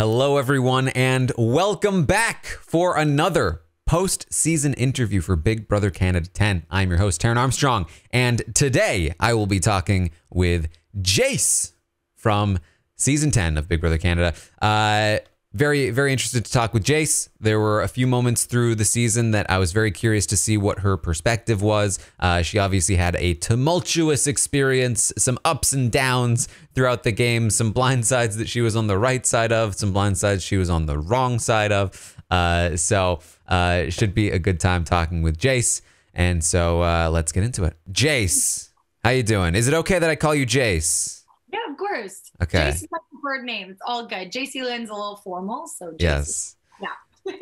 Hello, everyone, and welcome back for another post-season interview for Big Brother Canada 10. I'm your host, Taran Armstrong, and today I will be talking with Jace from Season 10 of Big Brother Canada. Very, very interested to talk with Jace. There were a few moments through the season that I was very curious to see what her perspective was. She obviously had a tumultuous experience, some ups and downs throughout the game, some blind sides that she was on the right side of, some blind sides she was on the wrong side of. So it should be a good time talking with Jace. And so let's get into it. Jace, how you doing? Is it okay that I call you Jace? Yeah, of course. Okay. Jace is my preferred name. It's all good. Jacey-Lynne's a little formal, so Jace Yes. yeah.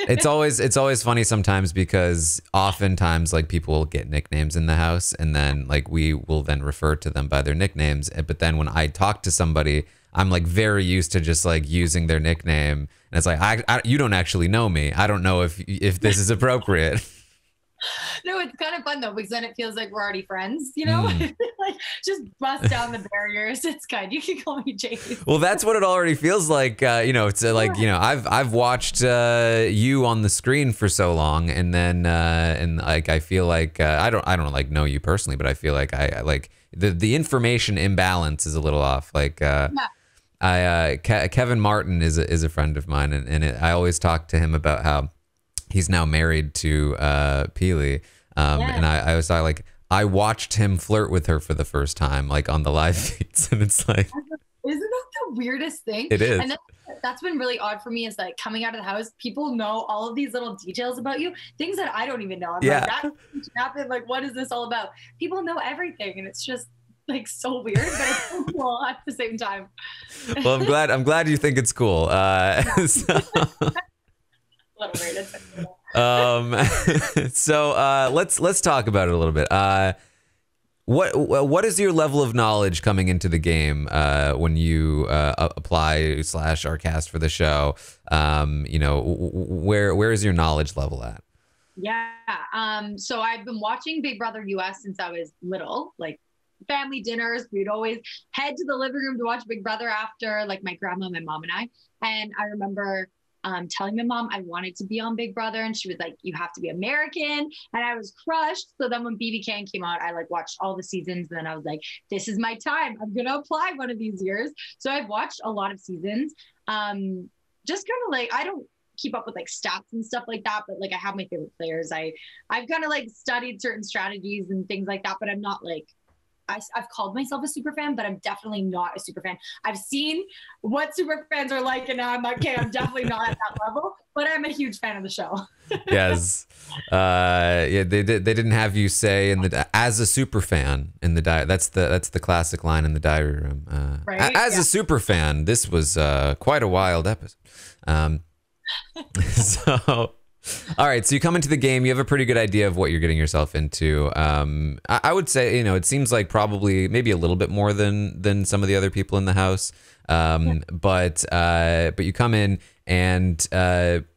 It's always funny sometimes because oftentimes like people will get nicknames in the house and then like we will then refer to them by their nicknames. But then when I talk to somebody, I'm like very used to just like using their nickname. And it's like, I you don't actually know me. I don't know if this is appropriate. No, it's kind of fun though, because then it feels like we're already friends, you know? Like just bust down the barriers. It's good. You can call me Jace. Well, that's what it already feels like. You know, it's like, you know, I've watched you on the screen for so long, and then and like I feel like I don't like know you personally, but I feel like I like the information imbalance is a little off. Like Kevin Martin is a friend of mine, and I always talk to him about how he's now married to Peely. And I was like, I watched him flirt with her for the first time, like on the live feeds. And it's like, isn't that the weirdest thing? It is. And that's been really odd for me, is like coming out of the house, people know all of these little details about you, things that I don't even know. I'm like, that happened. Like, what is this all about? People know everything. And it's just like so weird, but it's so cool at the same time. Well, I'm glad you think it's cool. So. So let's talk about it a little bit. What is your level of knowledge coming into the game when you apply / are cast for the show? You know, where is your knowledge level at? Yeah. So I've been watching Big Brother US since I was little, like family dinners. We'd always head to the living room to watch Big Brother after, like my grandma, my mom, and I. And I remember telling my mom I wanted to be on Big Brother, and she was like, you have to be American, and I was crushed. So then when BBCAN came out, I like watched all the seasons, and then I was like, this is my time, I'm gonna apply one of these years. So I've watched a lot of seasons, just kind of like, I don't keep up with like stats and stuff like that, but like I have my favorite players. I've kind of like studied certain strategies and things like that, but I'm not like, I've called myself a super fan, but I'm definitely not a super fan. I've seen what super fans are like, and now I'm like, okay, I'm definitely not at that level, but I'm a huge fan of the show. Yes. Yeah, they didn't have you say in the as a super fan in the diary. That's the classic line in the diary room. Right? As a super fan, this was quite a wild episode. So. All right, so you come into the game, you have a pretty good idea of what you're getting yourself into. I would say, you know, it seems like probably maybe a little bit more than some of the other people in the house. But you come in and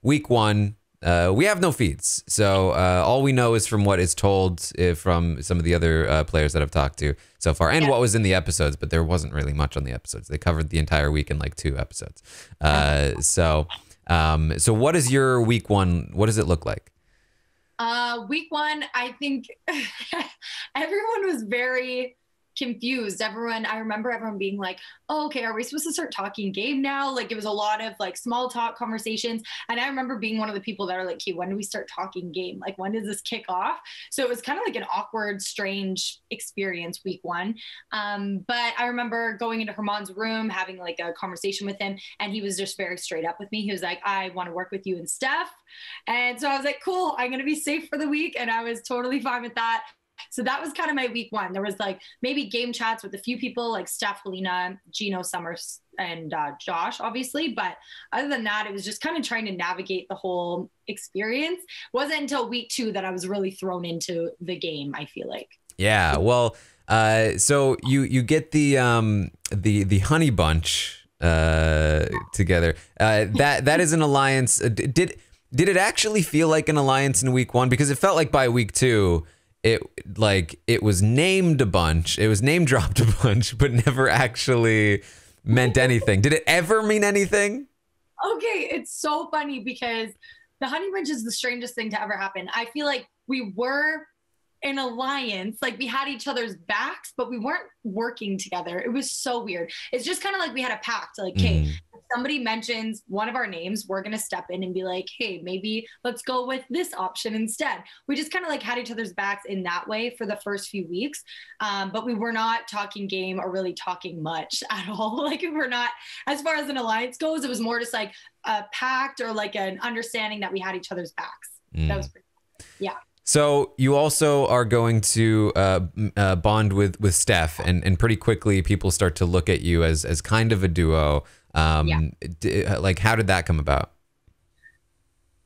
week one, we have no feeds. So all we know is from what is told from some of the other players that I've talked to so far, and what was in the episodes, but there wasn't really much on the episodes. They covered the entire week in like 2 episodes. So what is your week one? What does it look like? Week one, I think everyone was very confused. I remember everyone being like, oh, okay, are we supposed to start talking game now? Like it was a lot of like small talk conversations. And I remember being one of the people that are like, hey, when do we start talking game? Like, when does this kick off? So it was kind of like an awkward, strange experience week one. But I remember going into Herman's room, having like a conversation with him. And he was just very straight up with me. He was like, I want to work with you and Steph. And so I was like, cool, I'm going to be safe for the week. And I was totally fine with that. So that was kind of my week one. There was like maybe game chats with a few people like Steph, Helena, Gino, Summers, and Josh, obviously. But other than that, it was just kind of trying to navigate the whole experience. It wasn't until week 2 that I was really thrown into the game, I feel like. Yeah, well, so you get the honey bunch together. That is an alliance. Did it actually feel like an alliance in week 1? Because it felt like by week 2, it was named a bunch, it was name dropped a bunch, but never actually meant anything. Did it ever mean anything? Okay, it's so funny because the honey bunch is the strangest thing to ever happen. I feel like we were an alliance, like we had each other's backs, but we weren't working together. It was so weird. It's just kind of like we had a pact, like, hey, if somebody mentions one of our names, we're going to step in and be like, hey, maybe let's go with this option instead. We just kind of like had each other's backs in that way for the first few weeks. But we were not talking game or really talking much at all. Like we're not, as far as an alliance goes, it was more just like a pact or like an understanding that we had each other's backs. That was pretty cool. Yeah. So you also are going to bond with Steph, and pretty quickly people start to look at you as kind of a duo. Like, how did that come about?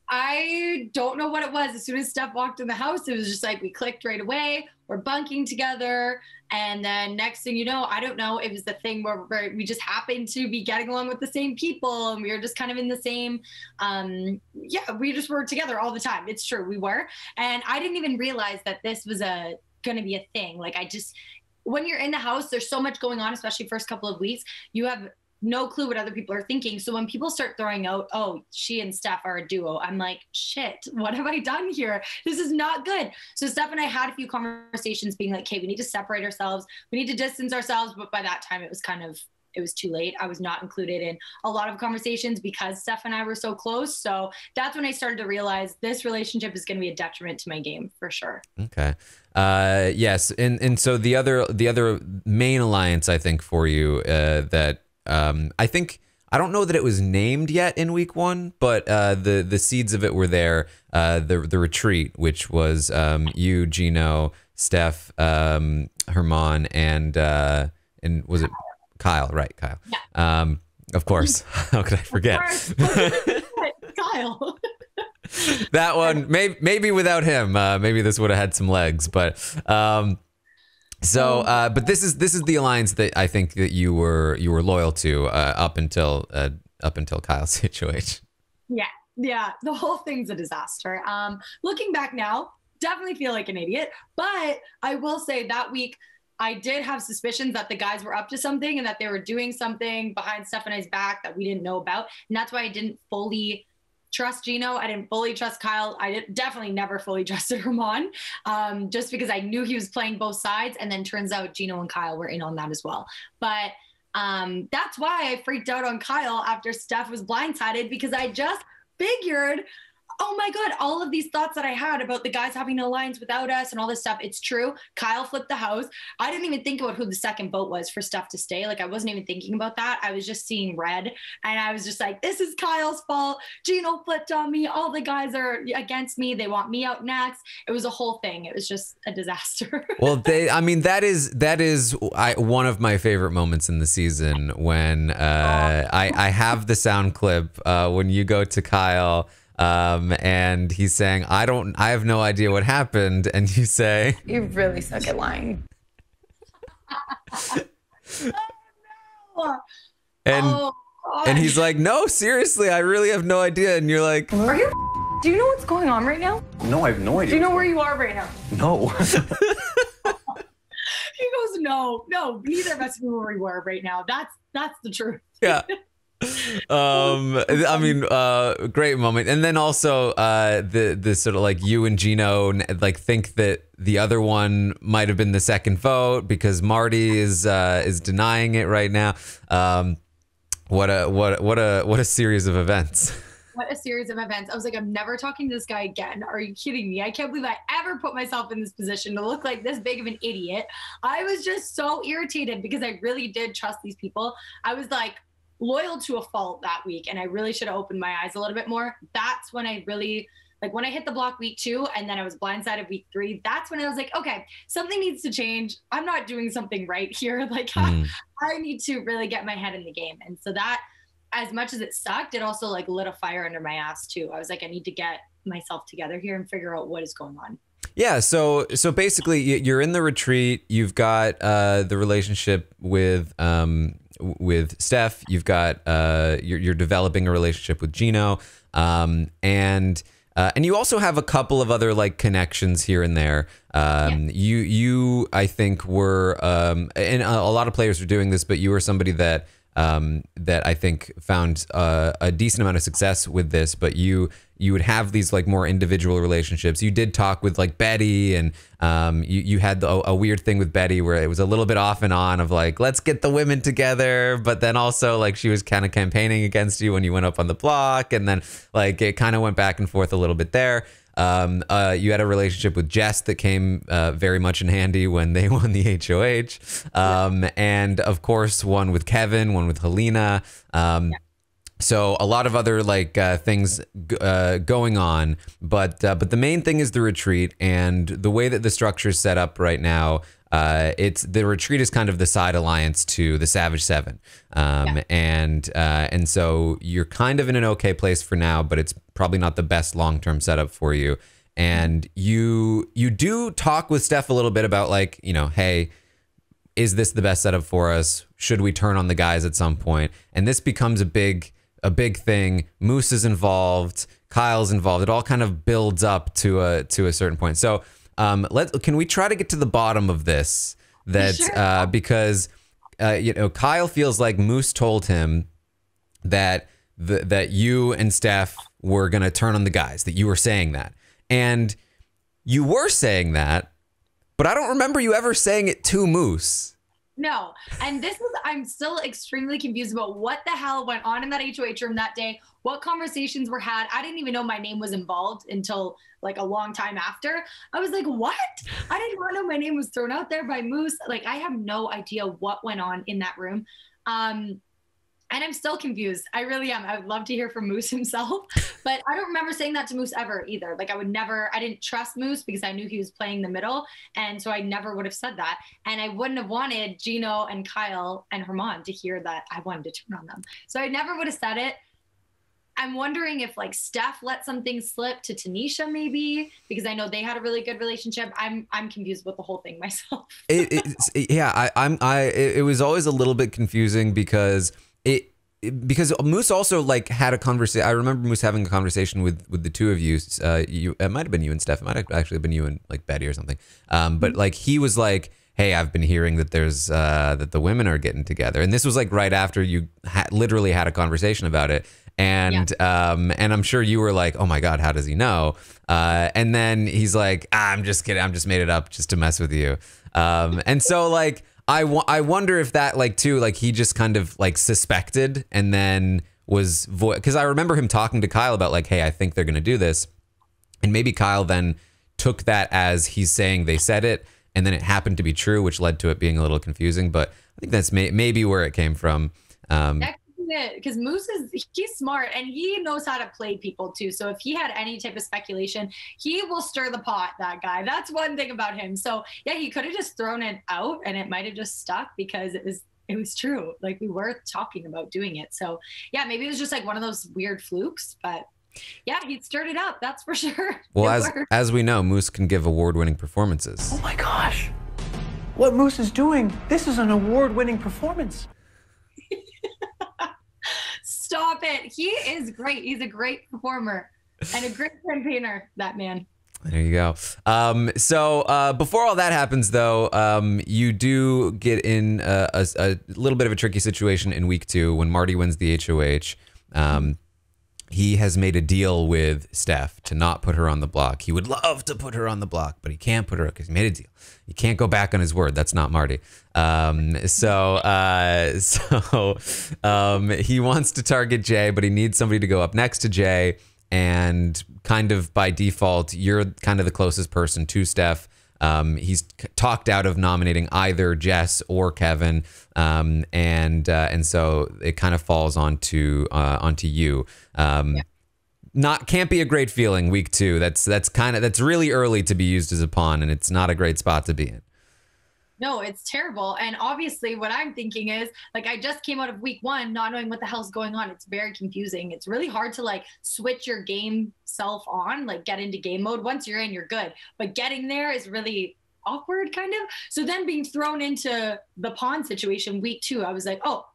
I don't know what it was. As soon as Steph walked in the house, it was just like we clicked right away. We're bunking together. And then next thing you know, I don't know, it was the thing where we just happened to be getting along with the same people. And we were just kind of in the same, we just were together all the time. It's true, we were. And I didn't even realize that this was going to be a thing. Like when you're in the house, there's so much going on, especially first couple of weeks. You have no clue what other people are thinking. So when people start throwing out, oh, she and Steph are a duo, I'm like, shit, what have I done here? This is not good. So Steph and I had a few conversations being like, okay, we need to separate ourselves. We need to distance ourselves. But by that time, it was too late. I was not included in a lot of conversations because Steph and I were so close. So that's when I started to realize this relationship is going to be a detriment to my game for sure. Okay. Yes. And so the other main alliance, I think, for you, that I don't know that it was named yet in week 1, but the seeds of it were there. The retreat, which was you, Gino, Steph, Herman, and was it Kyle? Right, Kyle. Yeah. Of course. How could I forget? Kyle. That one, maybe without him, maybe this would have had some legs, but. But this is the alliance that I think that you were loyal to up until Kyle's situation. Yeah, the whole thing's a disaster. Looking back now, definitely feel like an idiot, but I will say that week I did have suspicions that the guys were up to something and that they were doing something behind Steph and I's back that we didn't know about, and that's why I didn't fully trust Gino. I didn't fully trust Kyle. Definitely never fully trusted Herman, just because I knew he was playing both sides. And then turns out Gino and Kyle were in on that as well. But that's why I freaked out on Kyle after Steph was blindsided, because I just figured, oh my God, all of these thoughts that I had about the guys having an alliance without us and all this stuff, it's true. Kyle flipped the house. I didn't even think about who the second vote was for Steph to stay. Like, I wasn't even thinking about that. I was just seeing red. And I was just like, this is Kyle's fault. Gino flipped on me. All the guys are against me. They want me out next. It was a whole thing. It was just a disaster. Well, that is one of my favorite moments in the season when I have the sound clip when you go to Kyle and he's saying, I have no idea what happened. And you say, you really suck at lying. Oh, no. And he's like, no, seriously, I really have no idea. And you're like, do you know what's going on right now? No, I have no idea. Do you know where you are right now? No. He goes, no, neither of us knew where we were right now. That's the truth. Yeah. I mean, great moment. And then also the sort of like you and Gino like think that the other one might have been the second vote because Marty is denying it right now. What a series of events. What a series of events. I was like, I'm never talking to this guy again. Are you kidding me? I can't believe I ever put myself in this position to look like this big of an idiot. I was just so irritated because I really did trust these people. I was like loyal to a fault that week, and I really should have opened my eyes a little bit more. That's when I really, like, when I hit the block week 2 and then I was blindsided week 3, that's when I was like, okay, something needs to change. I'm not doing something right here. Like, I need to really get my head in the game. And so that, as much as it sucked, it also like lit a fire under my ass too. I was like, I need to get myself together here and figure out what is going on. Yeah, so basically you're in the retreat. You've got the relationship with Steph. You've got you're developing a relationship with Gino, and you also have a couple of other like connections here and there. You I think were and a lot of players are doing this, but you were somebody that that I think found a decent amount of success with this, but you would have these like more individual relationships. You did talk with like Betty, and you had a weird thing with Betty where it was a little bit off and on of like, let's get the women together, but then also like she was kind of campaigning against you when you went up on the block, and then like it kind of went back and forth a little bit there. You had a relationship with Jess that came very much in handy when they won the HOH. And of course, one with Kevin, one with Helena. So a lot of other like things going on, but the main thing is the retreat, and the way that the structure is set up right now. The retreat is kind of the side alliance to the Savage Seven, and so you're kind of in an okay place for now, but it's probably not the best long-term setup for you. And you do talk with Steph a little bit about like, you know, hey, is this the best setup for us? Should we turn on the guys at some point? And this becomes a big thing. Moose is involved, Kyle's involved. It all kind of builds up to a certain point. So. Can we try to get to the bottom of this? That because you know, Kyle feels like Moose told him that that you and Steph were gonna turn on the guys. That you were saying that, and you were saying that, but I don't remember you ever saying it to Moose. No, and I'm still extremely confused about what the hell went on in that HOH room that day, what conversations were had. I didn't even know my name was involved until like a long time after. I was like, what? I did not know my name was thrown out there by Moose. Like, I have no idea what went on in that room. And I'm still confused. I really am. I would love to hear from Moose himself, but I don't remember saying that to Moose ever either. Like I didn't trust Moose because I knew he was playing the middle. And so I never would have said that. And I wouldn't have wanted Gino and Kyle and Herman to hear that I wanted to turn on them. So I never would have said it. I'm wondering if like Steph let something slip to Tanisha maybe, because I know they had a really good relationship. I'm confused with the whole thing myself. It was always a little bit confusing because because Moose also like had a conversation. I remember Moose having a conversation with the two of you. It might have been you and Steph. It might have actually been you and like Betty or something. But like he was like, hey, I've been hearing that there's that the women are getting together, and this was like right after you literally had a conversation about it. And and I'm sure you were like, oh my God, how does he know? And then he's like, I'm just kidding. I'm just made it up just to mess with you. And so like, I wonder if that like too, like he just kind of like suspected and then was because I remember him talking to Kyle about like, hey, I think they're going to do this. And maybe Kyle then took that as he's saying they said it. And then it happened to be true, which led to it being a little confusing. But I think that's maybe where it came from. Because Moose he's smart and he knows how to play people too. So if he had any type of speculation, he will stir the pot, that guy. That's one thing about him. So yeah, he could have just thrown it out and it might have just stuck because it was true. Like we were talking about doing it. So yeah, maybe it was just like one of those weird flukes, but yeah, he stirred it up. That's for sure. Well, as we know, Moose can give award-winning performances. Oh my gosh. What Moose is doing, this is an award-winning performance. Stop it. He is great. He's a great performer and a great campaigner, that man. There you go. So before all that happens, though, you do get in a little bit of a tricky situation in week 2 when Marty wins the HOH. He has made a deal with Steph to not put her on the block. He would love to put her on the block, but he can't put her because he made a deal. He can't go back on his word. That's not Marty. So he wants to target Jay, but he needs somebody to go up next to Jay. And kind of by default, you're kind of the closest person to Steph. He's talked out of nominating either Jess or Kevin, and so it kind of falls onto you. Can't be a great feeling week 2. That's really early to be used as a pawn, and it's not a great spot to be in. No, it's terrible. And obviously what I'm thinking is like, I just came out of week 1, not knowing what the hell's going on. It's very confusing. It's really hard to like switch your game self on, like get into game mode. Once you're in, you're good. But getting there is really awkward kind of. So then being thrown into the pawn situation week 2, I was like, oh,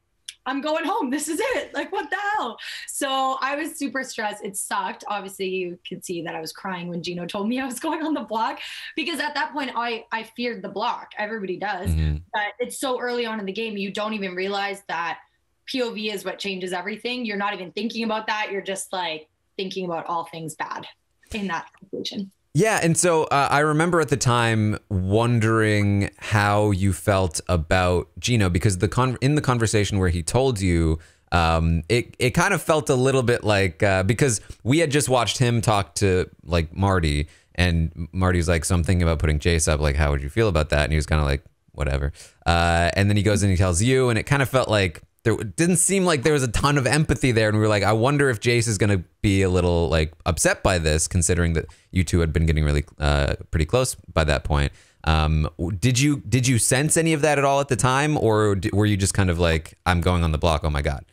I'm going home. This is it. Like, what the hell? So I was super stressed. It sucked. Obviously, you could see that I was crying when Gino told me I was going on the block, because at that point, I feared the block. Everybody does. Mm-hmm. But it's so early on in the game, you don't even realize that POV is what changes everything. You're not even thinking about that. You're just like thinking about all things bad in that situation. Yeah, and so I remember at the time wondering how you felt about Gino, because in the conversation where he told you, it kind of felt a little bit like, because we had just watched him talk to like Marty, and Marty's like, so I'm thinking about putting Jayce up, like, how would you feel about that? And he was kind of like, whatever. And then he goes and he tells you, and it kind of felt like there didn't seem like there was a ton of empathy there. And we were like, I wonder if Jayce is going to be a little like upset by this, considering that you two had been getting really pretty close by that point. Did you sense any of that at all at the time, or were you just kind of like, I'm going on the block, oh my God?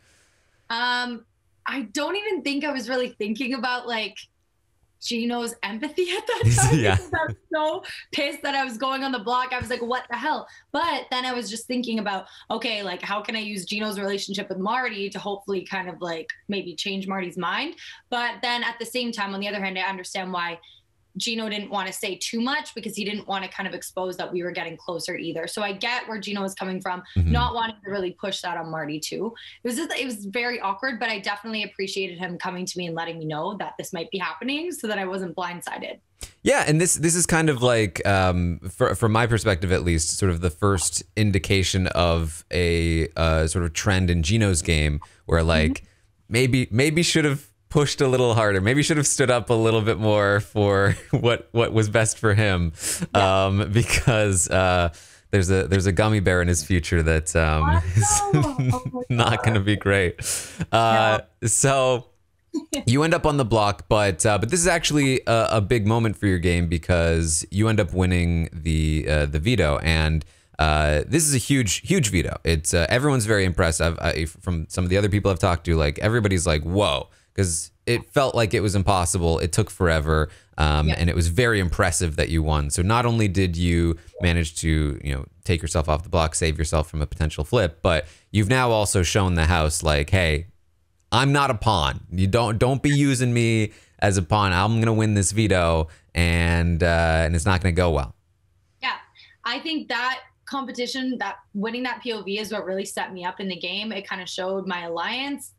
I don't even think I was really thinking about like Gino's empathy at that time. Yeah. Because I was so pissed that I was going on the block. I was like, what the hell? But then I was just thinking about, okay, like how can I use Gino's relationship with Marty to hopefully kind of like maybe change Marty's mind? But then at the same time, on the other hand, I understand why Gino didn't want to say too much, because he didn't want to kind of expose that we were getting closer either. So I get where Gino was coming from, not wanting to really push that on Marty too. It was very awkward, but I definitely appreciated him coming to me and letting me know that this might be happening so that I wasn't blindsided. Yeah, and this is kind of like, from my perspective at least, sort of the first indication of a sort of trend in Gino's game where like maybe should have pushed a little harder, maybe should have stood up a little bit more for what was best for him, because there's a gummy bear in his future that is not going to be great. So you end up on the block, but this is actually a big moment for your game, because you end up winning the veto, and this is a huge veto. It's everyone's very impressed. From some of the other people I've talked to, like everybody's like, whoa, because it felt like it was impossible. It took forever, and it was very impressive that you won. So not only did you manage to take yourself off the block, save yourself from a potential flip, but you've now also shown the house like, hey, I'm not a pawn. You don't be using me as a pawn. I'm gonna win this veto, and it's not gonna go well. Yeah, I think that competition, that winning that POV is what really set me up in the game. It kind of showed my alliance,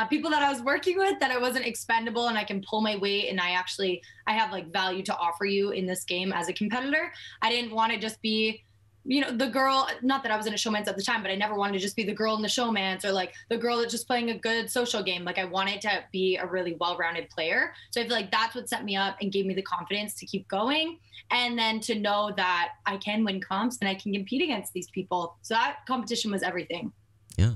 people that I was working with, that I wasn't expendable and I can pull my weight, and I have like value to offer you in this game as a competitor. I didn't want to just be, the girl, not that I was in a showmance at the time, but I never wanted to just be the girl in the showmance, or like the girl that's just playing a good social game. Like I wanted to be a really well-rounded player. So I feel like that's what set me up and gave me the confidence to keep going. And then to know that I can win comps and I can compete against these people. So that competition was everything. Yeah.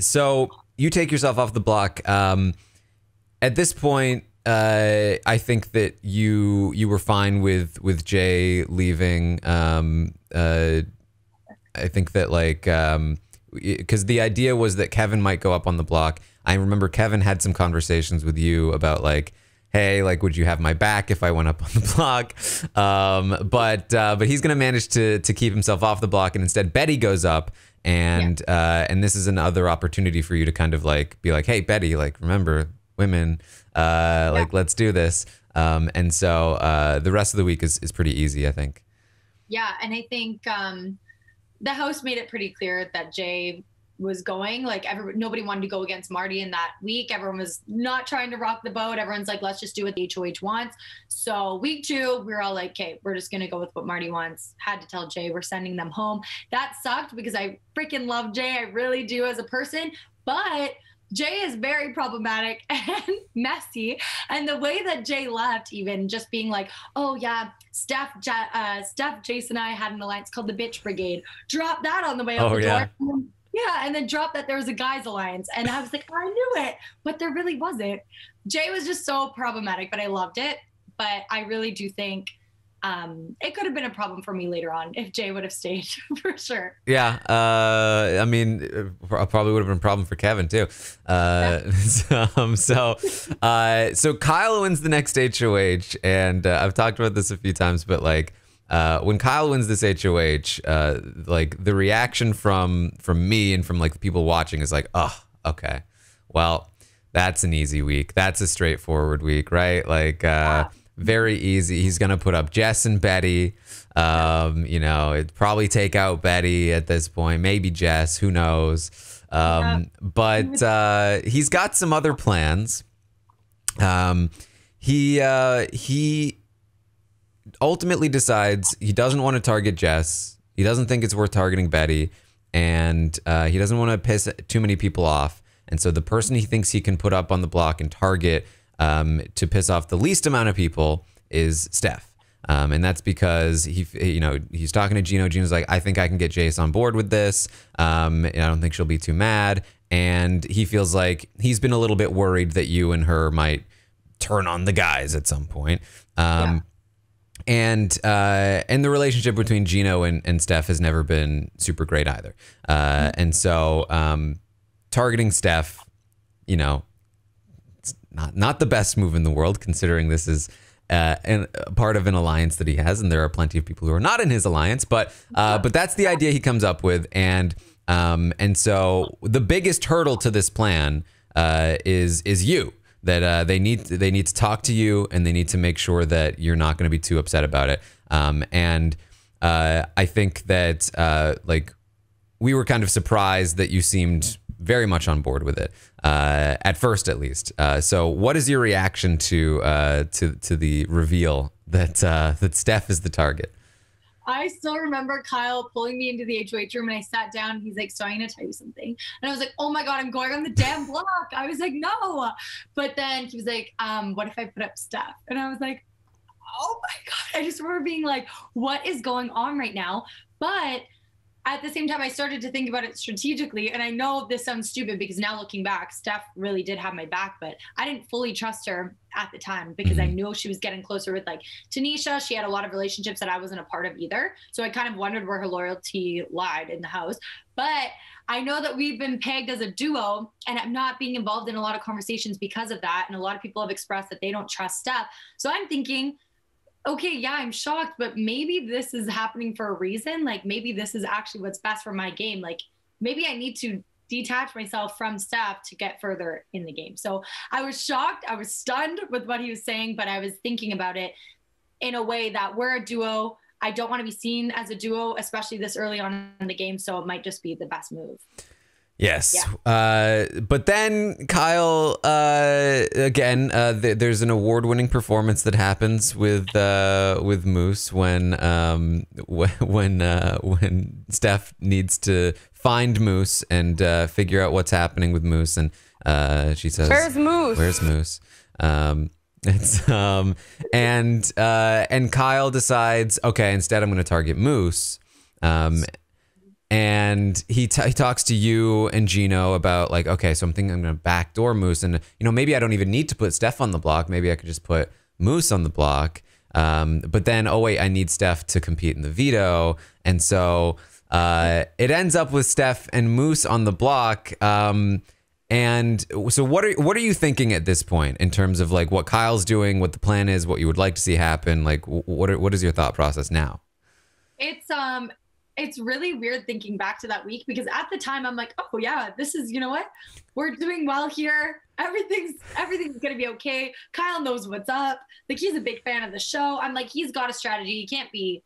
So you take yourself off the block. At this point, I think that you were fine with Jay leaving. I think that like, because the idea was that Kevin might go up on the block. I remember Kevin had some conversations with you about like, hey, like, would you have my back if I went up on the block? But he's gonna manage to keep himself off the block, and instead Betty goes up. And this is another opportunity for you to kind of like be like, hey, Betty, like, remember women, like, let's do this. And so the rest of the week is pretty easy, I think. Yeah. And I think the house made it pretty clear that Jay was going, like nobody wanted to go against Marty in that week. Everyone was not trying to rock the boat. Everyone's like, let's just do what the HOH wants. So week 2, we were all like, okay, we're just going to go with what Marty wants. Had to tell Jay we're sending them home. That sucked because I freaking love Jay. I really do as a person, but Jay is very problematic and messy. And the way that Jay left, even just being like, oh yeah, Steph, Jayce and I had an alliance called the Bitch Brigade. Drop that on the way out the door. Yeah, and then dropped that there was a guys alliance. And I was like, I knew it, but there really wasn't. Jay was just so problematic, but I loved it. But I really do think it could have been a problem for me later on if Jay would have stayed, for sure. Yeah, I mean, it probably would have been a problem for Kevin too. So Kyle wins the next HOH, and I've talked about this a few times, but like, when Kyle wins this HOH, like the reaction from me and from like the people watching is like, oh, okay, well, that's an easy week. That's a straightforward week, right? Like, very easy. He's going to put up Jess and Betty. You know, it'd probably take out Betty at this point, maybe Jess, who knows. But he's got some other plans. He ultimately decides he doesn't want to target Jess. He doesn't think it's worth targeting Betty, and he doesn't want to piss too many people off. And so the person he thinks he can put up on the block and target to piss off the least amount of people is Steph. And that's because he's talking to Gino. Gino's like, I think I can get Jace on board with this. And I don't think she'll be too mad. And he feels like he's been a little bit worried that you and her might turn on the guys at some point. And the relationship between Gino and Steph has never been super great either. And so targeting Steph, you know, it's not the best move in the world, considering this is part of an alliance that he has, and there are plenty of people who are not in his alliance. But that's the idea he comes up with, and so the biggest hurdle to this plan is you. That they need to talk to you, and they need to make sure that you're not going to be too upset about it. And I think that like we were kind of surprised that you seemed very much on board with it at first, at least. So, what is your reaction to the reveal that Steph is the target? I still remember Kyle pulling me into the HOH room, and I sat down, and he's like, so I'm going to tell you something. And I was like, oh my God, I'm going on the damn block. I was like, no. But then he was like, what if I put up Steph? And I was like, oh my God. I just remember being like, what is going on right now? But at the same time, I started to think about it strategically. And I know this sounds stupid because now looking back, Steph really did have my back, but I didn't fully trust her at the time because I knew she was getting closer with like Tanisha. She had a lot of relationships that I wasn't a part of either. So I kind of wondered where her loyalty lied in the house. But I know that we've been pegged as a duo, and I'm not being involved in a lot of conversations because of that. And a lot of people have expressed that they don't trust Steph. So I'm thinking, okay, yeah, I'm shocked, but maybe this is happening for a reason. Like maybe this is actually what's best for my game. Like maybe I need to detach myself from Steph to get further in the game. So I was shocked. I was stunned with what he was saying, but I was thinking about it in a way that we're a duo. I don't want to be seen as a duo, especially this early on in the game. So it might just be the best move. Yes. Yeah. But then Kyle, again, there's an award-winning performance that happens with Moose when Steph needs to find Moose and figure out what's happening with Moose, and she says, "Where's Moose? Where's Moose?" And Kyle decides, okay, instead I'm going to target Moose. And he talks to you and Gino about like, okay, so I'm thinking I'm going to backdoor Moose, and maybe I don't even need to put Steph on the block. Maybe I could just put Moose on the block. But then, oh wait, I need Steph to compete in the veto, and so it ends up with Steph and Moose on the block. And so what are you thinking at this point in terms of like what Kyle's doing, what the plan is, what you would like to see happen? Like what is your thought process now? It's really weird thinking back to that week because at the time I'm like, oh yeah, this is, you know what? We're doing well here. Everything's going to be okay. Kyle knows what's up. Like he's a big fan of the show. I'm like, he's got a strategy. He can't be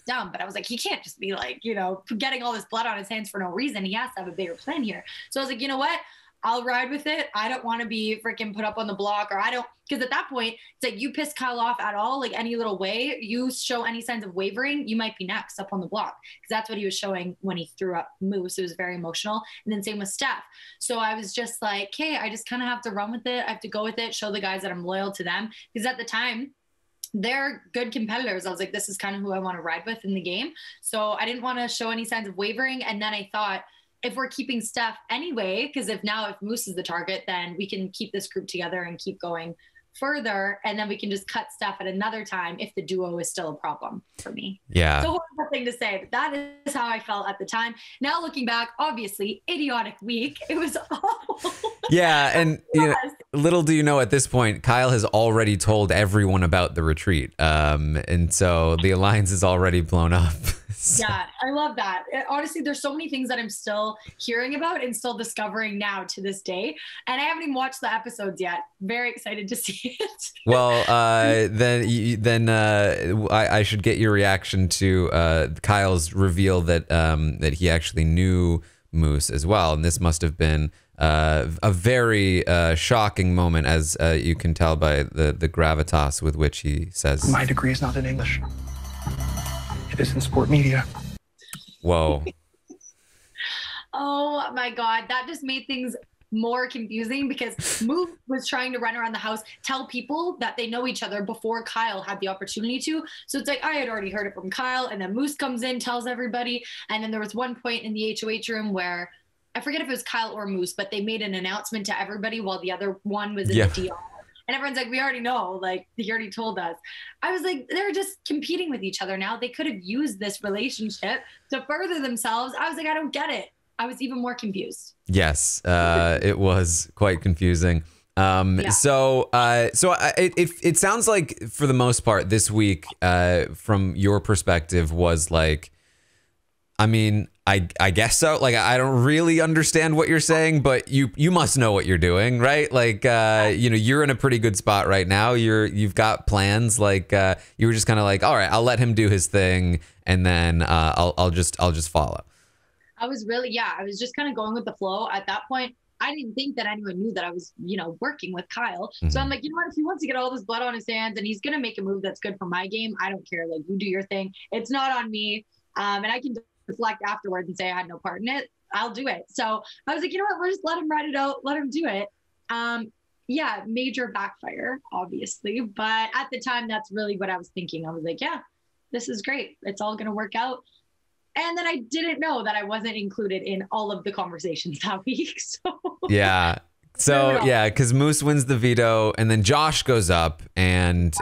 dumb, but I was like, he can't just be like, getting all this blood on his hands for no reason. He has to have a bigger plan here. So I was like, you know what? I'll ride with it. I don't want to be freaking put up on the block, or because at that point, it's like you piss Kyle off at all, like any little way, you show any signs of wavering, you might be next up on the block. Because that's what he was showing when he threw up Moose. It was very emotional. And then same with Steph. So I was just like, hey, I just kind of have to run with it. I have to go with it, show the guys that I'm loyal to them. Because at the time, they're good competitors. I was like, this is kind of who I want to ride with in the game. So I didn't want to show any signs of wavering. And then I thought, if we're keeping Steph anyway, because if Moose is the target, then we can keep this group together and keep going further. And then we can just cut Steph at another time if the duo is still a problem for me. Yeah. It's a horrible thing to say, but that is how I felt at the time. Now looking back, obviously, idiotic week. It was awful. Yeah. And little do you know at this point, Kyle has already told everyone about the retreat. And so the alliance is already blown up. Yeah, I love that. Honestly, there's so many things that I'm still hearing about and still discovering now to this day. And I haven't even watched the episodes yet. Very excited to see it. Well, then I should get your reaction to Kyle's reveal that that he actually knew Moose as well, and this must have been a very shocking moment, as you can tell by the gravitas with which he says. My degree is not in English. It is in sport media. Whoa. Oh my God, that just made things more confusing because Moose was trying to run around the house, tell people that they know each other before Kyle had the opportunity to. So it's like, I had already heard it from Kyle, and then Moose comes in, tells everybody. And then there was one point in the HOH room where I forget if it was Kyle or Moose, but they made an announcement to everybody while the other one was in the DR. And everyone's like, we already know, like, he already told us. I was like, they're just competing with each other now. They could have used this relationship to further themselves. I was like, I don't get it. I was even more confused. Yes, it was quite confusing. So it sounds like for the most part this week, from your perspective, was like, I mean, I guess so. Like, I don't really understand what you're saying, but you must know what you're doing, right? Like, you know, you're in a pretty good spot right now. You've got plans. Like, you were just kind of like, all right, I'll let him do his thing, and then I'll just follow. I was just kind of going with the flow at that point. I didn't think that anyone knew that I was, you know, working with Kyle. Mm-hmm. So I'm like, you know what, if he wants to get all this blood on his hands and he's going to make a move that's good for my game, I don't care. Like, you do your thing. It's not on me. And I can reflect afterwards and say I had no part in it. I'll do it. So I was like, you know what, we'll just let him ride it out. Let him do it. Yeah, major backfire, obviously. But at the time, that's really what I was thinking. I was like, yeah, this is great. It's all going to work out. And then I didn't know that I wasn't included in all of the conversations that week. So yeah. So yeah, because Moose wins the veto, and then Josh goes up, and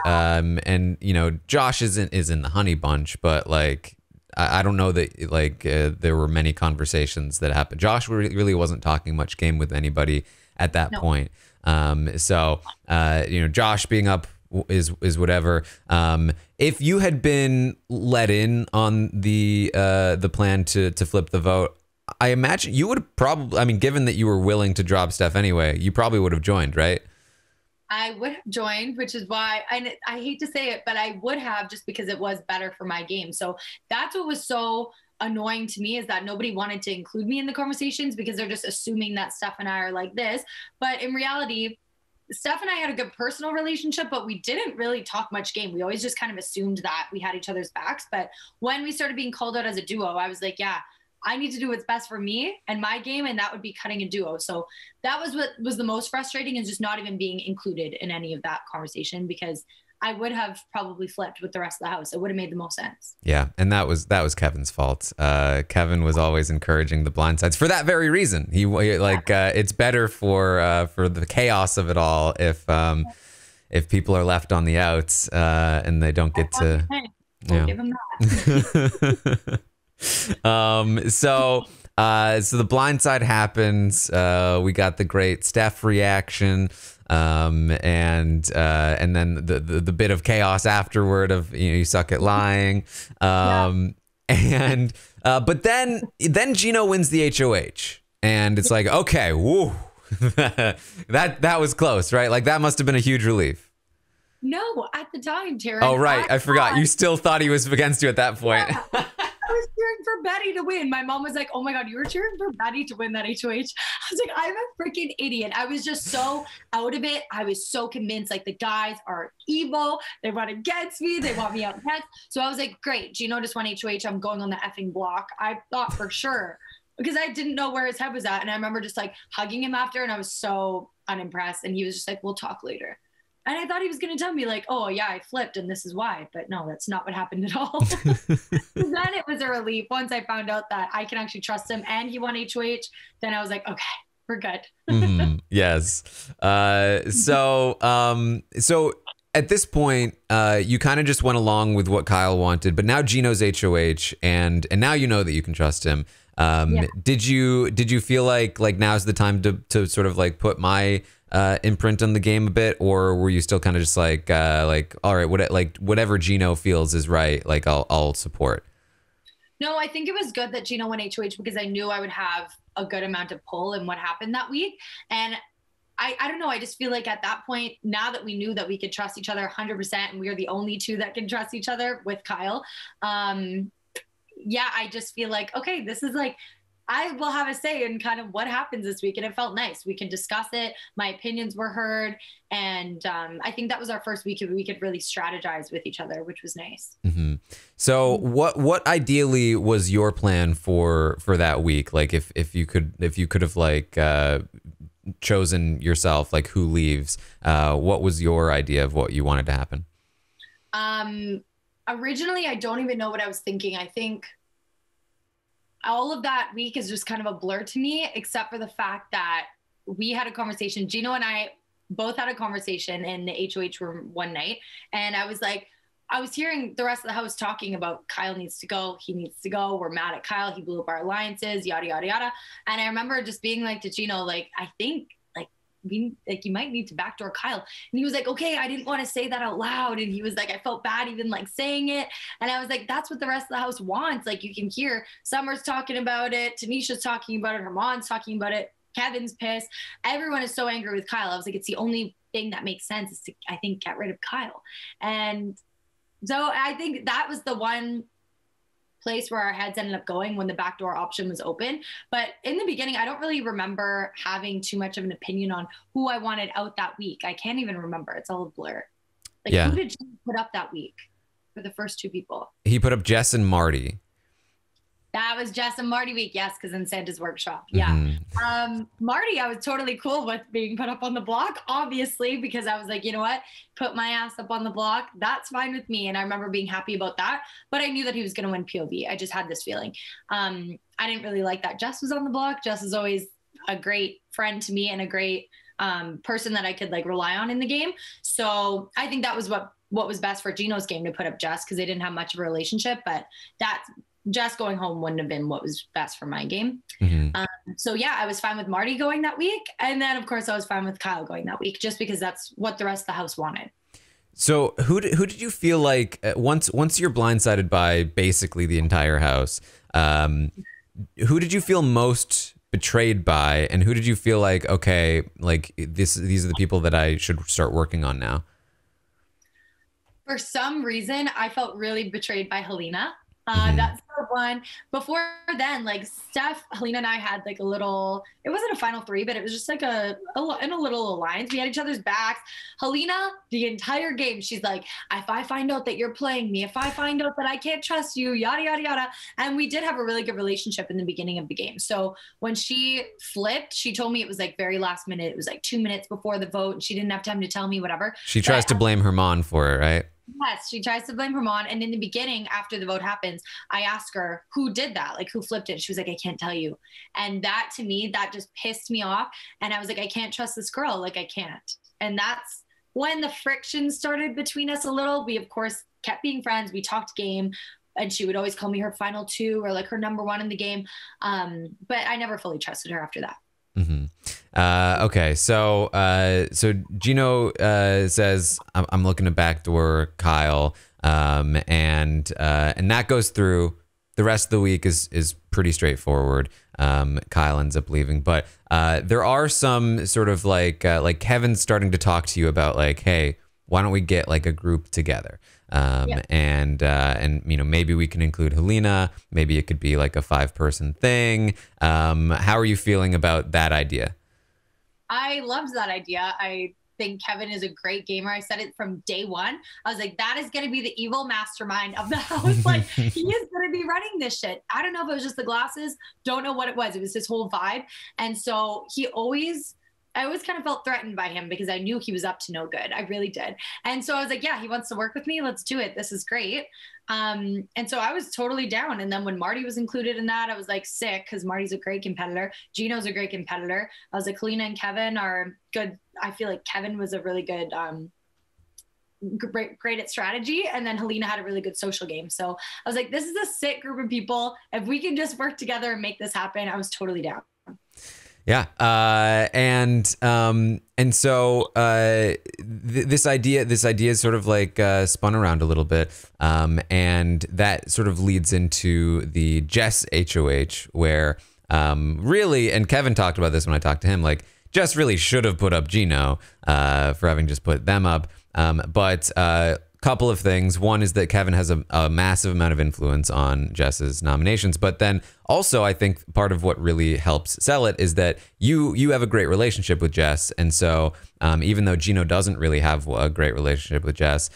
you know, Josh is in the honey bunch, but like I don't know that like there were many conversations that happened. Josh really wasn't talking much game with anybody at that point. So you know, Josh being up is whatever. If you had been let in on the plan to flip the vote, I imagine you would have probably, I mean, given that you were willing to drop Steph anyway, you probably would have joined, right? I would have joined, which is why I hate to say it, but I would have, just because it was better for my game. So that's what was so annoying to me, is that nobody wanted to include me in the conversations because they're just assuming that Steph and I are like this. But in reality, Steph and I had a good personal relationship, but we didn't really talk much game. We always just kind of assumed that we had each other's backs. But when we started being called out as a duo, I was like, yeah, I need to do what's best for me and my game, and that would be cutting a duo. So that was what was the most frustrating, is just not even being included in any of that conversation, because I would have probably flipped with the rest of the house. It would have made the most sense. Yeah, and that was Kevin's fault. Kevin was always encouraging the blind sides for that very reason. He like it's better for the chaos of it all if people are left on the outs and they don't get to. We'll give them that. So the blind side happens. We got the great Steph reaction. And then the bit of chaos afterward of, you know, you suck at lying. And but then Gino wins the HOH, and it's like, okay, woo, that was close, right? Like, that must have been a huge relief. No, at the time, Taran. Oh, right. I forgot. You still thought he was against you at that point. Yeah. I was cheering for Betty to win. My mom was like, oh my God, you were cheering for Betty to win that HOH. I was like, I'm a freaking idiot. I was just so out of it. I was so convinced, like, the guys are evil. They run against me. They want me out next. So I was like, great, Gino just won HOH. I'm going on the effing block. I thought for sure, because I didn't know where his head was at. And I remember just like hugging him after, and I was so unimpressed. And he was just like, we'll talk later. And I thought he was going to tell me, like, oh, yeah, I flipped and this is why. But no, that's not what happened at all. Then it was a relief. Once I found out that I can actually trust him and he won HOH, then I was like, okay, we're good. Yes. So at this point, you kind of just went along with what Kyle wanted. But now Gino's HOH, and now you know that you can trust him. Yeah. Did you feel like now's the time to sort of like put my imprint on the game a bit, or were you still kind of just like all right, whatever Gino feels is right, like I'll support? No, I think it was good that Gino went HOH because I knew I would have a good amount of pull in what happened that week. And I don't know. I just feel like at that point, now that we knew that we could trust each other 100% and we are the only two that can trust each other with Kyle. Yeah, I just feel like, okay, this is like, I will have a say in kind of what happens this week. And it felt nice. We can discuss it. My opinions were heard. And I think that was our first week we could really strategize with each other, which was nice. Mm-hmm. So what ideally was your plan for that week? Like if you could have like chosen yourself, like who leaves, what was your idea of what you wanted to happen? Originally, I don't even know what I was thinking. I think all of that week is just kind of a blur to me, except for the fact that we had a conversation. Gino and I both had a conversation in the HOH room one night. And I was like, I was hearing the rest of the house talking about Kyle needs to go. He needs to go. We're mad at Kyle. He blew up our alliances, yada, yada, yada. And I remember just being like to Gino, like, I think you might need to backdoor Kyle. And he was like, okay, I didn't want to say that out loud. And he was like, I felt bad even like saying it. And I was like, that's what the rest of the house wants. Like you can hear Summer's talking about it. Tanisha's talking about it. Her mom's talking about it. Kevin's pissed. Everyone is so angry with Kyle. I was like, it's the only thing that makes sense is to, I think, get rid of Kyle. And so I think that was the one place where our heads ended up going when the backdoor option was open. But in the beginning, I don't really remember having too much of an opinion on who I wanted out that week. I can't even remember. It's all a blur. Like who did you put up that week for the first two people? He put up Jess and Marty. That was Jess and Marty week, yes, because in Santa's workshop. Yeah. Marty, I was totally cool with being put up on the block, obviously, because I was like, you know what? Put my ass up on the block. That's fine with me. And I remember being happy about that. But I knew that he was going to win POV. I just had this feeling. I didn't really like that Jess was on the block. Jess is always a great friend to me and a great person that I could like rely on in the game. So I think that was what was best for Gino's game, to put up Jess, because they didn't have much of a relationship. But that Jess going home wouldn't have been what was best for my game. So yeah, I was fine with Marty going that week. And then of course I was fine with Kyle going that week, just because that's what the rest of the house wanted. So who did you feel like once you're blindsided by basically the entire house, who did you feel most betrayed by, and who did you feel like, okay, like these are the people that I should start working on now? For some reason, I felt really betrayed by Helena. That's the one. Before then, like Steph, Helena and I had like a little, it wasn't a final three, but it was just like in a little alliance. We had each other's backs. Helena, the entire game, she's like, if I find out that you're playing me, if I find out that I can't trust you, yada, yada, yada. And we did have a really good relationship in the beginning of the game. So when she flipped, she told me it was like very last minute. It was like 2 minutes before the vote and she didn't have time to tell me whatever. She tries to blame her mom for it, right? Yes, she tries to blame her mom. And in the beginning, after the vote happens, I ask her, who did that? Like, who flipped it? She was like, I can't tell you. And that, to me, that just pissed me off. And I was like, I can't trust this girl. Like, I can't. And that's when the friction started between us a little. We, of course, kept being friends. We talked game. And she would always call me her final two or like her number one in the game. But I never fully trusted her after that. Okay, so Gino says I'm looking to backdoor Kyle, and that goes through. The rest of the week is pretty straightforward. Kyle ends up leaving, but there are some sort of like Kevin's starting to talk to you about like, hey, why don't we get like a group together? And you know, maybe we can include Helena. Maybe it could be like a 5-person thing. How are you feeling about that idea? I loved that idea. I think Kevin is a great gamer. I said it from day one. I was like, that is going to be the evil mastermind of the house. Like, he is going to be running this shit. I don't know if it was just the glasses. Don't know what it was. It was his whole vibe. And so I always kind of felt threatened by him because I knew he was up to no good. I really did. And so I was like, yeah, he wants to work with me. Let's do it. This is great. And so I was totally down. And then when Marty was included in that, I was like sick because Marty's a great competitor. Gino's a great competitor. I was like, Helena and Kevin are good. I feel like Kevin was a really good, great at strategy. And then Helena had a really good social game. So I was like, this is a sick group of people. If we can just work together and make this happen, I was totally down. Yeah. And so this idea is sort of like spun around a little bit. And that sort of leads into the Jess HOH where really, and Kevin talked about this when I talked to him, like Jess really should have put up Gino for having just put them up. But couple of things. One is that Kevin has a massive amount of influence on Jess's nominations, but then also I think part of what really helps sell it is that you have a great relationship with Jess, and so even though Gino doesn't really have a great relationship with Jess,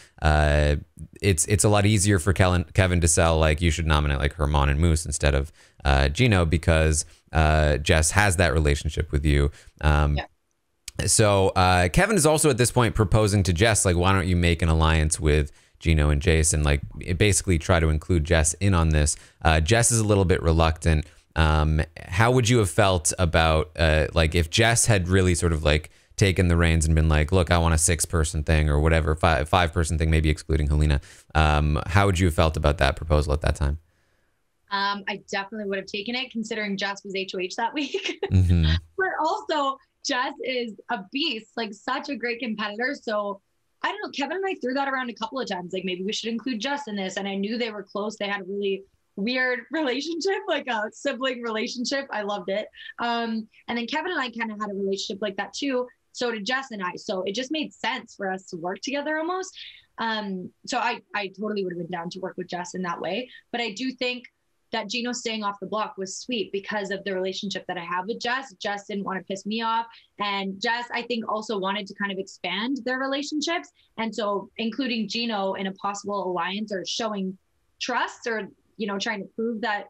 it's a lot easier for Kevin to sell like you should nominate like Herman and Moose instead of Gino because Jess has that relationship with you. Yeah. So Kevin is also at this point proposing to Jess, like, why don't you make an alliance with Gino and Jayce and like basically try to include Jess in on this. Jess is a little bit reluctant. How would you have felt about like if Jess had really sort of like taken the reins and been like, look, I want a 6-person thing or whatever, 5-person thing, maybe excluding Helena. How would you have felt about that proposal at that time? I definitely would have taken it considering Jess was HOH that week. Mm-hmm. But also Jess is a beast, like such a great competitor. So I don't know, Kevin and I threw that around a couple of times. Like maybe we should include Jess in this. And I knew they were close. They had a really weird relationship, like a sibling relationship. I loved it. And then Kevin and I kind of had a relationship like that too. So did Jess and I. So it just made sense for us to work together almost. So I totally would have been down to work with Jess in that way. But I do think that Gino staying off the block was sweet because of the relationship that I have with Jess. Jess didn't want to piss me off. And Jess, I think, also wanted to kind of expand their relationships. And so including Gino in a possible alliance or showing trust or, you know, trying to prove that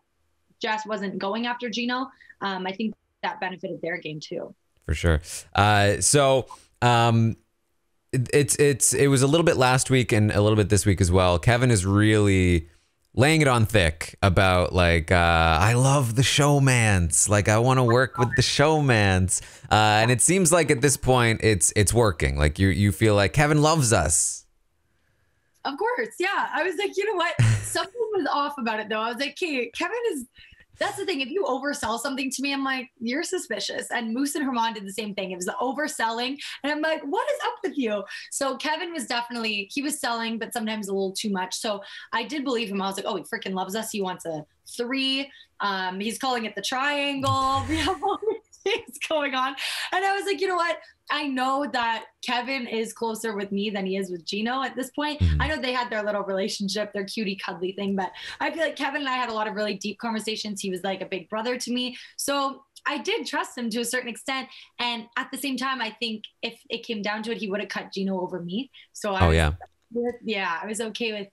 Jess wasn't going after Gino, I think that benefited their game too. For sure. It was a little bit last week and a little bit this week as well. Kevin is really laying it on thick about like, I love the showmans. Like I want to work with the showmans. And it seems like at this point it's working. Like you feel like Kevin loves us. Of course. Yeah. I was like, you know what? Something was off about it though. I was like, hey, Kevin is, that's the thing. If you oversell something to me, I'm like, you're suspicious. And Moose and Herman did the same thing. It was the overselling. And I'm like, what is up with you? So Kevin was definitely, he was selling, but sometimes a little too much. So I did believe him. I was like, oh, he freaking loves us. He wants a 3. He's calling it the triangle. We have all these things going on. And I was like, you know what? I know that Kevin is closer with me than he is with Gino at this point. Mm-hmm. I know they had their little relationship, their cutie cuddly thing, but I feel like Kevin and I had a lot of really deep conversations. He was like a big brother to me. So I did trust him to a certain extent. And at the same time, I think if it came down to it, he would have cut Gino over me. So I was okay with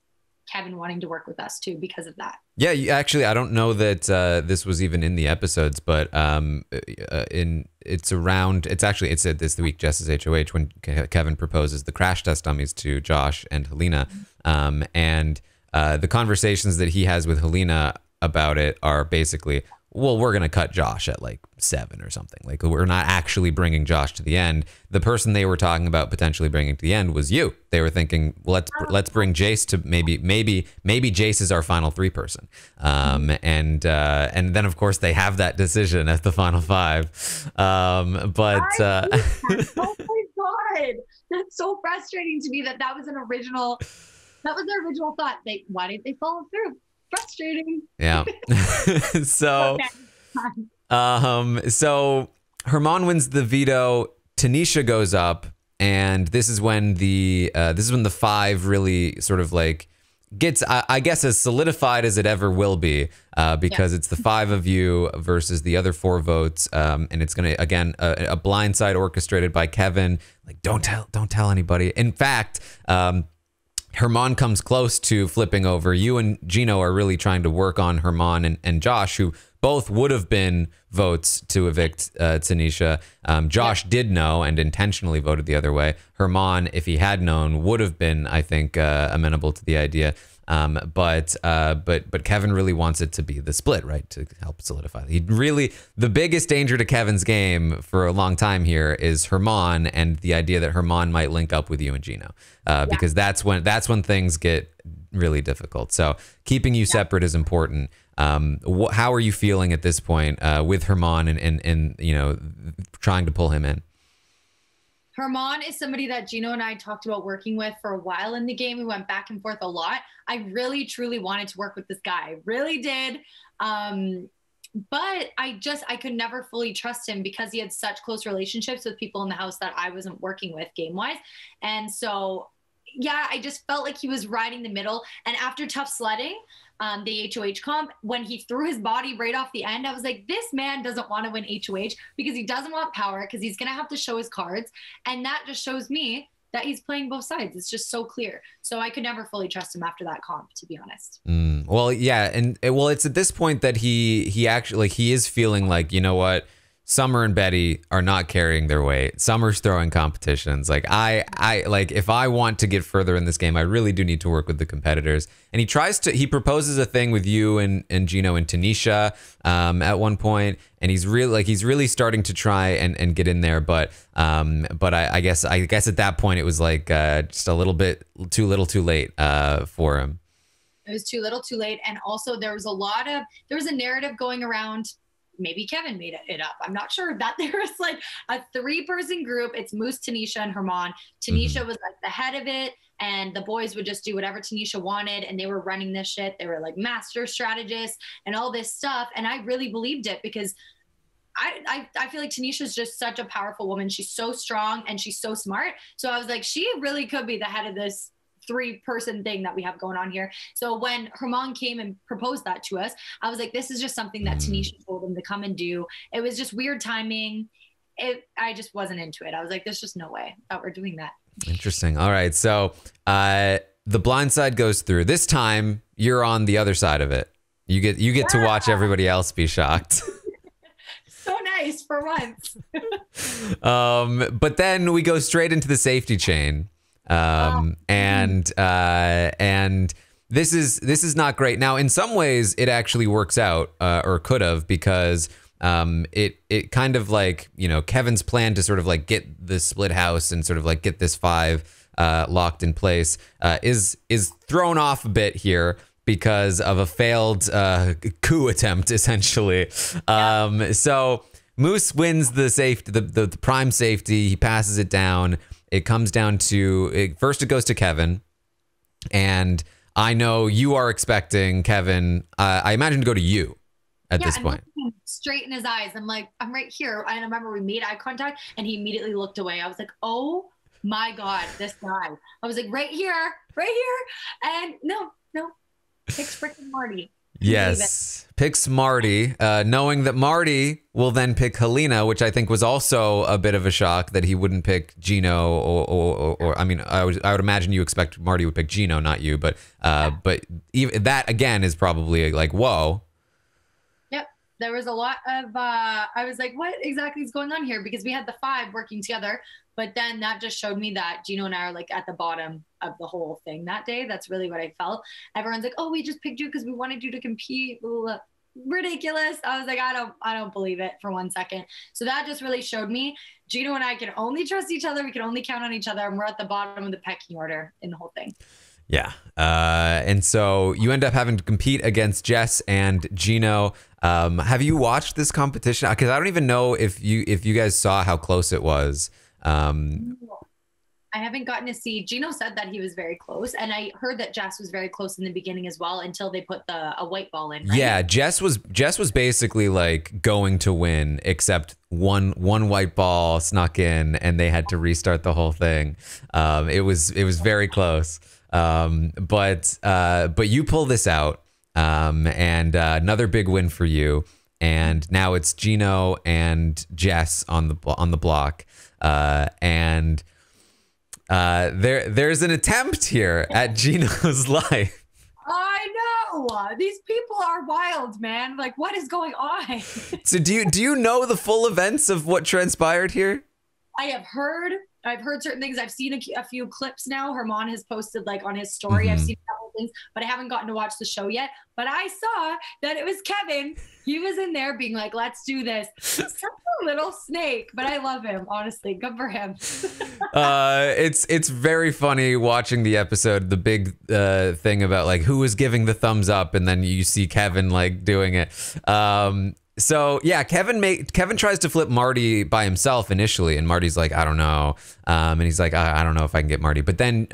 Kevin wanting to work with us too because of that. Yeah, actually, I don't know that this was even in the episodes, but it's this week Jess's HOH when Kevin proposes the crash test dummies to Josh and Helena, and the conversations that he has with Helena about it are basically, well, we're going to cut Josh at like 7 or something. Like we're not actually bringing Josh to the end. The person they were talking about potentially bringing to the end was you. They were thinking, well, let's bring Jayce to maybe Jayce is our final 3-person. And then of course they have that decision at the final 5. Oh my God, that's so frustrating to me that was their original thought. Why didn't they follow through? Frustrating. Yeah. So Herman wins the veto. Tanisha goes up, and this is when the 5 really sort of like gets, I guess, as solidified as it ever will be, because it's the 5 of you versus the other 4 votes, and it's gonna again a blindside orchestrated by Kevin. Like don't tell anybody. In fact, Herman comes close to flipping over. You and Gino are really trying to work on Herman and Josh, who both would have been votes to evict Tanisha. Josh did know and intentionally voted the other way. Herman, if he had known, would have been, I think, amenable to the idea. But Kevin really wants it to be the split, right? To help solidify. The biggest danger to Kevin's game for a long time here is Herman and the idea that Herman might link up with you and Gino, because that's when things get really difficult. So keeping you separate is important. How are you feeling at this point with Herman and you know, trying to pull him in? Herman is somebody that Gino and I talked about working with for a while in the game. We went back and forth a lot. I really, truly wanted to work with this guy. I really did. But I could never fully trust him because he had such close relationships with people in the house that I wasn't working with game-wise. And so, yeah, I just felt like he was riding the middle. And after Tough Sledding, the HOH comp, when he threw his body right off the end, I was like, this man doesn't want to win HOH because he doesn't want power, because he's going to have to show his cards. And that just shows me that he's playing both sides. It's just so clear. So I could never fully trust him after that comp, to be honest. Well, yeah. And well, it's at this point that he actually, like, he is feeling like, you know what? Summer and Betty are not carrying their weight. Summer's throwing competitions. Like I like, if I want to get further in this game, I really do need to work with the competitors. And he proposes a thing with you and Gino and Tanisha at one point, and he's really starting to try and get in there. But I guess at that point it was like just a little bit too little, too late for him. It was too little, too late, and also there was a narrative going around. Maybe Kevin made it up. I'm not sure that there was like a 3-person group. It's Moose, Tanisha, and Herman. Tanisha was like the head of it, and the boys would just do whatever Tanisha wanted, and they were running this shit. They were like master strategists and all this stuff. And I really believed it because I feel like Tanisha's just such a powerful woman. She's so strong and she's so smart. So I was like, she really could be the head of this 3-person thing that we have going on here. So when Herman came and proposed that to us, I was like, this is just something that Tanisha told him to come and do. It was just weird timing. I just wasn't into it. I was like, there's just no way that we're doing that. Interesting. All right. So the blind side goes through. This time you're on the other side of it. You get to watch everybody else be shocked. So nice for once. But then we go straight into the safety chain. And this is not great. Now, in some ways it actually works out, or could have, because it kind of like, you know, Kevin's plan to sort of like get the split house and sort of like get this 5 locked in place is thrown off a bit here because of a failed coup attempt, essentially. So Moose wins the prime safety. He passes it down. It comes down to, first it goes to Kevin, and I know you are expecting Kevin, I imagine, to go to you at this point. Straight in his eyes. I'm like, I'm right here. I remember we made eye contact and he immediately looked away. I was like, oh my God, this guy. I was like, right here. And no, picks freaking Marty. Yes, picks Marty, knowing that Marty will then pick Helena, which I think was also a bit of a shock that he wouldn't pick Gino, or I mean, I would imagine you expect Marty would pick Gino, not you, but even that again is probably like, whoa. Yep, there was a lot of I was like, what exactly is going on here? Because we had the 5 working together, but then that just showed me that Gino and I are like at the bottom of the whole thing that day. That's really what I felt. Everyone's like, oh, we just picked you because we wanted you to compete. Ridiculous. I was like, I don't believe it for one second. So that just really showed me Gino and I can only trust each other. We can only count on each other, and we're at the bottom of the pecking order in the whole thing. Yeah. And so you end up having to compete against Jess and Gino. Have you watched this competition? Because I don't even know if you guys saw how close it was. I haven't gotten to see. Gino said that he was very close, and I heard that Jess was very close in the beginning as well until they put a white ball in. Right? Yeah, Jess was basically like going to win, except one white ball snuck in, and they had to restart the whole thing. It was very close, but you pull this out, and another big win for you. And now it's Gino and Jess on the block, and there's an attempt here at Gino's life. I know, these people are wild, man. Like, what is going on? So do you know the full events of what transpired here? I've heard certain things. I've seen a few clips now. Herman has posted like on his story. I've seen a couple things, but I haven't gotten to watch the show yet. But I saw that it was Kevin. He was in there being like, let's do this. Such a little snake, but I love him, honestly. Good for him. It's very funny watching the episode, the big thing about like who was giving the thumbs up, and then you see Kevin like doing it. So yeah, Kevin tries to flip Marty by himself initially, and Marty's like, I don't know, and he's like, I don't know if I can get Marty. But then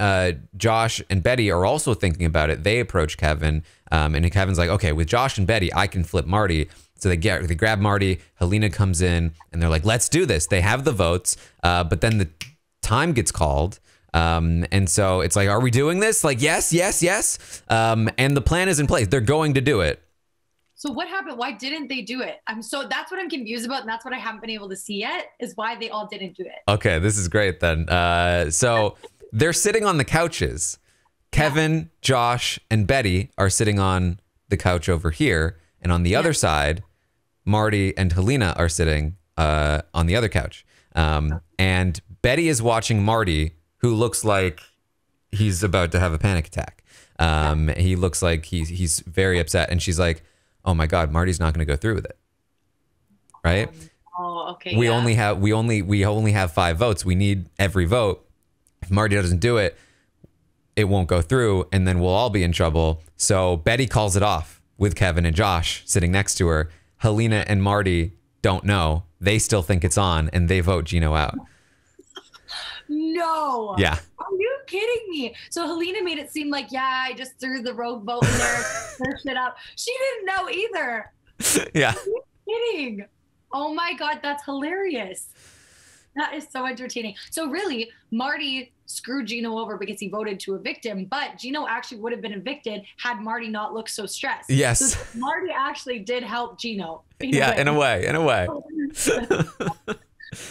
Josh and Betty are also thinking about it. They approach Kevin, and Kevin's like, okay, with Josh and Betty, I can flip Marty. So they grab Marty. Helena comes in, and they're like, let's do this. They have the votes, but then the time gets called. And so it's like, are we doing this? Like, yes. And the plan is in place. They're going to do it. So what happened? Why didn't they do it? That's what I'm confused about. And that's what I haven't been able to see yet, is why they all didn't do it. Okay, this is great then. So they're sitting on the couches. Kevin, Josh, and Betty are sitting on the couch over here. And on the other side, Marty and Helena are sitting on the other couch. And Betty is watching Marty, who looks like he's about to have a panic attack. He looks like he's very upset. And she's like, oh my God, Marty's not going to go through with it. Right? Okay. We only have 5 votes. We need every vote. If Marty doesn't do it, it won't go through, and then we'll all be in trouble. So Betty calls it off with Kevin and Josh sitting next to her. Helena and Marty don't know. They still think it's on, and they vote Gino out. No. Yeah. Are you kidding me? So Helena made it seem like, yeah, I just threw the rogue vote in there, searched it up. She didn't know either. Yeah. Are you kidding? Oh my God, that's hilarious. That is so entertaining. So really, Marty screwed Gino over because he voted to evict him, but Gino actually would have been evicted had Marty not looked so stressed. Yes. So Marty actually did help Gino. In a way.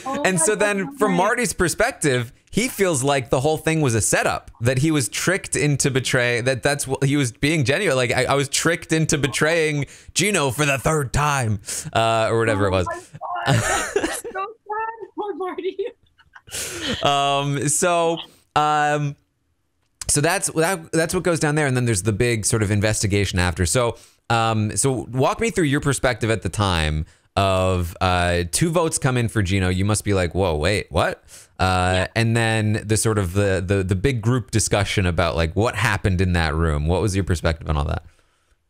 Oh And so God, then from Marty's perspective, he feels like the whole thing was a setup, that he was tricked into that's what he was being genuine. Like I was tricked into betraying Gino for the 3rd time, or whatever it was. My God. That's so sad. Poor Marty. So that's what goes down there. And then there's the big sort of investigation after. So walk me through your perspective at the time of 2 votes come in for Gino. You must be like, whoa, wait, what? And then the sort of the big group discussion about like what happened in that room. What was your perspective on all that?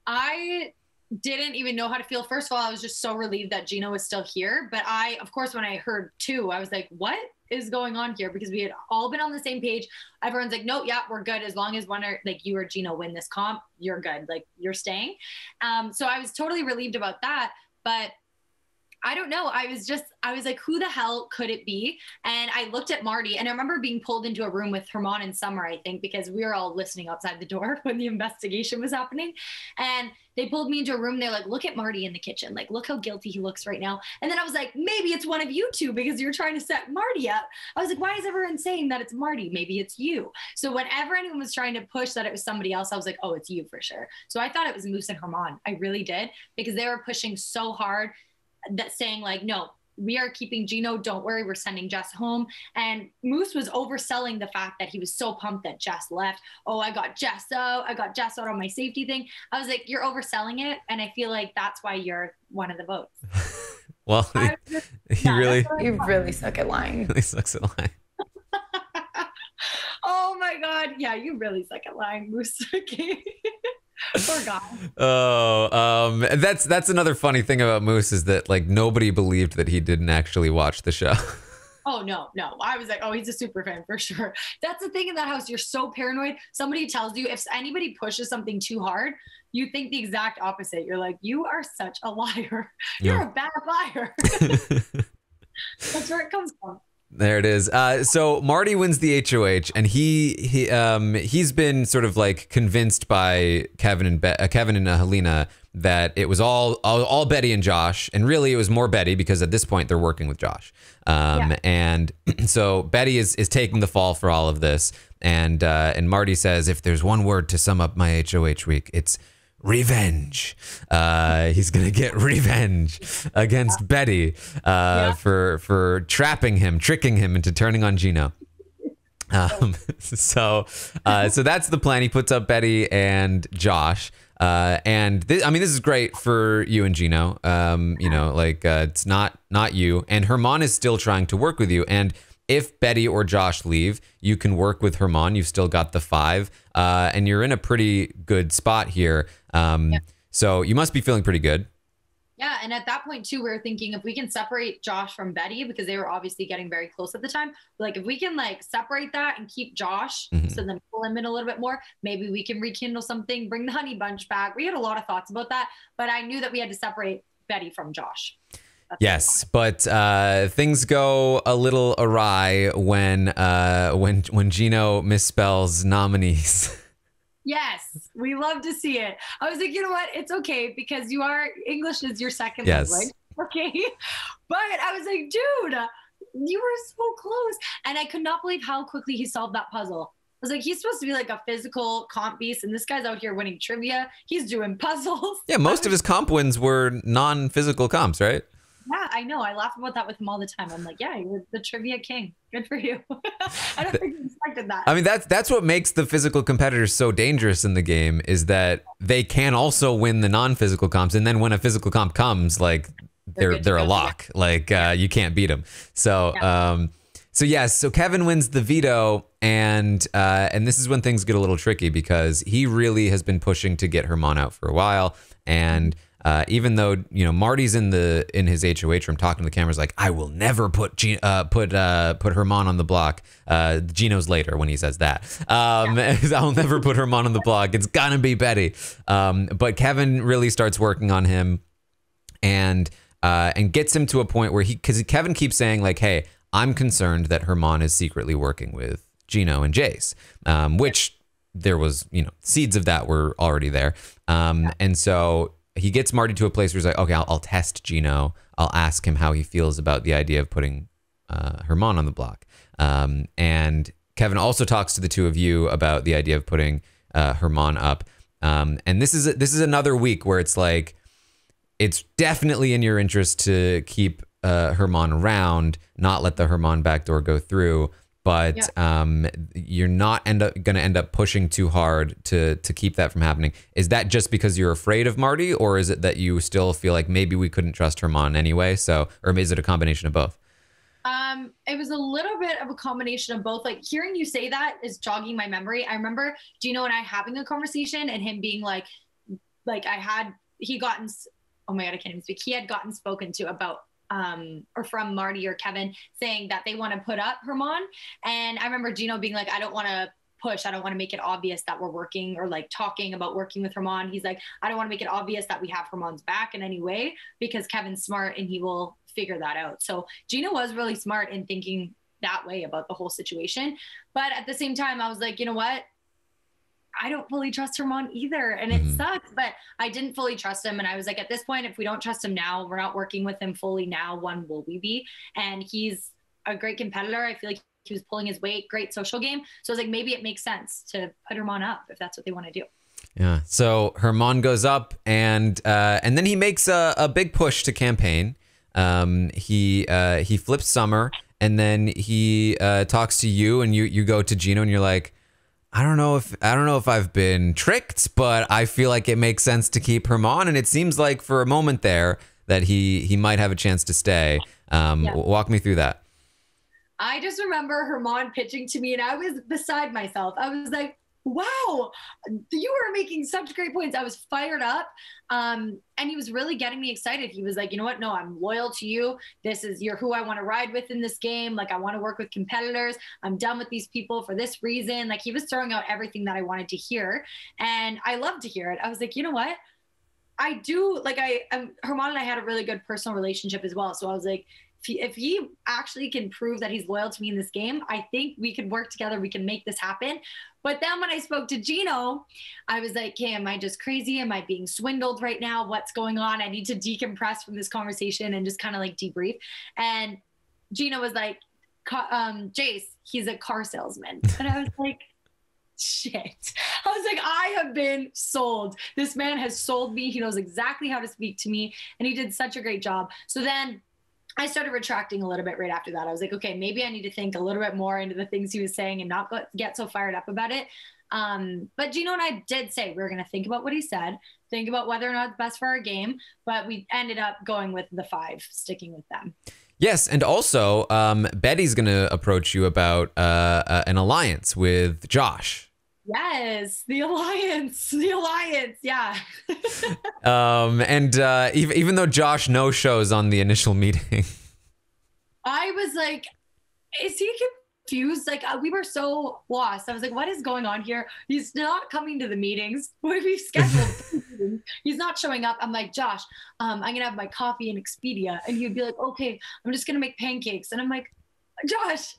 I didn't even know how to feel. First of all, I was just so relieved that Gino was still here. But of course, when I heard 2, I was like, what is going on here? Because we had all been on the same page. Everyone's like, no, yeah, we're good. As long as you or Gino win this comp, you're good. Like, you're staying. So I was totally relieved about that. But I don't know. I was like, who the hell could it be? And I looked at Marty, and I remember being pulled into a room with Herman and Summer, I think, because we were all listening outside the door when the investigation was happening. And they pulled me into a room. They're like, look at Marty in the kitchen. Like, look how guilty he looks right now. And then I was like, maybe it's one of you two because you're trying to set Marty up. I was like, why is everyone saying that it's Marty? Maybe it's you. So whenever anyone was trying to push that it was somebody else, I was like, oh, it's you for sure. So I thought it was Moose and Herman. I really did, because they were pushing so hard, that saying like, no, we are keeping Gino. Don't worry, we're sending Jess home. And Moose was overselling the fact that he was so pumped that Jess left. Oh, I got Jess out on my safety thing. I was like, you're overselling it. And I feel like that's why you're one of the votes. Well, You really suck at lying. He sucks at lying. Oh my God. Yeah, you really suck at lying, Moose. Poor guy. Oh, that's another funny thing about Moose, is that like nobody believed that he didn't actually watch the show. Oh, no. I was like, oh, he's a super fan for sure. That's the thing in that house. You're so paranoid. Somebody tells you, if anybody pushes something too hard, you think the exact opposite. You're like, you are such a liar. You're a bad liar. That's where it comes from. There it is. So Marty wins the HOH, and he's been sort of like convinced by Kevin and Helena that it was all Betty and Josh, and really it was more Betty, because at this point they're working with Josh. And so Betty is taking the fall for all of this, and Marty says, if there's one word to sum up my HOH week, it's revenge. He's gonna get revenge against Betty for tricking him into turning on Gino. So that's the plan. He puts up Betty and Josh. This is great for you and Gino. It's not you. And Herman is still trying to work with you. And if Betty or Josh leave, you can work with Herman. You've still got the 5, and you're in a pretty good spot here. So you must be feeling pretty good. Yeah, and at that point too, we were thinking if we can separate Josh from Betty, because they were obviously getting very close at the time. Like if we can like separate that and keep Josh, so then pull him in a little bit more, maybe we can rekindle something, bring the honey bunch back. We had a lot of thoughts about that, but I knew that we had to separate Betty from Josh. Yes, but things go a little awry when Gino misspells nominees. Yes, we love to see it. I was like, you know what? It's okay because English is your second yes. language. Okay. But I was like, dude, you were so close. And I could not believe how quickly he solved that puzzle. I was like, he's supposed to be like a physical comp beast, and this guy's out here winning trivia. He's doing puzzles. Yeah, most of his comp wins were non-physical comps, right? Yeah, I know. I laugh about that with him all the time. I'm like, yeah, you're the trivia king. Good for you. I don't think you expected that. I mean, that's what makes the physical competitors so dangerous in the game, is that they can also win the non-physical comps, and then when a physical comp comes, like they're a lock. Like you can't beat them. So so Kevin wins the veto, and this is when things get a little tricky because he really has been pushing to get Herman out for a while, and even though Marty's in his HOH room talking to the cameras like, I will never put Herman on the block. Gino's later when he says that. I'll never put Herman on the block. It's gonna be Betty. But Kevin really starts working on him, and gets him to a point where because Kevin keeps saying like, hey, I'm concerned that Herman is secretly working with Gino and Jace, which there was seeds of that were already there, and so he gets Marty to a place where he's like, okay, I'll test Gino. I'll ask him how he feels about the idea of putting Herman on the block. And Kevin also talks to the two of you about the idea of putting Herman up. And this is another week where it's like, it's definitely in your interest to keep Herman around, not let the Herman backdoor go through. But you're not going to end up pushing too hard to keep that from happening. Is that just because you're afraid of Marty, or is it that you still feel like maybe we couldn't trust Herman anyway? So, or is it a combination of both? It was a little bit of a combination of both. Like hearing you say that is jogging my memory. I remember Gino and I having a conversation and him being like he had gotten spoken to about or from Marty or Kevin saying that they want to put up Herman. And I remember Gino being like, I don't want to push. I don't want to make it obvious that we're working or like talking about working with Herman. He's like, I don't want to make it obvious that we have Herman's back in any way because Kevin's smart and he will figure that out. So Gino was really smart in thinking that way about the whole situation. But at the same time, I was like, you know what? I don't fully trust Herman either. And it sucks, but I didn't fully trust him. And I was like, at this point, if we don't trust him now, we're not working with him fully now, when will we be? And he's a great competitor. I feel like he was pulling his weight, great social game. So I was like, maybe it makes sense to put Herman up if that's what they want to do. Yeah. So Herman goes up and then he makes a big push to campaign. He flips Summer, and then he talks to you, and you go to Gino and you're like, I don't know if I've been tricked, but I feel like it makes sense to keep Herman. And it seems like for a moment there that he might have a chance to stay. Walk me through that. I just remember Herman pitching to me and I was beside myself. I was like, wow, you were making such great points. I was fired up. And he was really getting me excited. He was like, you know what? No, I'm loyal to you. You're who I want to ride with in this game. Like, I want to work with competitors. I'm done with these people for this reason. Like, he was throwing out everything that I wanted to hear. And I loved to hear it. I was like, you know what? I do, like, Herman and I had a really good personal relationship as well. So I was like, if he actually can prove that he's loyal to me in this game, I think we could work together. We can make this happen. But then when I spoke to Gino, I was like, hey, am I just crazy? Am I being swindled right now? What's going on? I need to decompress from this conversation and just kind of like debrief. And Gino was like, Jace, he's a car salesman. And I was like, shit. I was like, I have been sold. This man has sold me. He knows exactly how to speak to me. And he did such a great job. So then I started retracting a little bit right after that. I was like, okay, maybe I need to think a little bit more into the things he was saying and not get so fired up about it. But Gino and I did say we were going to think about what he said, think about whether or not it's best for our game. But we ended up going with the 5, sticking with them. Yes, and also Betty's going to approach you about an alliance with Josh. Yes, the alliance, yeah. And even though Josh no shows on the initial meeting, I was like, is he confused? Like, we were so lost. I was like, what is going on here? He's not coming to the meetings. We've scheduled meetings. He's not showing up. I'm like, Josh, I'm gonna have my coffee in Expedia, and he'd be like, okay, I'm just gonna make pancakes, and I'm like, Josh,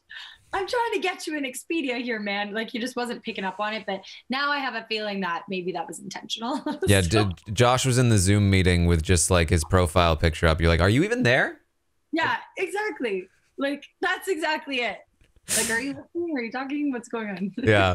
I'm trying to get you an Expedia here, man. Like, he just wasn't picking up on it. But now I have a feeling that maybe that was intentional. Yeah, Josh was in the Zoom meeting with just like his profile picture up. You're like, are you even there? Yeah, exactly. Like, that's exactly it. Like, are you listening? Are you talking? What's going on? Yeah.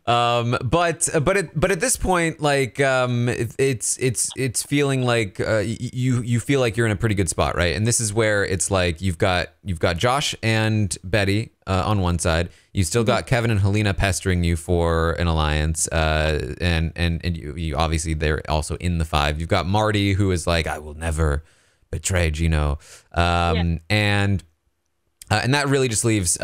But at this point, like, it's feeling like you feel like you're in a pretty good spot, right? And this is where it's like you've got Josh and Betty on one side. You still got Kevin and Helena pestering you for an alliance, and you obviously they're also in the 5. You've got Marty, who is like, I will never betray Gino, and that really just leaves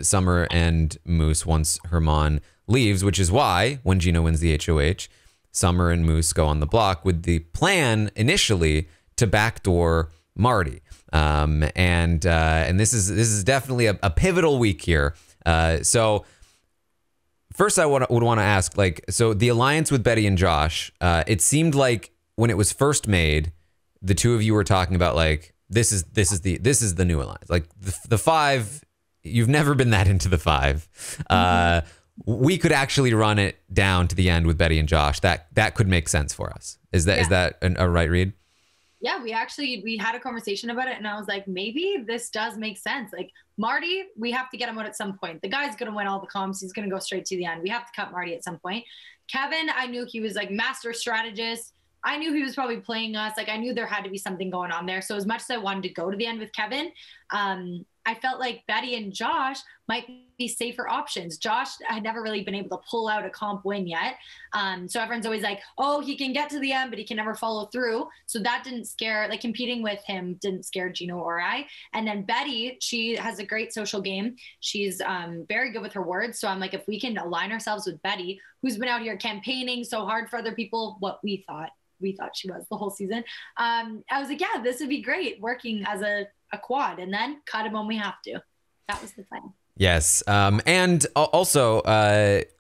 Summer and Moose once Herman leaves, which is why when Gino wins the HOH, Summer and Moose go on the block with the plan initially to backdoor Marty. And this is definitely a pivotal week here. So first I would want to ask, like, so the alliance with Betty and Josh, it seemed like when it was first made, the two of you were talking about like, this is the new alliance. Like the 5, you've never been that into the 5. We could actually run it down to the end with Betty and Josh. That could make sense for us. Is that a right read? Yeah, we had a conversation about it, and I was like, maybe this does make sense. Like, Marty, we have to get him out at some point. The guy's gonna win all the comps. He's gonna go straight to the end. We have to cut Marty at some point. Kevin, I knew he was like master strategist. I knew he was probably playing us. Like, I knew there had to be something going on there. So as much as I wanted to go to the end with Kevin, I felt like Betty and Josh might be safer options. Josh had never really been able to pull out a comp win yet. So everyone's always like, oh, he can get to the end, but he can never follow through. So that didn't scare, like competing with him didn't scare Gino or I. And then Betty, she has a great social game. She's very good with her words. So I'm like, if we can align ourselves with Betty, who's been out here campaigning so hard for other people, what we thought she was the whole season. I was like, yeah, this would be great working as a quad, and then cut him when we have to. That was the plan. Yes. And also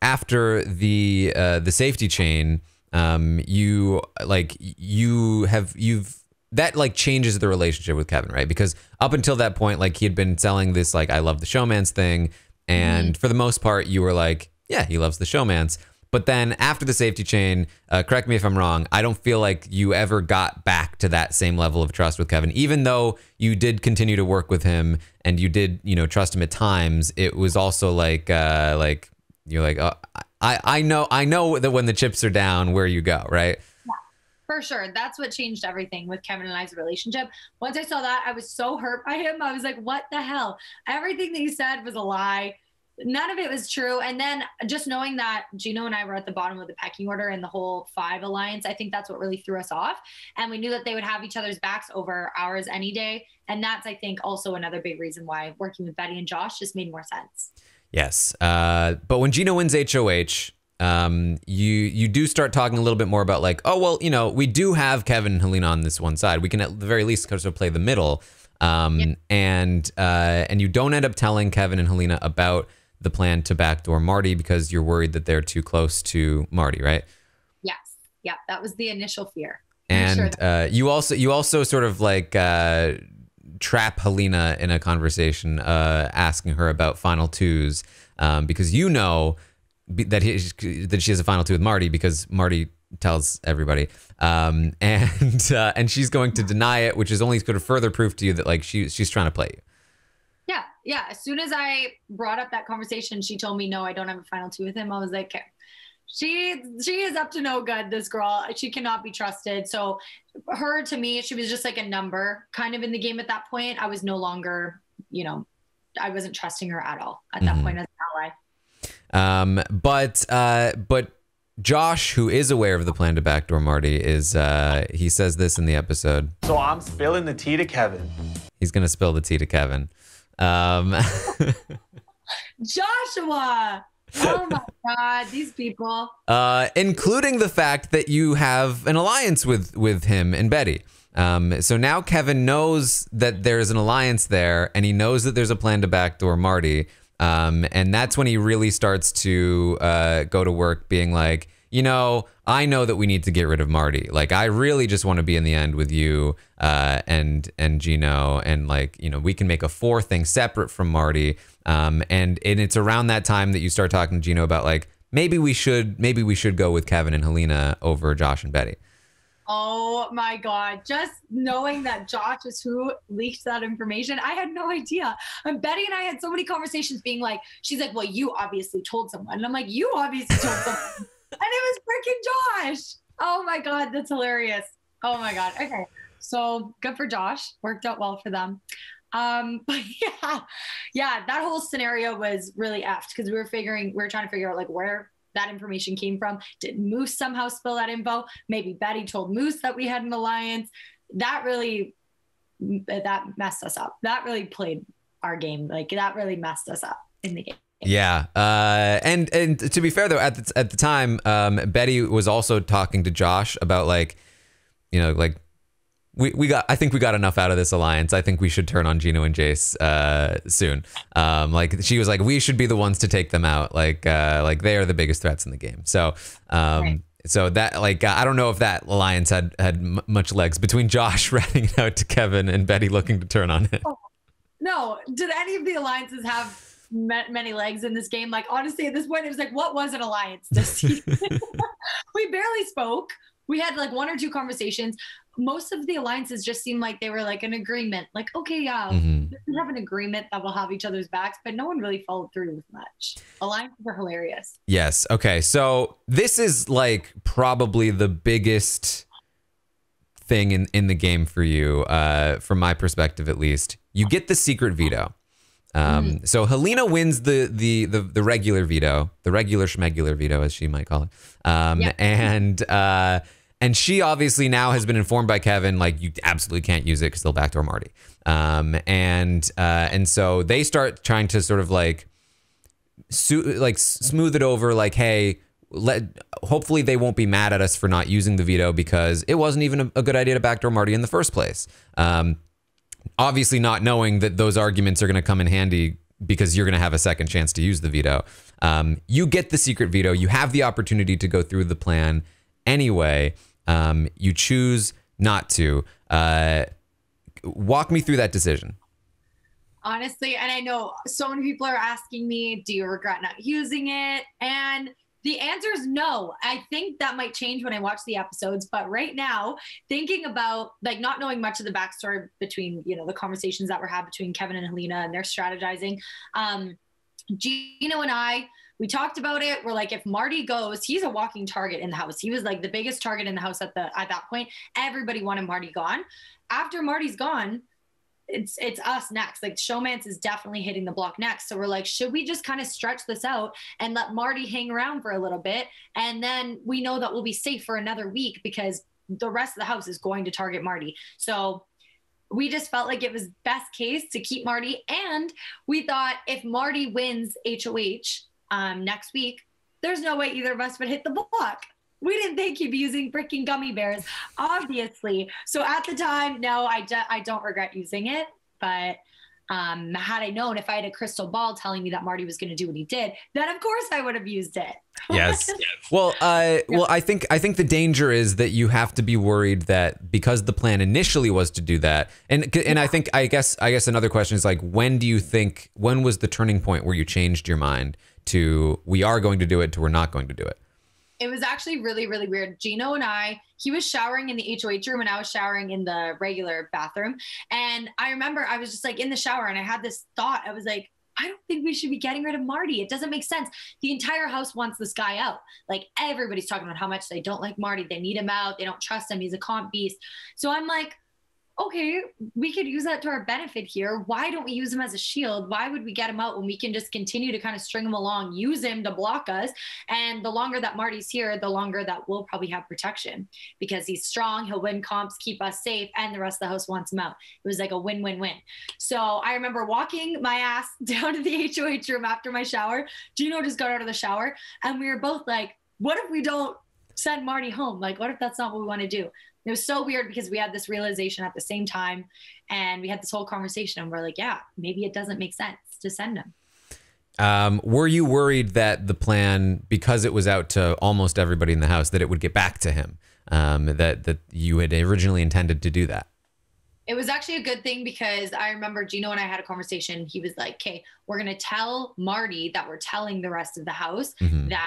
after the safety chain, you've that like changes the relationship with Kevin, right? Because up until that point, like he had been selling this, like, I love the showmance thing. And for the most part, you were like, yeah, he loves the showmance. But then after the safety chain, correct me if I'm wrong, I don't feel like you ever got back to that same level of trust with Kevin. Even though you did continue to work with him and you did, trust him at times, it was also like you're like, oh, I know that when the chips are down, where you go, right? Yeah, for sure. That's what changed everything with Kevin and I's relationship. Once I saw that, I was so hurt by him. I was like, what the hell? Everything that he said was a lie. None of it was true. And then just knowing that Gino and I were at the bottom of the pecking order in the whole 5 alliance, I think that's what really threw us off. And we knew that they would have each other's backs over ours any day. And that's, I think, also another big reason why working with Betty and Josh just made more sense. Yes. But when Gino wins HOH, you do start talking a little bit more about like, oh, well, we do have Kevin and Helena on this one side. We can at the very least sort of play the middle. And you don't end up telling Kevin and Helena about the plan to backdoor Marty because you're worried that they're too close to Marty, right? Yes. Yeah, that was the initial fear. And you also sort of like trap Helena in a conversation, asking her about final 2s, because that she has a final 2 with Marty because Marty tells everybody, and she's going to deny it, which is only going to further proof to you that like she's trying to play you. Yeah. As soon as I brought up that conversation, she told me, no, I don't have a final 2 with him. I was like, okay, She is up to no good, this girl. She cannot be trusted. So her, to me, she was just like a number kind of in the game at that point. I was no longer, I wasn't trusting her at all at that point as an ally. But Josh, who is aware of the plan to backdoor Marty, he says this in the episode. So I'm spilling the tea to Kevin. He's going to spill the tea to Kevin. Joshua! Oh my God, these people. Including the fact that you have an alliance with him and Betty. So now Kevin knows that there's an alliance there, and he knows that there's a plan to backdoor Marty. And that's when he really starts to go to work being like, I know that we need to get rid of Marty. Like, I really just want to be in the end with you and Gino. And like, we can make a 4 thing separate from Marty. And it's around that time that you start talking to Gino about like, maybe we should go with Kevin and Helena over Josh and Betty. Oh my God. Just knowing that Josh is who leaked that information, I had no idea. And Betty and I had so many conversations being like, she's like, well, you obviously told someone. And I'm like, you obviously told someone. And it was freaking Josh. Oh my God, that's hilarious. Oh my God. Okay. So good for Josh. Worked out well for them. But yeah, that whole scenario was really effed because we were trying to figure out like where that information came from. Did Moose somehow spill that info? Maybe Betty told Moose that we had an alliance. That messed us up. That really played our game. Like that really messed us up in the game. Yeah. And to be fair though, at the time, Betty was also talking to Josh about like, like I think we got enough out of this alliance. I think we should turn on Gino and Jace soon. Like she was like, we should be the ones to take them out. Like they are the biggest threats in the game. So, right. So that like, I don't know if that alliance had much legs between Josh ratting it out to Kevin and Betty looking to turn on it. Oh, no. Did any of the alliances have many legs in this game? Like, honestly, at this point, it was like, what was an alliance this season? We barely spoke. We had like 1 or 2 conversations. Most of the alliances just seemed like they were like an agreement. Like, okay, yeah, we have an agreement that we'll have each other's backs, but no one really followed through with much. Alliances are hilarious. Yes. Okay. So this is like probably the biggest thing in the game for you, from my perspective, at least. You get the secret veto. So Helena wins the regular veto, the regular schmegular veto, as she might call it. And she obviously now has been informed by Kevin, like, you absolutely can't use it because they'll backdoor Marty. And so they start trying to sort of like smooth it over, like, hey, hopefully they won't be mad at us for not using the veto because it wasn't even a good idea to backdoor Marty in the first place. Obviously not knowing that those arguments are going to come in handy because you're going to have a second chance to use the veto. You get the secret veto. You have the opportunity to go through the plan anyway. You choose not to. Walk me through that decision. Honestly, and I know so many people are asking me, do you regret not using it? And the answer is no. I think that might change when I watch the episodes. But right now, thinking about like not knowing much of the backstory between, the conversations that were had between Kevin and Helena and their strategizing, Gino and I, we talked about it. We're like, if Marty goes, he's a walking target in the house. He was like the biggest target in the house at that point. Everybody wanted Marty gone. After Marty's gone, it's us next. Like Showmance is definitely hitting the block next. So we're like, should we just kind of stretch this out and let Marty hang around for a little bit? And then we know that we'll be safe for another week because the rest of the house is going to target Marty. So we just felt like it was best case to keep Marty. And we thought if Marty wins HOH next week, there's no way either of us would hit the block. We didn't think he'd be using freaking gummy bears, obviously. So at the time, no, I don't regret using it. But had I known, if I had a crystal ball telling me that Marty was going to do what he did, then of course I would have used it. Yes. Well, I think the danger is that you have to be worried that because the plan initially was to do that, and I guess another question is like, when was the turning point where you changed your mind to we are going to do it to we're not going to do it? It was actually really, really weird. Gino and he was showering in the HOH room and I was showering in the regular bathroom. And I remember I was just like in the shower and I had this thought. I was like, I don't think we should be getting rid of Marty. It doesn't make sense. The entire house wants this guy out. Like, everybody's talking about how much they don't like Marty. They need him out. They don't trust him. He's a comp beast. So I'm like, okay, we could use that to our benefit here. Why don't we use him as a shield? Why would we get him out when we can just continue to kind of string him along, use him to block us? And the longer that Marty's here, the longer that we'll probably have protection, because he's strong, he'll win comps, keep us safe, and the rest of the house wants him out. It was like a win-win-win. So I remember walking my ass down to the HOH room after my shower. Gino just got out of the shower, and we were both like, what if we don't send Marty home? Like, what if that's not what we want to do? It was so weird because we had this realization at the same time, and we had this whole conversation, and we're like, yeah, maybe it doesn't make sense to send him. Were you worried that the plan, because it was out to almost everybody in the house, that it would get back to him, that you had originally intended to do that? It was actually a good thing, because I remember Gino and I had a conversation. He was like, okay, we're going to tell Marty that we're telling the rest of the house that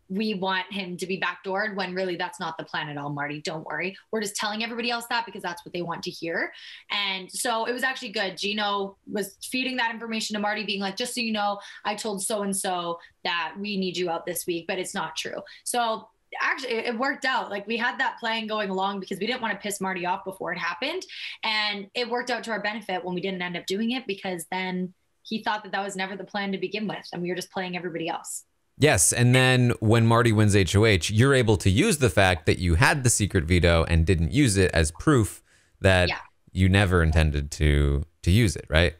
we want him to be backdoored, when really that's not the plan at all, Marty. Don't worry. We're just telling everybody else that because that's what they want to hear. And so it was actually good. Gino was feeding that information to Marty, being like, just so you know, I told so-and-so that we need you out this week, but it's not true. So actually it worked out. Like, we had that plan going along because we didn't want to piss Marty off before it happened. And it worked out to our benefit when we didn't end up doing it, because then he thought that that was never the plan to begin with, and we were just playing everybody else. Yes, and then when Marty wins HOH, you're able to use the fact that you had the secret veto and didn't use it as proof that you never intended to use it, right?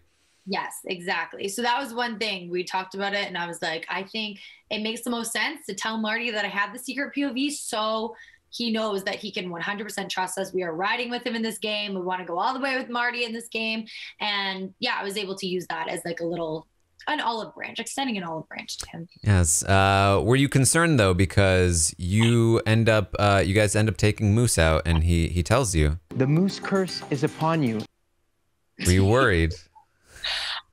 Yes, exactly. So that was one thing. We talked about it, and I was like, I think it makes the most sense to tell Marty that I had the secret POV, so he knows that he can 100% trust us. We are riding with him in this game. We want to go all the way with Marty in this game. And yeah, I was able to use that as like an olive branch, extending an olive branch to him. Yes. Were you concerned though, because you guys end up taking Moose out, and he tells you The moose curse is upon you. Were you worried?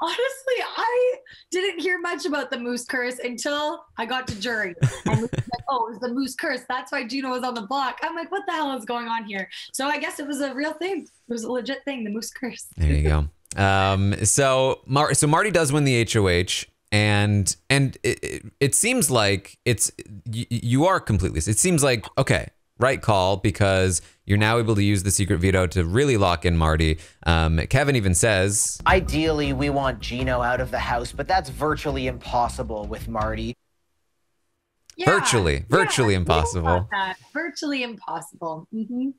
Honestly, I didn't hear much about the moose curse until I got to jury. And it was like, oh, it was the moose curse. That's why Gino was on the block. I'm like, what the hell is going on here? So I guess it was a real thing. It was a legit thing, the moose curse. There you go. So Marty does win the HOH, and it seems like you are completely. It seems like, okay, right call, because you're now able to use the secret veto to really lock in Marty. Kevin even says, ideally, we want Gino out of the house, but that's virtually impossible with Marty. Yeah, virtually impossible. Virtually impossible. Mm-hmm.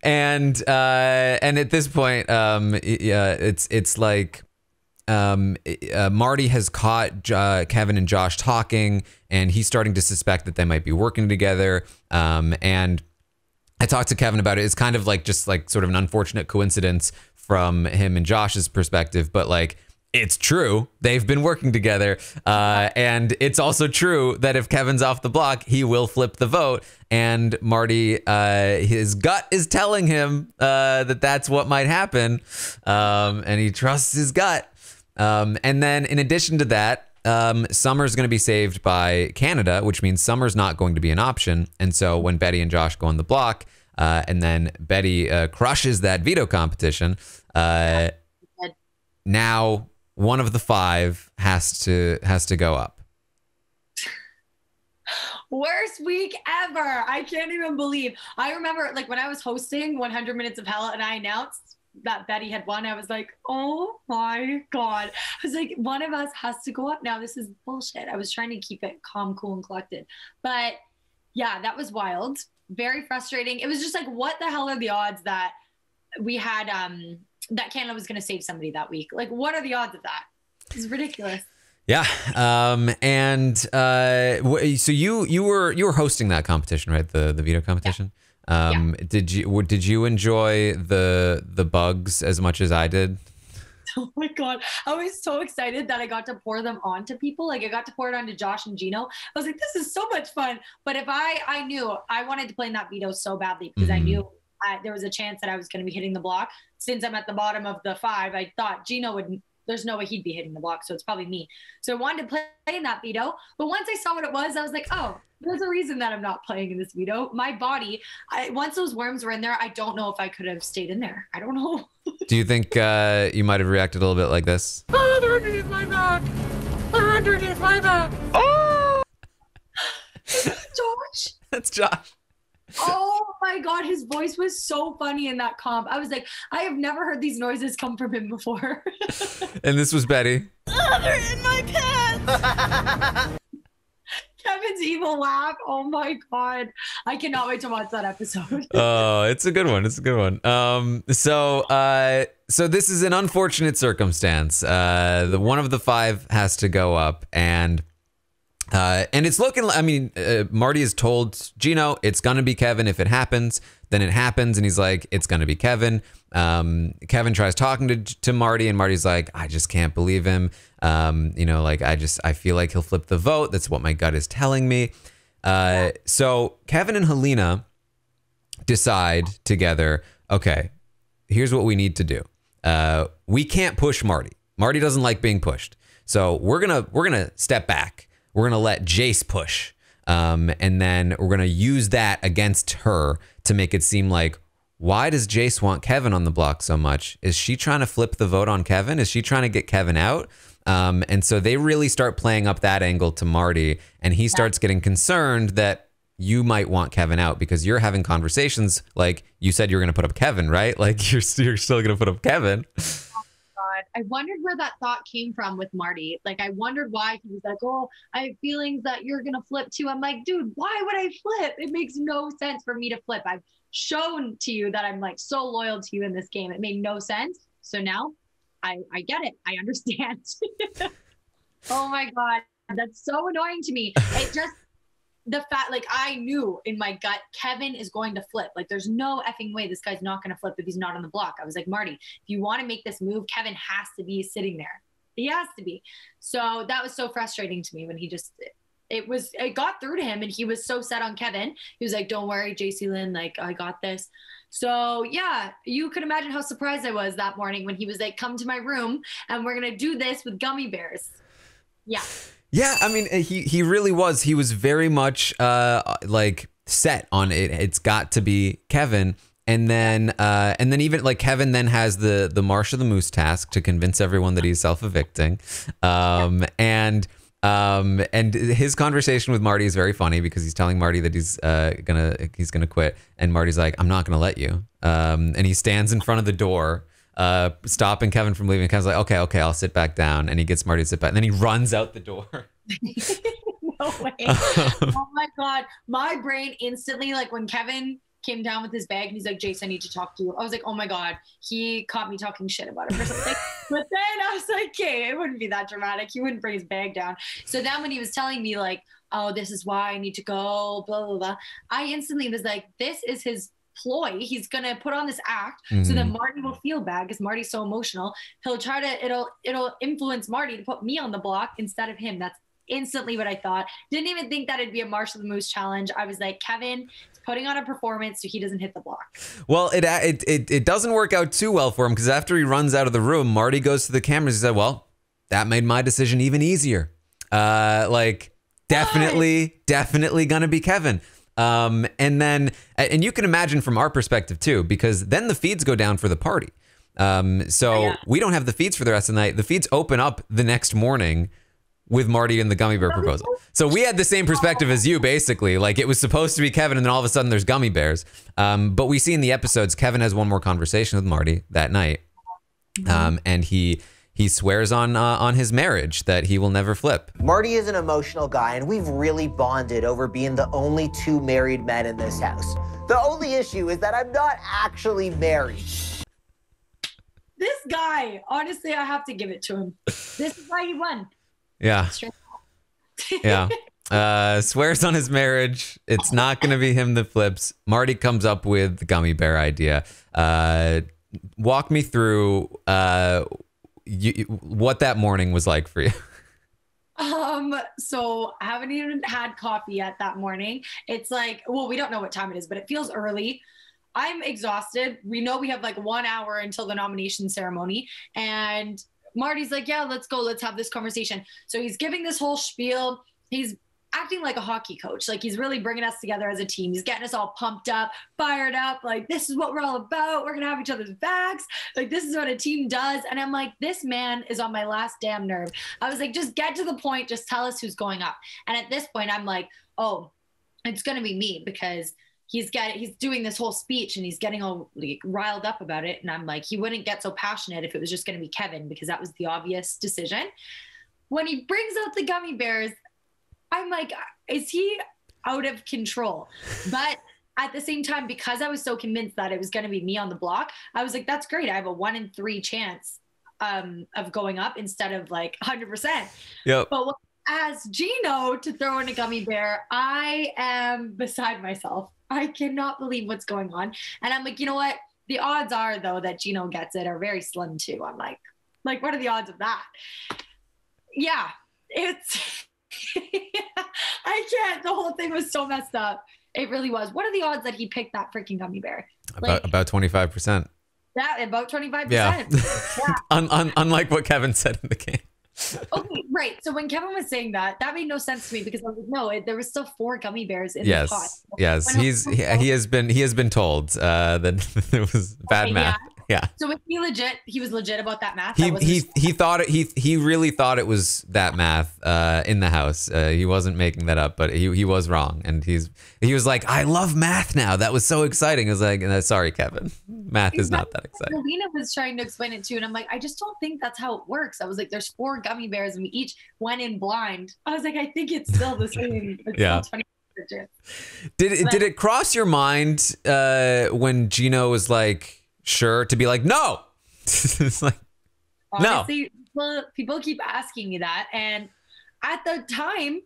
And at this point, it's like Marty has caught Kevin and Josh talking, and he's starting to suspect that they might be working together. And I talked to Kevin about it. It's kind of like just like sort of an unfortunate coincidence from him and Josh's perspective, but like, it's true. They've been working together. And it's also true that if Kevin's off the block, he will flip the vote. And Marty, his gut is telling him that that's what might happen. And he trusts his gut. And then in addition to that, Summer's going to be saved by Canada, which means Summer's not going to be an option. And so when Betty and Josh go on the block, and then Betty crushes that veto competition, now one of the five has to go up. Worst week ever. I can't even believe. I remember like when I was hosting 100 Minutes of Hell and I announced that Betty had won, I was like, oh my God. I was like, one of us has to go up now. This is bullshit. I was trying to keep it calm, cool, and collected. But yeah, that was wild. Very frustrating. It was just like, what the hell are the odds that we had that Canada was going to save somebody that week? Like, what are the odds of that? It's ridiculous. Yeah. So you were hosting that competition, right? The veto competition. Yeah. Did you enjoy the bugs as much as I did? Oh my God. I was so excited that I got to pour them onto people. Like I got to pour it onto Josh and Gino. I was like, this is so much fun. But if I knew I wanted to play in that veto so badly because I knew there was a chance that I was going to be hitting the block. Since I'm at the bottom of the five, I thought Gino would there's no way he'd be hitting the block. So it's probably me. So I wanted to play in that veto. But once I saw what it was, I was like, oh, there's a reason that I'm not playing in this veto. My body, once those worms were in there, I don't know if I could have stayed in there. I don't know. Do you think you might have reacted a little bit like this? Oh, they're underneath my back. They're underneath my back. Oh! Josh. That's Josh. Oh my God, his voice was so funny in that comp. I was like, I have never heard these noises come from him before. And this was Betty. Oh, they're in my pants. Kevin's evil laugh. Oh my God. I cannot wait to watch that episode. Oh, it's a good one. It's a good one. So this is an unfortunate circumstance. The one of the 5 has to go up, and it's looking, I mean, Marty has told Gino it's going to be Kevin. If it happens, then it happens. And he's like, it's going to be Kevin. Kevin tries talking to Marty, and Marty's like, I just can't believe him. You know, like, I feel like he'll flip the vote. That's what my gut is telling me. So Kevin and Helena decide together, okay, here's what we need to do. We can't push Marty. Marty doesn't like being pushed. So we're going to step back. We're going to let Jayce push. And then we're going to use that against her to make it seem like, why does Jayce want Kevin on the block so much? Is she trying to flip the vote on Kevin? Is she trying to get Kevin out? And so they really start playing up that angle to Marty, and he starts getting concerned that you might want Kevin out because you're having conversations like you said you're going to put up Kevin, right? Like you're still going to put up Kevin. God. I wondered where that thought came from with Marty. Like, I wondered why he was like, oh, I have feelings that you're going to flip too. I'm like, dude, why would I flip? It makes no sense for me to flip. I've shown to you that I'm like so loyal to you in this game. It made no sense. So now I get it. I understand. Oh my God. That's so annoying to me. It just, the fact, like, I knew in my gut, Kevin is going to flip. Like, there's no effing way this guy's not going to flip if he's not on the block. I was like, Marty, if you want to make this move, Kevin has to be sitting there. He has to be. So that was so frustrating to me when he just, it got through to him, and he was so set on Kevin. He was like, don't worry, Jacey-Lynne, like, I got this. So yeah, you could imagine how surprised I was that morning when he was like, come to my room and we're going to do this with gummy bears. Yeah. Yeah, I mean, he really was. He was very much like set on it. It's got to be Kevin. And then even like Kevin then has the Marsh of the Moose task to convince everyone that he's self-evicting. And his conversation with Marty is very funny because he's telling Marty that he's gonna quit, and Marty's like, I'm not gonna let you. And he stands in front of the door, stopping Kevin from leaving. Kevin's like, okay, I'll sit back down, and he gets Marty to sit back, and then he runs out the door. No way. Oh my God, my brain instantly, like when Kevin came down with his bag and he's like, Jayce, I need to talk to you. I was like, oh my God, he caught me talking shit about him or something. But then I was like, okay, it wouldn't be that dramatic. He wouldn't bring his bag down. So then when he was telling me like, oh, this is why I need to go, blah, blah, blah, I instantly was like, this is his ploy. He's going to put on this act so that Marty will feel bad because Marty's so emotional. He'll try to, it'll influence Marty to put me on the block instead of him. That's instantly what I thought. Didn't even think that it'd be a Marsh of the Moose challenge. I was like, Kevin is putting on a performance so he doesn't hit the block. Well, it doesn't work out too well for him because after he runs out of the room, Marty goes to the cameras. He said, well, that made my decision even easier. Like definitely gonna be Kevin. And you can imagine from our perspective too, because then the feeds go down for the party. We don't have the feeds for the rest of the night. The feeds open up the next morning with Marty and the gummy bear proposal. So we had the same perspective as you, basically. Like it was supposed to be Kevin, and then all of a sudden there's gummy bears. But we see in the episodes, Kevin has one more conversation with Marty that night. And he swears on his marriage that he will never flip. Marty is an emotional guy, and we've really bonded over being the only 2 married men in this house. The only issue is that I'm not actually married. This guy, honestly, I have to give it to him. This is why he won. Yeah. Yeah. Swears on his marriage. It's not going to be him that flips. Marty comes up with the gummy bear idea. Walk me through what that morning was like for you. So I haven't even had coffee yet that morning. It's like, well, we don't know what time it is, but it feels early. I'm exhausted. We know we have like 1 hour until the nomination ceremony, and Marty's like, yeah, let's go. Let's have this conversation. So he's giving this whole spiel. He's acting like a hockey coach. Like he's really bringing us together as a team. He's getting us all pumped up, fired up. Like, this is what we're all about. We're going to have each other's backs. Like, this is what a team does. And I'm like, this man is on my last damn nerve. I was like, just get to the point. Just tell us who's going up. And at this point, I'm like, oh, it's going to be me, because he's doing this whole speech and he's getting all like riled up about it. And I'm like, he wouldn't get so passionate if it was just going to be Kevin, because that was the obvious decision. When he brings out the gummy bears, I'm like, is he out of control? But at the same time, because I was so convinced that it was going to be me on the block, I was like, that's great. I have a 1 in 3 chance of going up instead of like 100%. Yep. But as Gino to throw in a gummy bear, I am beside myself. I cannot believe what's going on. And I'm like, you know what? The odds are, though, that Gino gets it are very slim too. I'm like, what are the odds of that? Yeah, it's... I can't. The whole thing was so messed up. It really was. What are the odds that he picked that freaking gummy bear? Like, about 25%. Yeah, about 25%. Yeah. Yeah. Unlike what Kevin said in the game. Okay, right. So when Kevin was saying that made no sense to me, because I was like, no, there was still 4 gummy bears in the pot. Yes. He has been told that it was bad math. Yeah. So was he legit? He was legit about that math. He really thought it was that math in the house. He wasn't making that up, but he was wrong, and he was like, I love math now. That was so exciting. I was like, sorry, Kevin, math is not that exciting. Alina was trying to explain it too, and I'm like, I just don't think that's how it works. I was like, there's 4 gummy bears, and we each went in blind. I was like, I think it's still the same. Yeah. Did it cross your mind when Gino was like, sure, to be like, no? It's like, honestly, no. People keep asking me that, and at the time,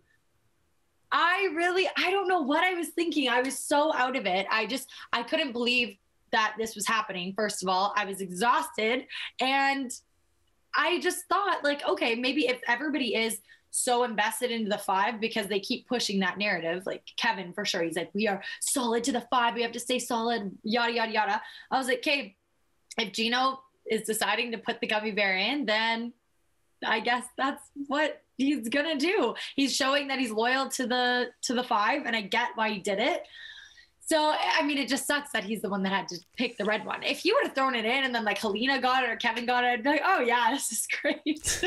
I don't know what I was thinking. I was so out of it. I couldn't believe that this was happening. First of all, I was exhausted, and I just thought, like, okay, maybe if everybody is so invested into the 5 because they keep pushing that narrative, like Kevin, for sure, he's like, we are solid to the 5, we have to stay solid, yada yada yada. I was like, okay, if Gino is deciding to put the gummy bear in, then I guess that's what he's gonna do. He's showing that he's loyal to the 5, and I get why he did it. So, I mean, it just sucks that he's the one that had to pick the red one. If he would have thrown it in and then like Helena got it or Kevin got it, I'd be like, oh yeah, this is great.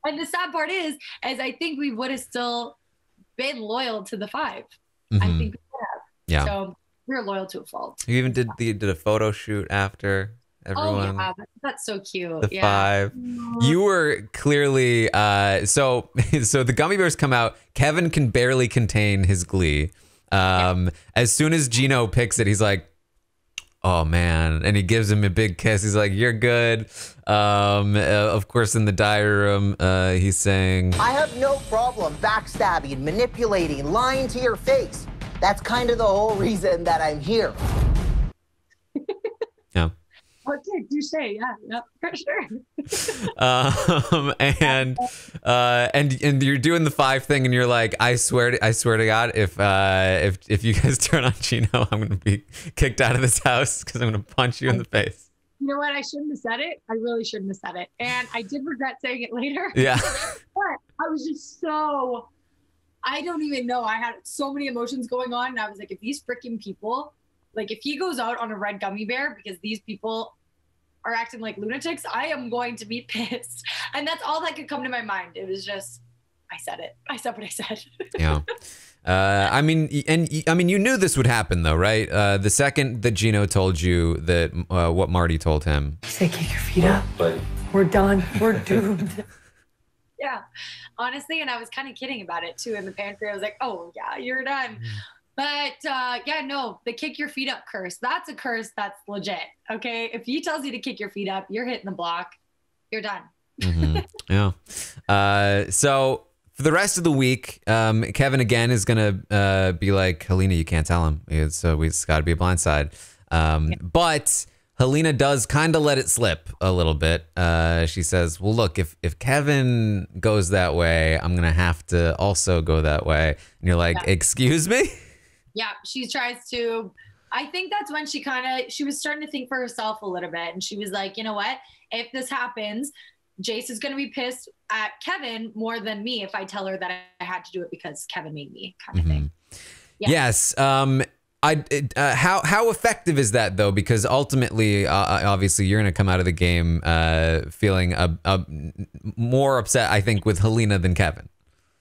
And the sad part is I think we would have still been loyal to the 5. Mm-hmm. I think we would have. Yeah. So we're loyal to a fault. You even did a photo shoot after everyone. Oh yeah, that's so cute. The 5. You were clearly so the gummy bears come out. Kevin can barely contain his glee. As soon as Gino picks it, he's like, oh man, and he gives him a big kiss. He's like, you're good. Of course, in the diary room, he's saying, I have no problem backstabbing, manipulating, lying to your face. That's kind of the whole reason that I'm here. yeah. Okay, you say, yeah, for sure. And you're doing the 5 thing, and you're like, I swear to God, if you guys turn on Gino, I'm gonna be kicked out of this house because I'm gonna punch you in the face. You know what? I shouldn't have said it. I really shouldn't have said it, and I did regret saying it later. Yeah. But I was just I don't even know. I had so many emotions going on, and I was like, if these freaking people, like, if he goes out on a red gummy bear because these people are acting like lunatics, I am going to be pissed. And that's all that could come to my mind. It was just, I said it. I said what I said. Yeah. I mean, you knew this would happen though, right? The second that Gino told you that what Marty told him. Say, kick your feet up. We're done. We're doomed. Yeah, honestly, and I was kind of kidding about it too in the pantry. I was like, oh yeah, you're done. But yeah, no, the kick your feet up curse, that's a curse that's legit, okay? If he tells you to kick your feet up, you're hitting the block, you're done. Mm-hmm. Yeah. So for the rest of the week, Kevin again is going to be like, Helena, you can't tell him. It's got to be a blindside. But Helena does kind of let it slip a little bit. She says, well, look, if Kevin goes that way, I'm going to have to also go that way. And you're like, excuse me? Yeah, she tries to, I think that's when she was starting to think for herself a little bit. And she was like, you know what, if this happens, Jayce is going to be pissed at Kevin more than me if I tell her that I had to do it because Kevin made me, kind of thing. Yeah. Yes. How effective is that though? Because ultimately, obviously, you're going to come out of the game feeling more upset, I think, with Helena than Kevin.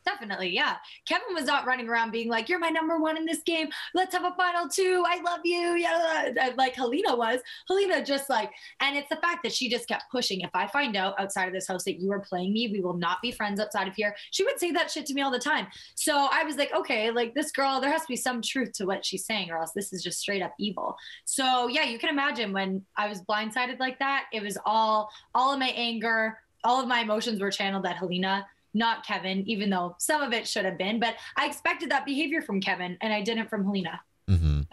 Definitely, yeah. Kevin was not running around being like, "You're my number one in this game. Let's have a final two. I love you." Yeah, like Helena was. Helena just like, and it's the fact that she just kept pushing. If I find out outside of this house that you are playing me, we will not be friends outside of here. She would say that shit to me all the time. So I was like, okay, like this girl, there has to be some truth to what she's saying, or else this is just straight up evil. So yeah, you can imagine when I was blindsided like that, it was all of my anger, all of my emotions were channeled at Helena, not Kevin, even though some of it should have been. But I expected that behavior from Kevin, and I didn't from Helena. And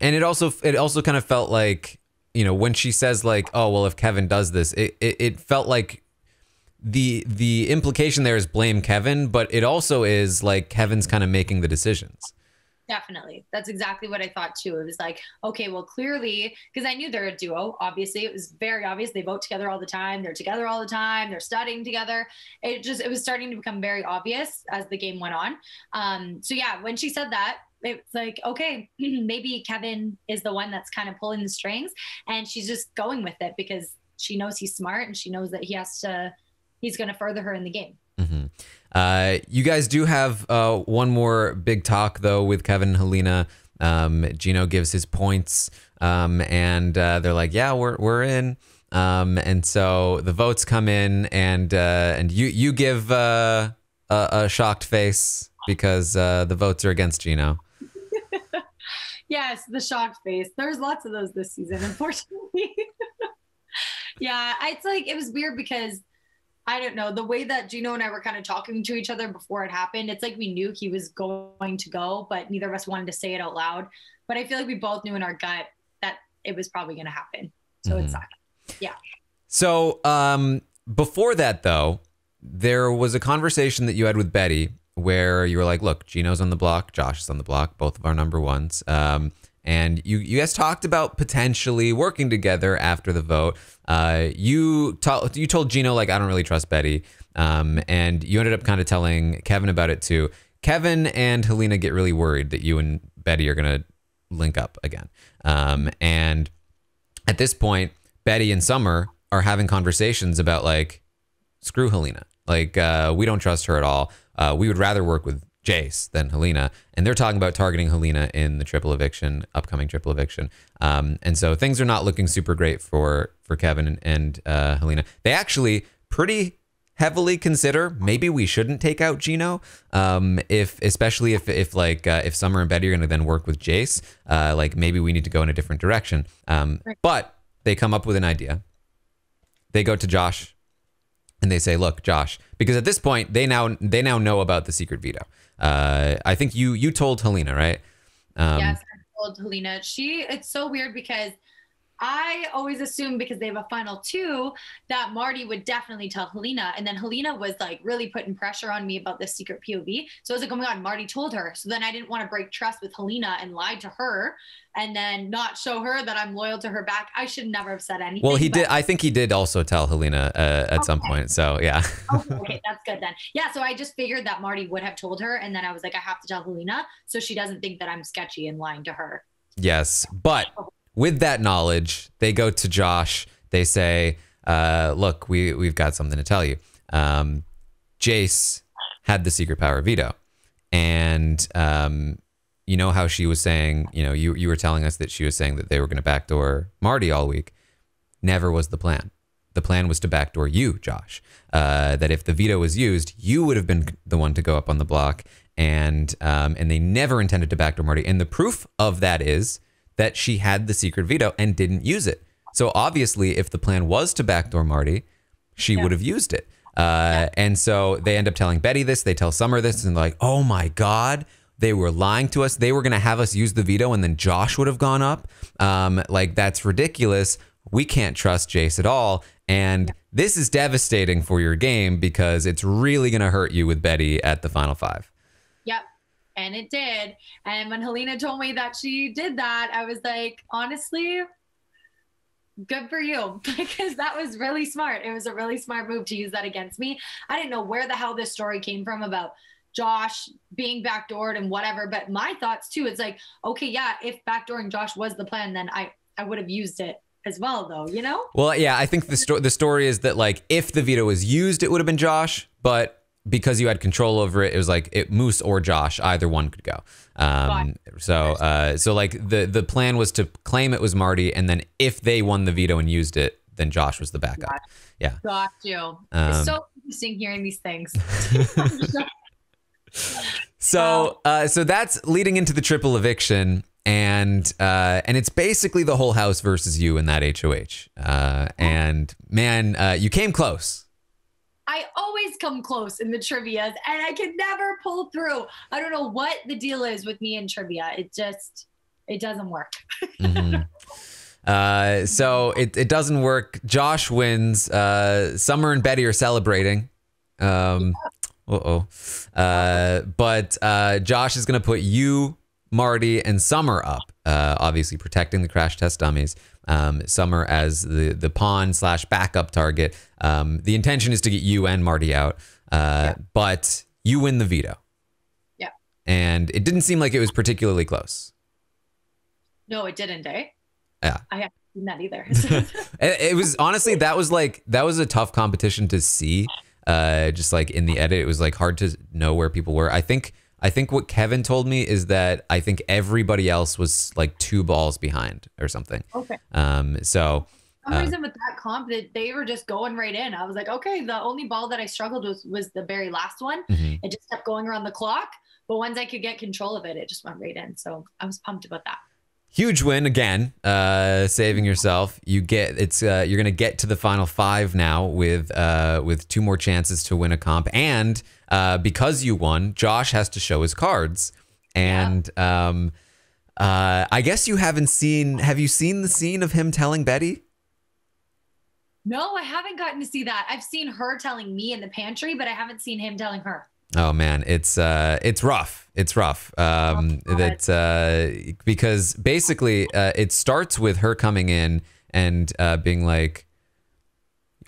it also kind of felt like, you know, when she says like, "Oh well, if Kevin does this," it felt like the implication there is blame Kevin, but it also is like Kevin's kind of making the decisions. Definitely. That's exactly what I thought too. It was like, okay, well, clearly, because I knew they're a duo. Obviously, it was very obvious. They vote together all the time. They're together all the time. They're studying together. It was starting to become very obvious as the game went on. So yeah, when she said that, it's like, okay, maybe Kevin is the one that's kind of pulling the strings, and she's just going with it because she knows he's smart and she knows that he's going to further her in the game. You guys do have one more big talk though with Kevin and Helena. Gino gives his points, and they're like, "Yeah, we're in." And so the votes come in, and you give a shocked face because the votes are against Gino. Yes, the shocked face. There's lots of those this season, unfortunately. Yeah, it's like, it was weird because I don't know, the way that Gino and I were kind of talking to each other before it happened, it's like we knew he was going to go, but neither of us wanted to say it out loud. But I feel like we both knew in our gut that it was probably going to happen. So it sucked. Yeah. So before that, though, there was a conversation that you had with Betty where you were like, "Look, Gino's on the block, Josh is on the block, both of our number ones." And you guys talked about potentially working together after the vote. You told Gino, like, "I don't really trust Betty." And you ended up kind of telling Kevin about it too. Kevin and Helena get really worried that you and Betty are going to link up again. And at this point, Betty and Summer are having conversations about like, screw Helena. Like, we don't trust her at all. We would rather work with Jayce than Helena, and they're talking about targeting Helena in the upcoming triple eviction. And so things are not looking super great for Kevin and Helena. They actually pretty heavily consider maybe we shouldn't take out Gino, especially if Summer and Betty are going to then work with Jayce, like maybe we need to go in a different direction. But they come up with an idea. They go to Josh and they say, "Look, Josh," because at this point they now know about the secret veto. I think you told Helena, right? Yes, I told Helena. It's so weird because I always assumed, because they have a final two, that Marty would definitely tell Helena. And then Helena was like really putting pressure on me about this secret POV. So I was like, oh my God, Marty told her. So then I didn't want to break trust with Helena and lie to her and then not show her that I'm loyal to her back. I should never have said anything. Well, he did. I think he did also tell Helena at some point. So yeah. Okay, that's good then. Yeah, so I just figured that Marty would have told her. And then I was like, I have to tell Helena so she doesn't think that I'm sketchy and lying to her. Yes, but with that knowledge, they go to Josh. They say, "Look, we've got something to tell you. Jayce had the secret power veto, and you know how she was saying, you know, you were telling us that she was saying that they were going to backdoor Marty all week. Never was the plan. The plan was to backdoor you, Josh. That if the veto was used, you would have been the one to go up on the block, and they never intended to backdoor Marty. And the proof of that is that she had the secret veto and didn't use it. So obviously, if the plan was to backdoor Marty, she would have used it. And so they end up telling Betty this. They tell Summer this, and like, oh my God, they were lying to us. They were going to have us use the veto, and then Josh would have gone up. Like, that's ridiculous. We can't trust Jayce at all. And this is devastating for your game because it's really going to hurt you with Betty at the final five. Yep. And it did. And when Helena told me that she did that, I was like, honestly, good for you, because that was really smart. It was a really smart move to use that against me. I didn't know where the hell this story came from about Josh being backdoored and whatever. But my thoughts too, it's like, okay, yeah, if backdooring Josh was the plan, then I would have used it as well, though, you know? Well, yeah, I think the story is that, like, if the veto was used, it would have been Josh, but because you had control over it, it was like Moose or Josh, either one could go. So like the plan was to claim it was Marty, and then if they won the veto and used it, then Josh was the backup. Yeah. Got you. It's so interesting hearing these things. So that's leading into the triple eviction, and it's basically the whole house versus you in that HOH. And man, you came close. I always come close in the trivias, and I can never pull through. I don't know what the deal is with me in trivia. It doesn't work. So it doesn't work. Josh wins. Summer and Betty are celebrating. But Josh is going to put you, Marty, and Summer up, obviously protecting the crash test dummies. Summer as the pawn / backup target. The intention is to get you and Marty out, but you win the veto. Yeah. And it didn't seem like it was particularly close. No, it didn't, eh? Yeah. I haven't seen that either. It was honestly, that was a tough competition to see. Just like in the edit, it was like hard to know where people were. I think what Kevin told me is that I think everybody else was like 2 balls behind or something. Okay. So for some reason with that comp, they were just going right in. I was like, okay, the only ball that I struggled with was the very last one. It just kept going around the clock. But once I could get control of it, it just went right in. So I was pumped about that. Huge win again, saving yourself. You're gonna get to the final 5 now with 2 more chances to win a comp, and because you won, Josh has to show his cards. And I guess you haven't seen. Have you seen the scene of him telling Betty? No, I haven't gotten to see that. I've seen her telling me in the pantry, but I haven't seen him telling her. Oh man, it's rough. It's rough. Because basically it starts with her coming in and being like,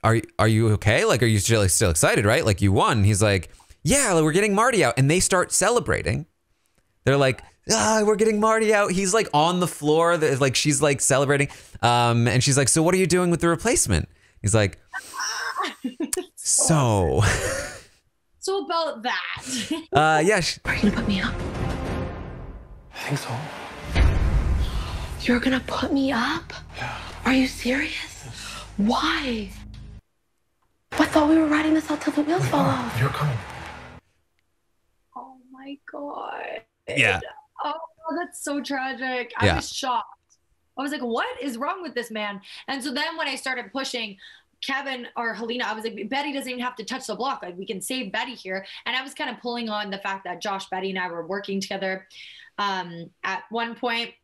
"Are you okay? Like, are you still excited? Right? Like, you won." He's like, "Yeah, we're getting Marty out," and they start celebrating. They're like, "We're getting Marty out." He's like on the floor. Like, she's like celebrating, and she's like, "So what are you doing with the replacement?" He's like, "So." So about that. Yeah. Are you gonna put me up? I think so. You're gonna put me up? Yeah. Are you serious? Why? I thought we were riding this out till the wheels fall off. You're coming. Oh my God. Yeah. Oh, that's so tragic. Yeah. I was shocked. I was like, what is wrong with this man? And so then when I started pushing Kevin or Helena, I was like, Betty doesn't even have to touch the block. Like, we can save Betty here. And I was kind of pulling on the fact that Josh, Betty, and I were working together at one point,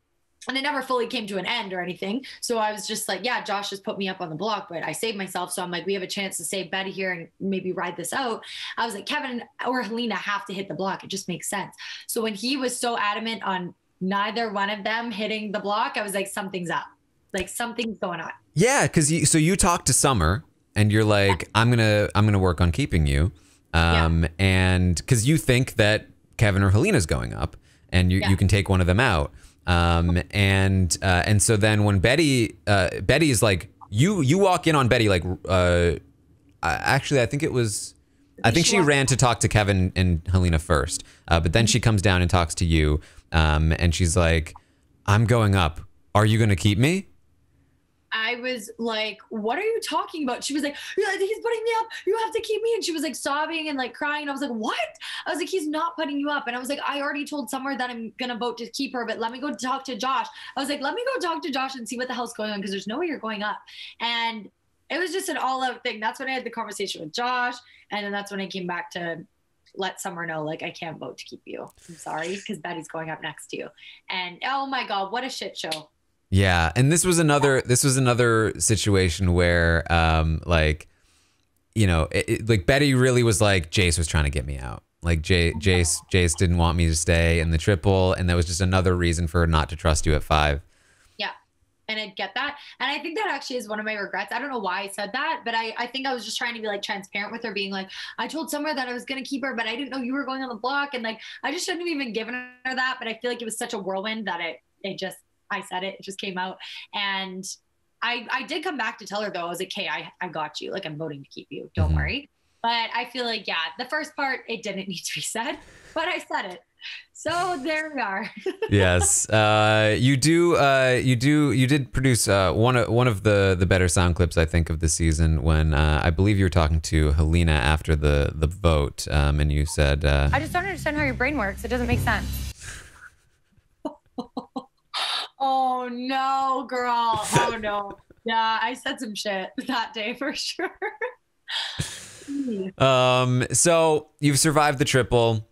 and it never fully came to an end or anything. So I was just like, yeah, Josh just put me up on the block, but I saved myself. So I'm like, we have a chance to save Betty here and maybe ride this out. I was like, Kevin or Helena have to hit the block. It just makes sense. So when he was so adamant on neither one of them hitting the block, I was like, something's up. Like, something's going on. Yeah, because you talk to Summer and you're like, I'm gonna work on keeping you, and because you think that Kevin or Helena's going up, and you can take one of them out, and so then when Betty is like, you walk in on Betty like, actually I think she ran to talk to Kevin and Helena first, but then she comes down and talks to you, and she's like, I'm going up. Are you gonna keep me? I was like, what are you talking about? She was like, he's putting me up. You have to keep me. And she was like sobbing and like crying. I was like, what? I was like, he's not putting you up. And I was like, I already told Summer that I'm going to vote to keep her, but let me go talk to Josh. I was like, let me go talk to Josh and see what the hell's going on, because there's no way you're going up. And it was just an all out thing. That's when I had the conversation with Josh. And then that's when I came back to let Summer know, like, I can't vote to keep you. I'm sorry, because Betty's going up next to you. And oh my God, what a shit show. Yeah, and this was another situation where, like, you know, like Betty really was like, Jace was trying to get me out. Like Jace didn't want me to stay in the triple, and that was just another reason for her not to trust you at 5. Yeah. And I get that. And I think that actually is one of my regrets. I don't know why I said that, but I think I was just trying to be like transparent with her, being like, I told Summer that I was going to keep her, but I didn't know you were going on the block. And like, I just shouldn't have even given her that. But I feel like it was such a whirlwind that I said it just came out. And I did come back to tell her though, I was like, hey, I got you. Like, I'm voting to keep you. Don't worry. But I feel like, yeah, the first part, it didn't need to be said, but I said it. So there we are. Yes, you did produce one of the better sound clips, I think, of the season, when I believe you were talking to Helena after the vote, and you said, I just don't understand how your brain works. It doesn't make sense. Oh no, girl. Oh no. Yeah, I said some shit that day for sure. So you've survived the triple.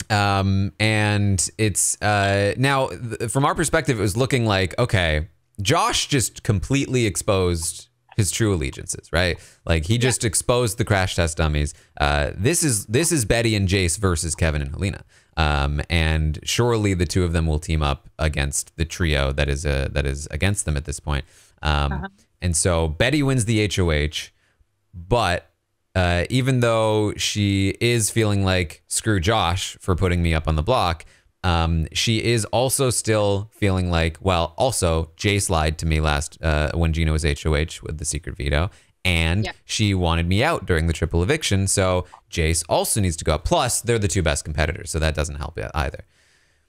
And it's now from our perspective, it was looking like, okay, Josh just completely exposed his true allegiances, right? Like he just exposed the crash test dummies. This is Betty and Jayce versus Kevin and Helena. And surely the two of them will team up against the trio that is against them at this point. And so Betty wins the HOH, but even though she is feeling like, screw Josh for putting me up on the block, she is also still feeling like, well, also Jayce lied to me last when Gina was HOH with the secret veto, and she wanted me out during the triple eviction, so Jayce also needs to go up. Plus, they're the two best competitors, so that doesn't help either.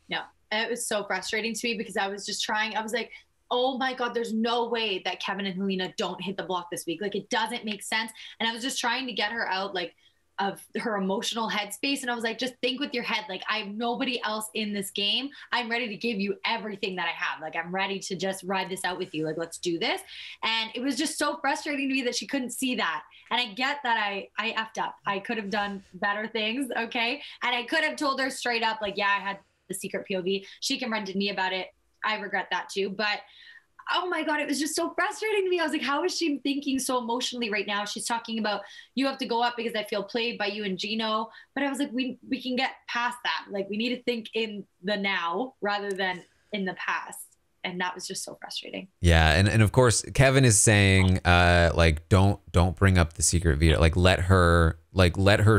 No, it was so frustrating to me because I was just trying. I was like, oh my God, there's no way that Kevin and Helena don't hit the block this week. Like, it doesn't make sense. And I was just trying to get her out, like, of her emotional headspace. And I was like, just think with your head. Like, I have nobody else in this game. I'm ready to give you everything that I have. Like, I'm ready to just ride this out with you. Like, let's do this. And it was just so frustrating to me that she couldn't see that. And I get that I effed up. I could have done better things. Okay. And I could have told her straight up, like, yeah, I had the secret POV. She can run to me about it. I regret that too. But oh my God, it was just so frustrating to me. I was like, how is she thinking so emotionally right now? She's talking about, you have to go up because I feel played by you and Gino. But I was like, we can get past that. Like, we need to think in the now rather than in the past. And that was just so frustrating. Yeah, and of course Kevin is saying, like, don't bring up the secret veto. Like, let her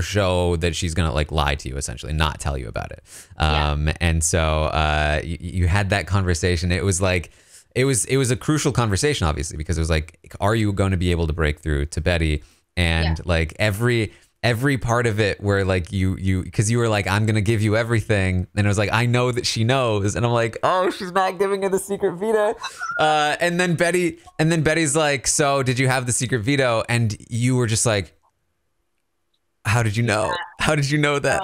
show that she's gonna like lie to you, essentially, not tell you about it. And so you had that conversation. It was like, it was a crucial conversation, obviously, because it was like, are you going to be able to break through to Betty? And like every part of it where like you because you were like, I'm gonna give you everything, and it was like, I know that she knows, and I'm like, oh, she's not giving her the secret veto. And then Betty's like, so did you have the secret veto? And you were just like, how did you know? How did you know that?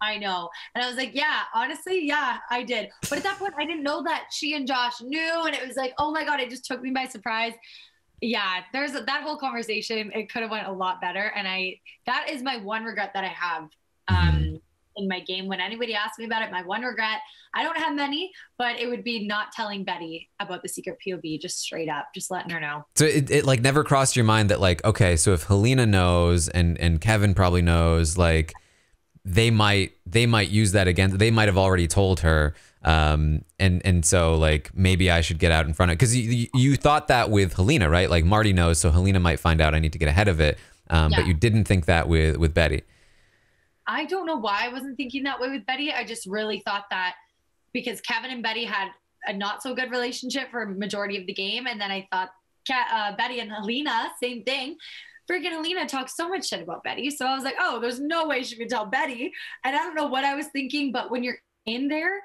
I know. And I was like, yeah, honestly, yeah, I did. But at that point, I didn't know that she and Josh knew. And it was like, oh my God, it just took me by surprise. Yeah, there's that whole conversation. It could have went a lot better. And that is my one regret that I have in my game. When anybody asks me about it, my one regret, I don't have many, but it would be not telling Betty about the secret POV, just straight up, just letting her know. So it like never crossed your mind that like, okay, so if Helena knows and Kevin probably knows, like, they might use that against, they might have already told her, and so like maybe I should get out in front of, because you thought that with Helena, right? Like, Marty knows, so Helena might find out, I need to get ahead of it, but you didn't think that with Betty. I don't know why I wasn't thinking that way with Betty. I just really thought that because Kevin and Betty had a not so good relationship for a majority of the game, and then I thought Betty and Helena, same thing. Freaking Helena talks so much shit about Betty. So I was like, oh, there's no way she could tell Betty. And I don't know what I was thinking, but when you're in there,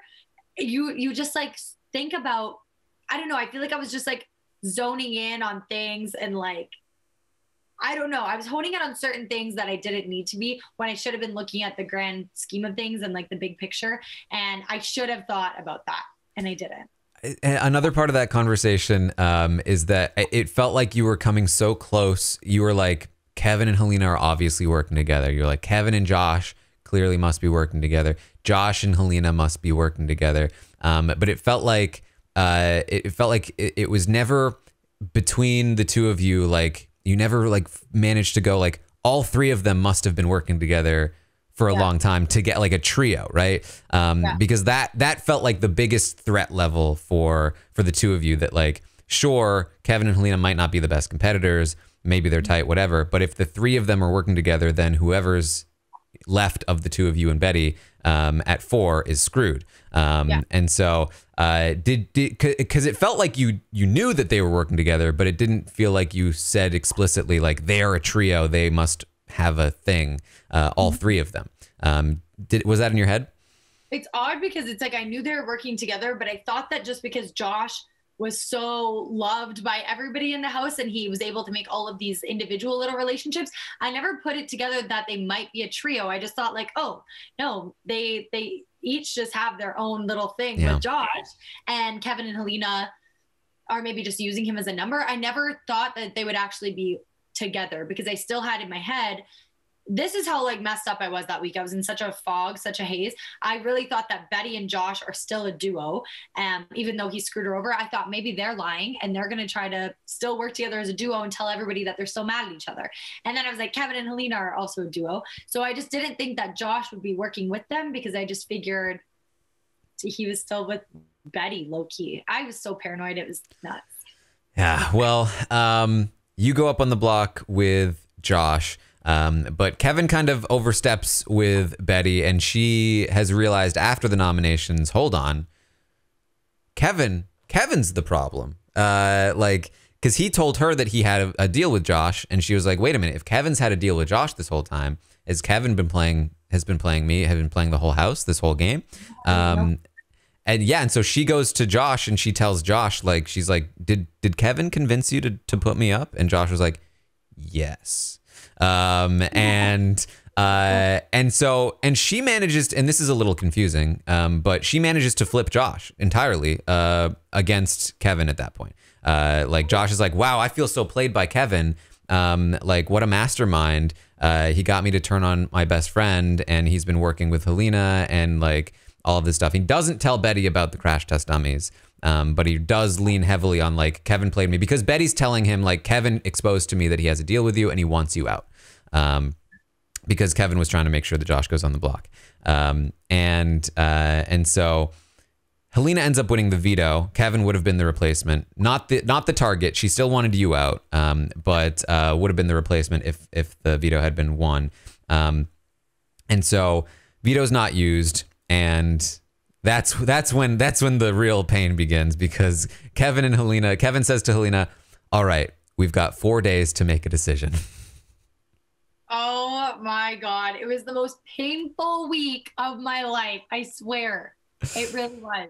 you just like think about, I don't know. I feel like I was just like zoning in on things and like, I don't know. I was honing in on certain things that I didn't need to be, when I should have been looking at the grand scheme of things and like the big picture. And I should have thought about that, and I didn't. Another part of that conversation is that it felt like you were coming so close. You were like, Kevin and Helena are obviously working together. You're like, Kevin and Josh clearly must be working together. Josh and Helena must be working together. But it felt like it was never between the two of you. Like, you never like managed to go like, all three of them must have been working together for a long time to get like a trio, right? Because that felt like the biggest threat level for the two of you, that like, sure, Kevin and Helena might not be the best competitors, maybe they're tight, whatever, but if the three of them are working together, then whoever's left of the two of you and Betty at 4 is screwed. And so because it felt like you knew that they were working together, but it didn't feel like you said explicitly like they're a trio, they must have a thing, all three of them. Was that in your head? It's odd because it's like I knew they were working together, but I thought that just because Josh was so loved by everybody in the house and he was able to make all of these individual little relationships, I never put it together that they might be a trio. I just thought like, oh no, they each just have their own little thing with Josh, and Kevin and Helena are maybe just using him as a number. I never thought that they would actually be together because I still had in my head, this is how like messed up I was that week. I was in such a fog, such a haze. I really thought that Betty and Josh are still a duo. Even though he screwed her over, I thought maybe they're lying and they're going to try to still work together as a duo and tell everybody that they're so mad at each other. And then I was like, Kevin and Helena are also a duo. So I just didn't think that Josh would be working with them because I just figured he was still with Betty low key. I was so paranoid. It was nuts. Yeah. Well, you go up on the block with Josh. But Kevin kind of oversteps with Betty, and she has realized after the nominations, hold on, Kevin's the problem. Like, because he told her that he had a deal with Josh, and she was like, wait a minute, if Kevin's had a deal with Josh this whole time, has been playing the whole house this whole game? And so she goes to Josh and she tells Josh, like, she's like, did Kevin convince you to put me up? And Josh was like, yes. And she manages, and this is a little confusing, but she manages to flip Josh entirely, against Kevin at that point. Like Josh is like, wow, I feel so played by Kevin. Like what a mastermind. He got me to turn on my best friend, and he's been working with Helena and like all of this stuff. He doesn't tell Betty about the crash test dummies. But he does lean heavily on like, Kevin played me, because Betty's telling him like, Kevin exposed to me that he has a deal with you and he wants you out. Because Kevin was trying to make sure that Josh goes on the block. And so Helena ends up winning the veto. Kevin would have been the replacement, not the target. She still wanted you out, but would have been the replacement if the veto had been won. And so veto's not used, and that's when the real pain begins, because Kevin says to Helena, all right, we've got 4 days to make a decision. Oh my God. It was the most painful week of my life. I swear. It really was.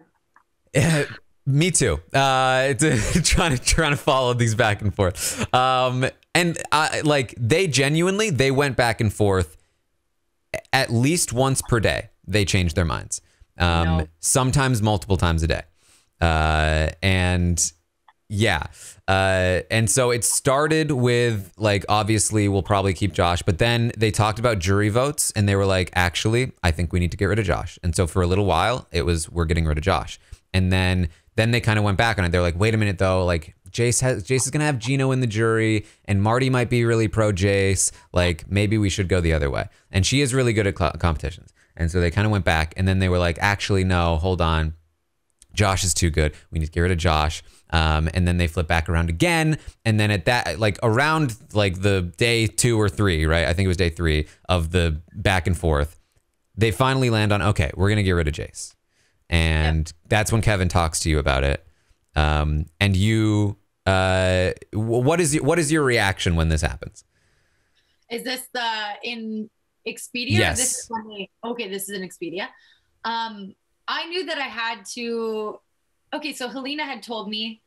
Me too. Trying to follow these back and forth. And like they went back and forth at least once per day. They changed their minds. Sometimes multiple times a day. And so it started with like, obviously we'll probably keep Josh, but then they talked about jury votes and they were like, actually, I think we need to get rid of Josh. And so for a little while it was, we're getting rid of Josh. And then they kind of went back on it. They're like, wait a minute though, like Jace is going to have Gino in the jury and Marty might be really pro Jace. Like maybe we should go the other way. And she is really good at competitions. And so they kind of went back, and then they were like, actually, no, hold on. Josh is too good. We need to get rid of Josh. And then they flip back around again. And then at that, like around like the day 2 or 3, right? I think it was day 3 of the back and forth. They finally land on, okay, we're going to get rid of Jace. And that's when Kevin talks to you about it. And you, what is your reaction when this happens? Is this in Expedia? Yes. This is an Expedia. I knew that I had to. Okay, so Helena had told me,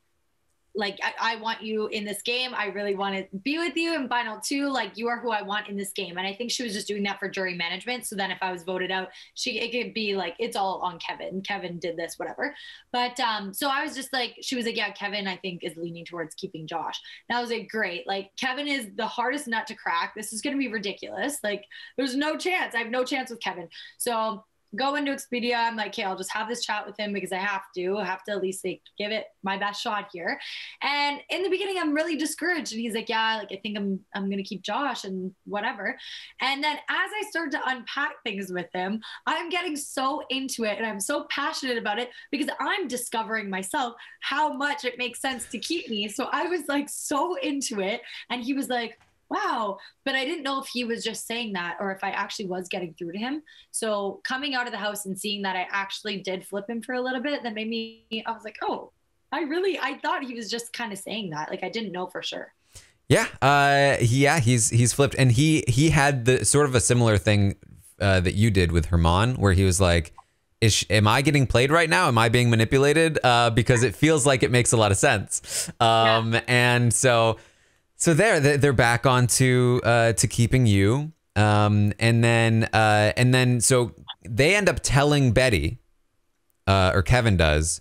like, I want you in this game. I really want to be with you in final 2. Like, you are who I want in this game. And I think she was just doing that for jury management. So then if I was voted out, it could be like, it's all on Kevin. Kevin did this, whatever. But so I was just like, she was like, yeah, Kevin, I think is leaning towards keeping Josh. And I was like, great. Like, Kevin is the hardest nut to crack. This is going to be ridiculous. Like, there's no chance. I have no chance with Kevin. So go into Expedia. I'm like, okay, I'll just have this chat with him because I have to at least like give it my best shot here. And in the beginning, I'm really discouraged. And he's like, yeah, like I think I'm going to keep Josh and whatever. And then as I start to unpack things with him, I'm getting so into it and I'm so passionate about it because I'm discovering myself how much it makes sense to keep me. So I was like so into it. And he was like, wow. But I didn't know if he was just saying that or if I actually was getting through to him. So coming out of the house and seeing that I actually did flip him for a little bit, that made me, I was like, oh, I thought he was just kind of saying that. Like I didn't know for sure. Yeah. He's flipped. And he had the sort of a similar thing that you did with Herman, where he was like, am I getting played right now? Am I being manipulated? Because it feels like it makes a lot of sense. And so they're back onto to keeping you, and then so they end up telling Betty, or Kevin does,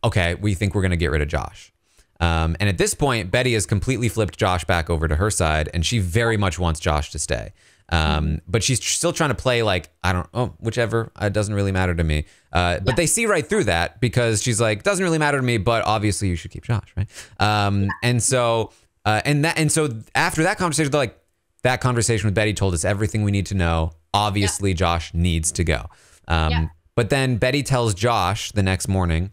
okay, we think we're gonna get rid of Josh, and at this point Betty has completely flipped Josh back over to her side, and she very much wants Josh to stay, but she's still trying to play like whichever, it doesn't really matter to me, but they see right through that because she's like, doesn't really matter to me, but obviously you should keep Josh, right? And so. And so after that conversation, they're like, that conversation with Betty told us everything we need to know. Obviously, Josh needs to go. But then Betty tells Josh the next morning,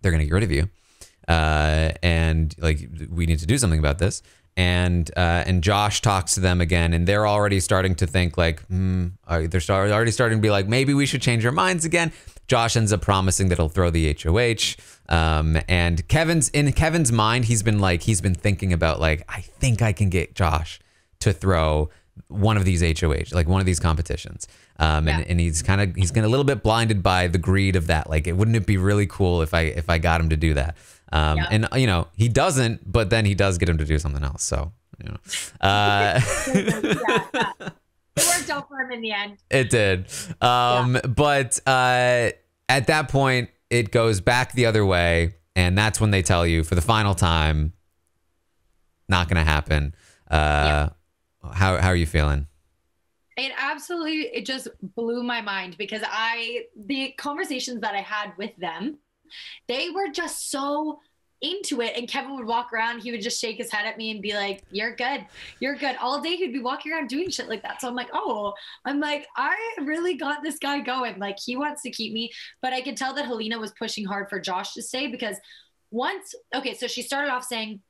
they're going to get rid of you. And like, we need to do something about this. And Josh talks to them again, and they're already starting to think like, they're already starting to be like, maybe we should change our minds again. Josh ends up promising that he'll throw the HOH. And in Kevin's mind, he's been thinking about like, I think I can get Josh to throw one of these HOH, like one of these competitions. And he's getting a little bit blinded by the greed of that. Like, wouldn't it be really cool if I got him to do that? And you know, he doesn't, but then he does get him to do something else. So, you know, It worked out for him in the end. It did. But at that point, it goes back the other way. And that's when they tell you for the final time, not going to happen. How are you feeling? It just blew my mind because the conversations that I had with them, they were just so into it. And Kevin would walk around, he would just shake his head at me and be like, you're good. All day he'd be walking around doing shit like that. So I'm like, I really got this guy going. Like, he wants to keep me. But I could tell that Helena was pushing hard for Josh to stay because so she started off saying,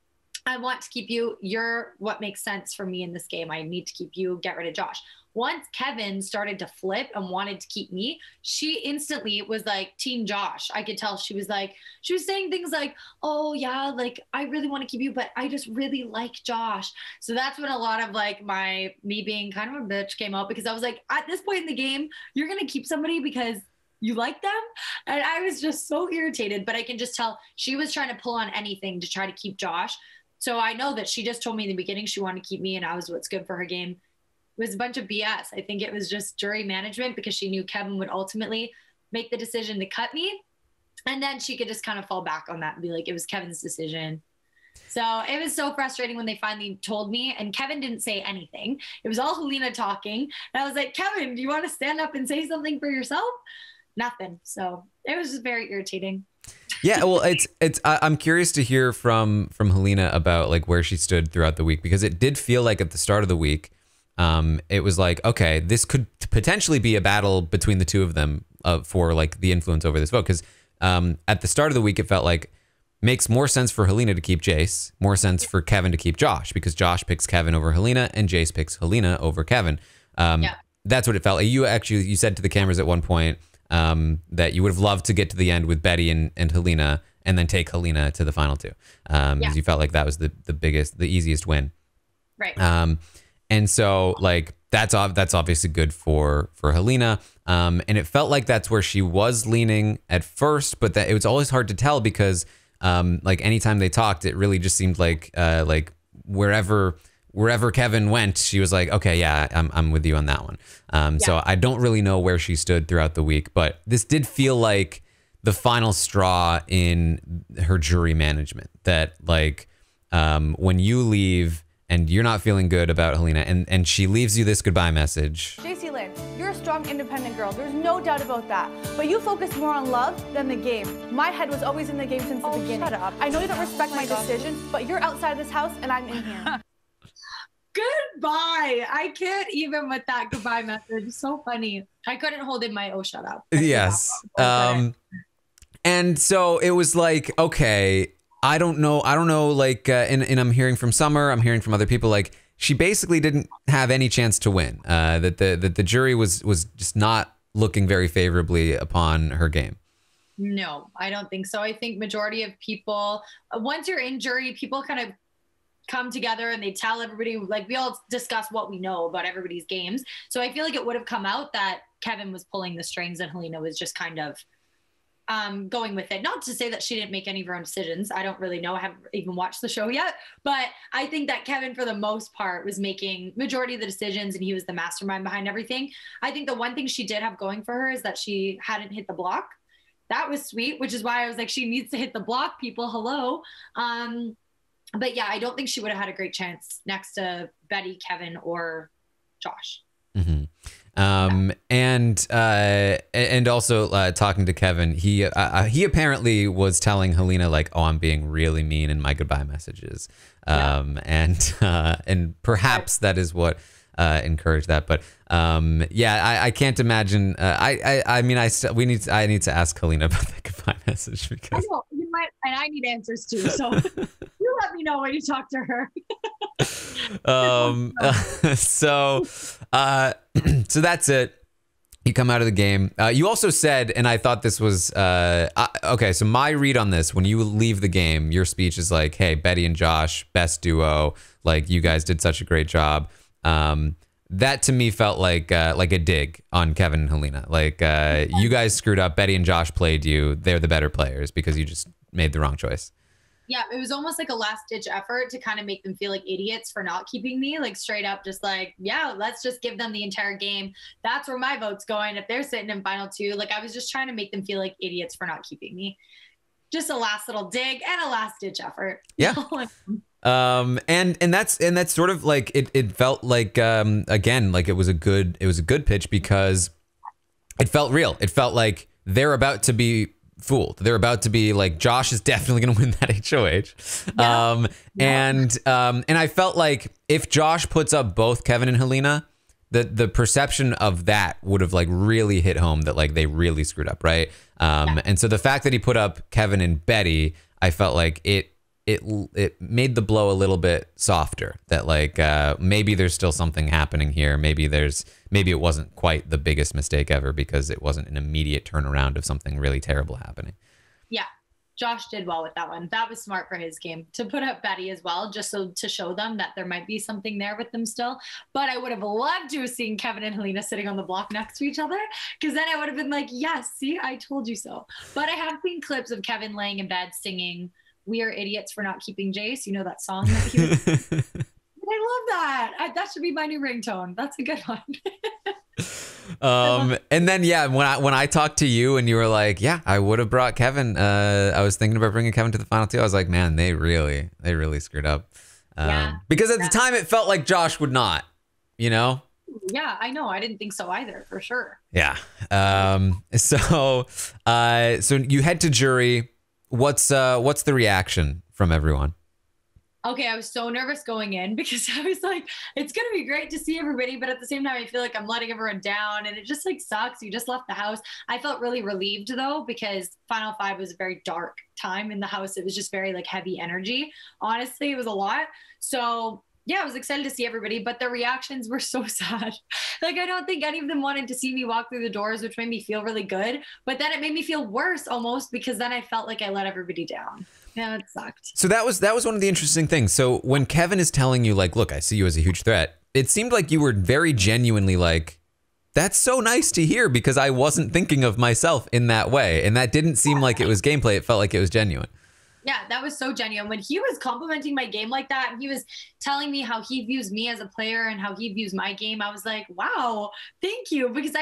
I want to keep you. You're what makes sense for me in this game. I need to keep you. Get rid of Josh. Once Kevin started to flip and wanted to keep me, she instantly was like Team Josh. I could tell she was saying things like, oh yeah, like I really want to keep you, but I just really like Josh. So that's when a lot of like me being kind of a bitch came out, because I was like, at this point in the game, you're going to keep somebody because you like them? And I was just so irritated, but I can just tell she was trying to pull on anything to try to keep Josh. So I know that she just told me in the beginning she wanted to keep me and I was what's good for her game. It was a bunch of BS. I think it was just jury management because she knew Kevin would ultimately make the decision to cut me. And then she could just kind of fall back on that and be like, it was Kevin's decision. So it was so frustrating when they finally told me, and Kevin didn't say anything. It was all Helena talking. And I was like, Kevin, do you want to stand up and say something for yourself? Nothing. So it was just very irritating. Yeah, well, I'm curious to hear from Helena about like where she stood throughout the week, because it did feel like at the start of the week, it was like, okay, this could potentially be a battle between the two of them for like the influence over this vote. Because at the start of the week, it felt like makes more sense for Helena to keep Jace, more sense for Kevin to keep Josh, because Josh picks Kevin over Helena and Jace picks Helena over Kevin. That's what it felt like. You said to the cameras at one point that you would have loved to get to the end with Betty and Helena, and then take Helena to the final two, because you felt like that was the easiest win. Right. And so like that's obviously good for Helena. And it felt like that's where she was leaning at first, but that it was always hard to tell because like anytime they talked, it really just seemed like wherever Kevin went, she was like, okay, yeah, I'm with you on that one. So I don't really know where she stood throughout the week, but this did feel like the final straw in her jury management, that like when you leave and you're not feeling good about Helena, and she leaves you this goodbye message. Jacey-Lynne, you're a strong, independent girl. There's no doubt about that. But you focus more on love than the game. My head was always in the game since the beginning. Shut up. I know you don't respect my decisions, but you're outside this house and I'm in here. Goodbye. I can't even with that goodbye message. So funny. I couldn't hold in my shut up. Yes. And so it was like, okay, I don't know, like, and I'm hearing from Summer, I'm hearing from other people, like, she basically didn't have any chance to win. That the jury was just not looking very favorably upon her game. No, I don't think so. I think majority of people, once you're in jury, people kind of come together and they tell everybody, like, we all discuss what we know about everybody's games. So I feel like it would have come out that Kevin was pulling the strings and Helena was just kind of going with it. Not to say that she didn't make any of her own decisions. I don't really know. I haven't even watched the show yet. But I think that Kevin, for the most part, was making majority of the decisions and he was the mastermind behind everything. I think the one thing she did have going for her is that she hadn't hit the block. That was sweet, which is why I was like, she needs to hit the block, people. Hello. But yeah, I don't think she would have had a great chance next to Betty, Kevin, or Josh. Mm-hmm. And also talking to Kevin, he apparently was telling Helena, like, oh, I'm being really mean in my goodbye messages. And perhaps that is what encouraged that. But yeah, I can't imagine. I need to ask Helena about the goodbye message because I know, you might, and I need answers too. So you let me know when you talk to her. So that's it. You come out of the game. You also said, and I thought this was okay. So my read on this: when you leave the game, your speech is like, "Hey, Betty and Josh, best duo. Like, you guys did such a great job." That to me felt like a dig on Kevin and Helena. Like, you guys screwed up. Betty and Josh played you. They're the better players because you just made the wrong choice. Yeah, it was almost like a last-ditch effort to kind of make them feel like idiots for not keeping me. Like, straight up, just like, yeah, let's just give them the entire game. That's where my vote's going. If they're sitting in final two, like, I was just trying to make them feel like idiots for not keeping me. Just a last little dig and a last-ditch effort. Yeah. And that's sort of like it felt like again, like it was a good pitch because it felt real. It felt like they're about to be fooled. They're about to be like, Josh is definitely going to win that HOH. And I felt like if Josh puts up both Kevin and Helena, the perception of that would have like really hit home that like they really screwed up, right? And so the fact that he put up Kevin and Betty, I felt like it made the blow a little bit softer, that like maybe there's still something happening here. Maybe it wasn't quite the biggest mistake ever because it wasn't an immediate turnaround of something really terrible happening. Yeah, Josh did well with that one. That was smart for his game to put up Betty as well, just so to show them that there might be something there with them still. But I would have loved to have seen Kevin and Helena sitting on the block next to each other, because then I would have been like, yes, see, I told you so. But I have seen clips of Kevin laying in bed singing "We Are Idiots for Not Keeping Jace." You know that song that he was I love that. That should be my new ringtone. That's a good one. And then yeah, when I talked to you and you were like, yeah, I would have brought Kevin. I was thinking about bringing Kevin to the final two. I was like, man, they really screwed up. Because at the time it felt like Josh would not, you know? Yeah, I know. I didn't think so either, for sure. Yeah. So you head to jury. What's the reaction from everyone? Okay, I was so nervous going in because I was like, it's going to be great to see everybody, but at the same time, I feel like I'm letting everyone down and it just like sucks. You just left the house. I felt really relieved though, because Final Five was a very dark time in the house. It was just very like heavy energy. Honestly, it was a lot. So yeah, I was excited to see everybody, but their reactions were so sad. Like, I don't think any of them wanted to see me walk through the doors, which made me feel really good. But then it made me feel worse almost, because then I felt like I let everybody down. Yeah, it sucked. So that was one of the interesting things. So when Kevin is telling you like, look, I see you as a huge threat, it seemed like you were very genuinely like, that's so nice to hear, because I wasn't thinking of myself in that way. And that didn't seem like it was gameplay. It felt like it was genuine. Yeah, that was so genuine. When he was complimenting my game like that, and he was telling me how he views me as a player and how he views my game, I was like, wow, thank you. Because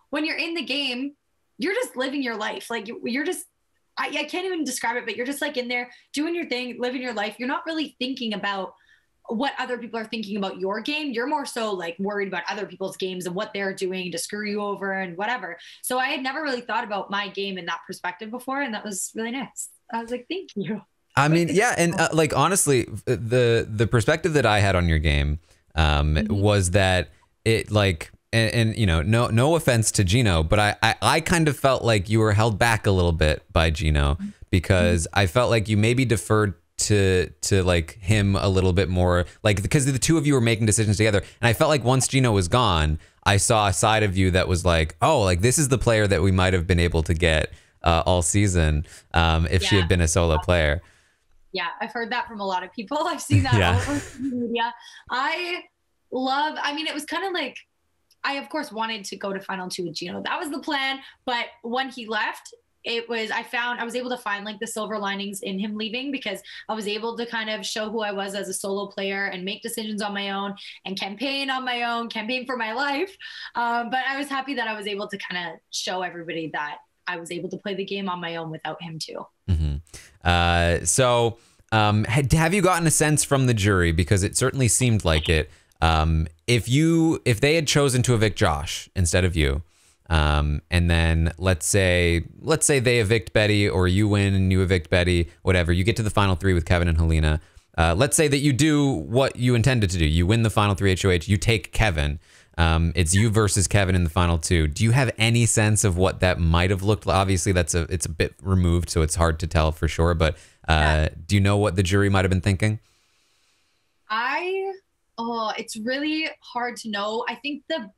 when you're in the game, you're just living your life. Like, you're just, I can't even describe it, but you're just like in there doing your thing, living your life. You're not really thinking about what other people are thinking about your game. You're more so like worried about other people's games and what they're doing to screw you over and whatever. So I had never really thought about my game in that perspective before. And that was really nice. I was like, thank you. I mean, yeah. And like, honestly, the perspective that I had on your game was that it like, and you know, no offense to Gino, but I kind of felt like you were held back a little bit by Gino, because I felt like you maybe deferred to like him a little bit more, like, because the two of you were making decisions together. And I felt like once Gino was gone, I saw a side of you that was like, oh, like this is the player that we might have been able to get all season if she had been a solo player. Yeah, I've heard that from a lot of people. I've seen that all over social media. I mean, it was kind of like, I of course wanted to go to final 2 with Gino. That was the plan. But when he left, I was able to find like the silver linings in him leaving, because I was able to kind of show who I was as a solo player and make decisions on my own and campaign for my life. But I was happy that I was able to kind of show everybody that I was able to play the game on my own without him too. So have you gotten a sense from the jury, because it certainly seemed like it, if they had chosen to evict Josh instead of you, and then let's say they evict Betty, or you win and you evict Betty, whatever, you get to the final 3 with Kevin and Helena. Let's say that you do what you intended to do. You win the final 3 HOH, you take Kevin. It's you versus Kevin in the final 2. Do you have any sense of what that might have looked like? Obviously, it's a bit removed, so it's hard to tell for sure. But do you know what the jury might have been thinking? It's really hard to know. I think the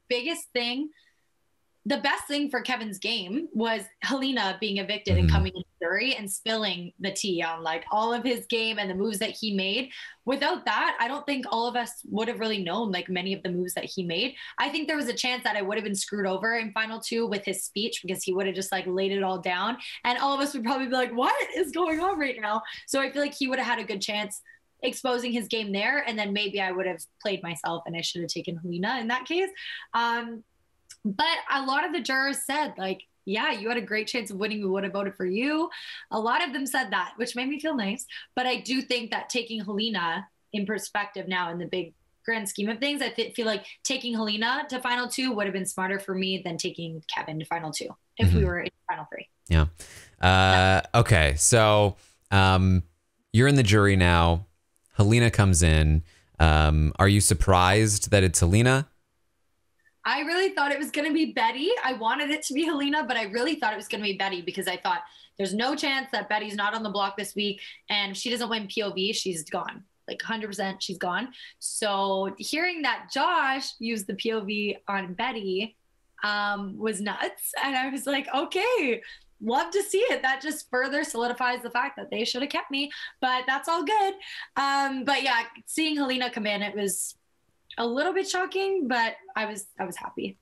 best thing for Kevin's game was Helena being evicted and coming into the jury and spilling the tea on like all of his game and the moves that he made. Without that, I don't think all of us would have really known like many of the moves that he made. I think there was a chance that I would have been screwed over in final 2 with his speech, because he would have just like laid it all down, and all of us would probably be like, what is going on right now? So I feel like he would have had a good chance exposing his game there, and then maybe I would have played myself and I should have taken Helena in that case. But a lot of the jurors said like, yeah, you had a great chance of winning. We would have voted for you. A lot of them said that, which made me feel nice. But I do think that taking Helena in perspective now in the big grand scheme of things, I feel like taking Helena to final 2 would have been smarter for me than taking Kevin to final 2 if we were in final 3. Yeah. Okay. So you're in the jury now. Helena comes in. Are you surprised that it's Helena? I really thought it was going to be Betty. I wanted it to be Helena, but I really thought it was going to be Betty, because I thought there's no chance that Betty's not on the block this week, and if she doesn't win POV, she's gone. Like 100% she's gone. So hearing that Josh used the POV on Betty was nuts. And I was like, okay, love to see it. That just further solidifies the fact that they should have kept me, but that's all good. But yeah, seeing Helena come in, it was a little bit shocking, but I was happy.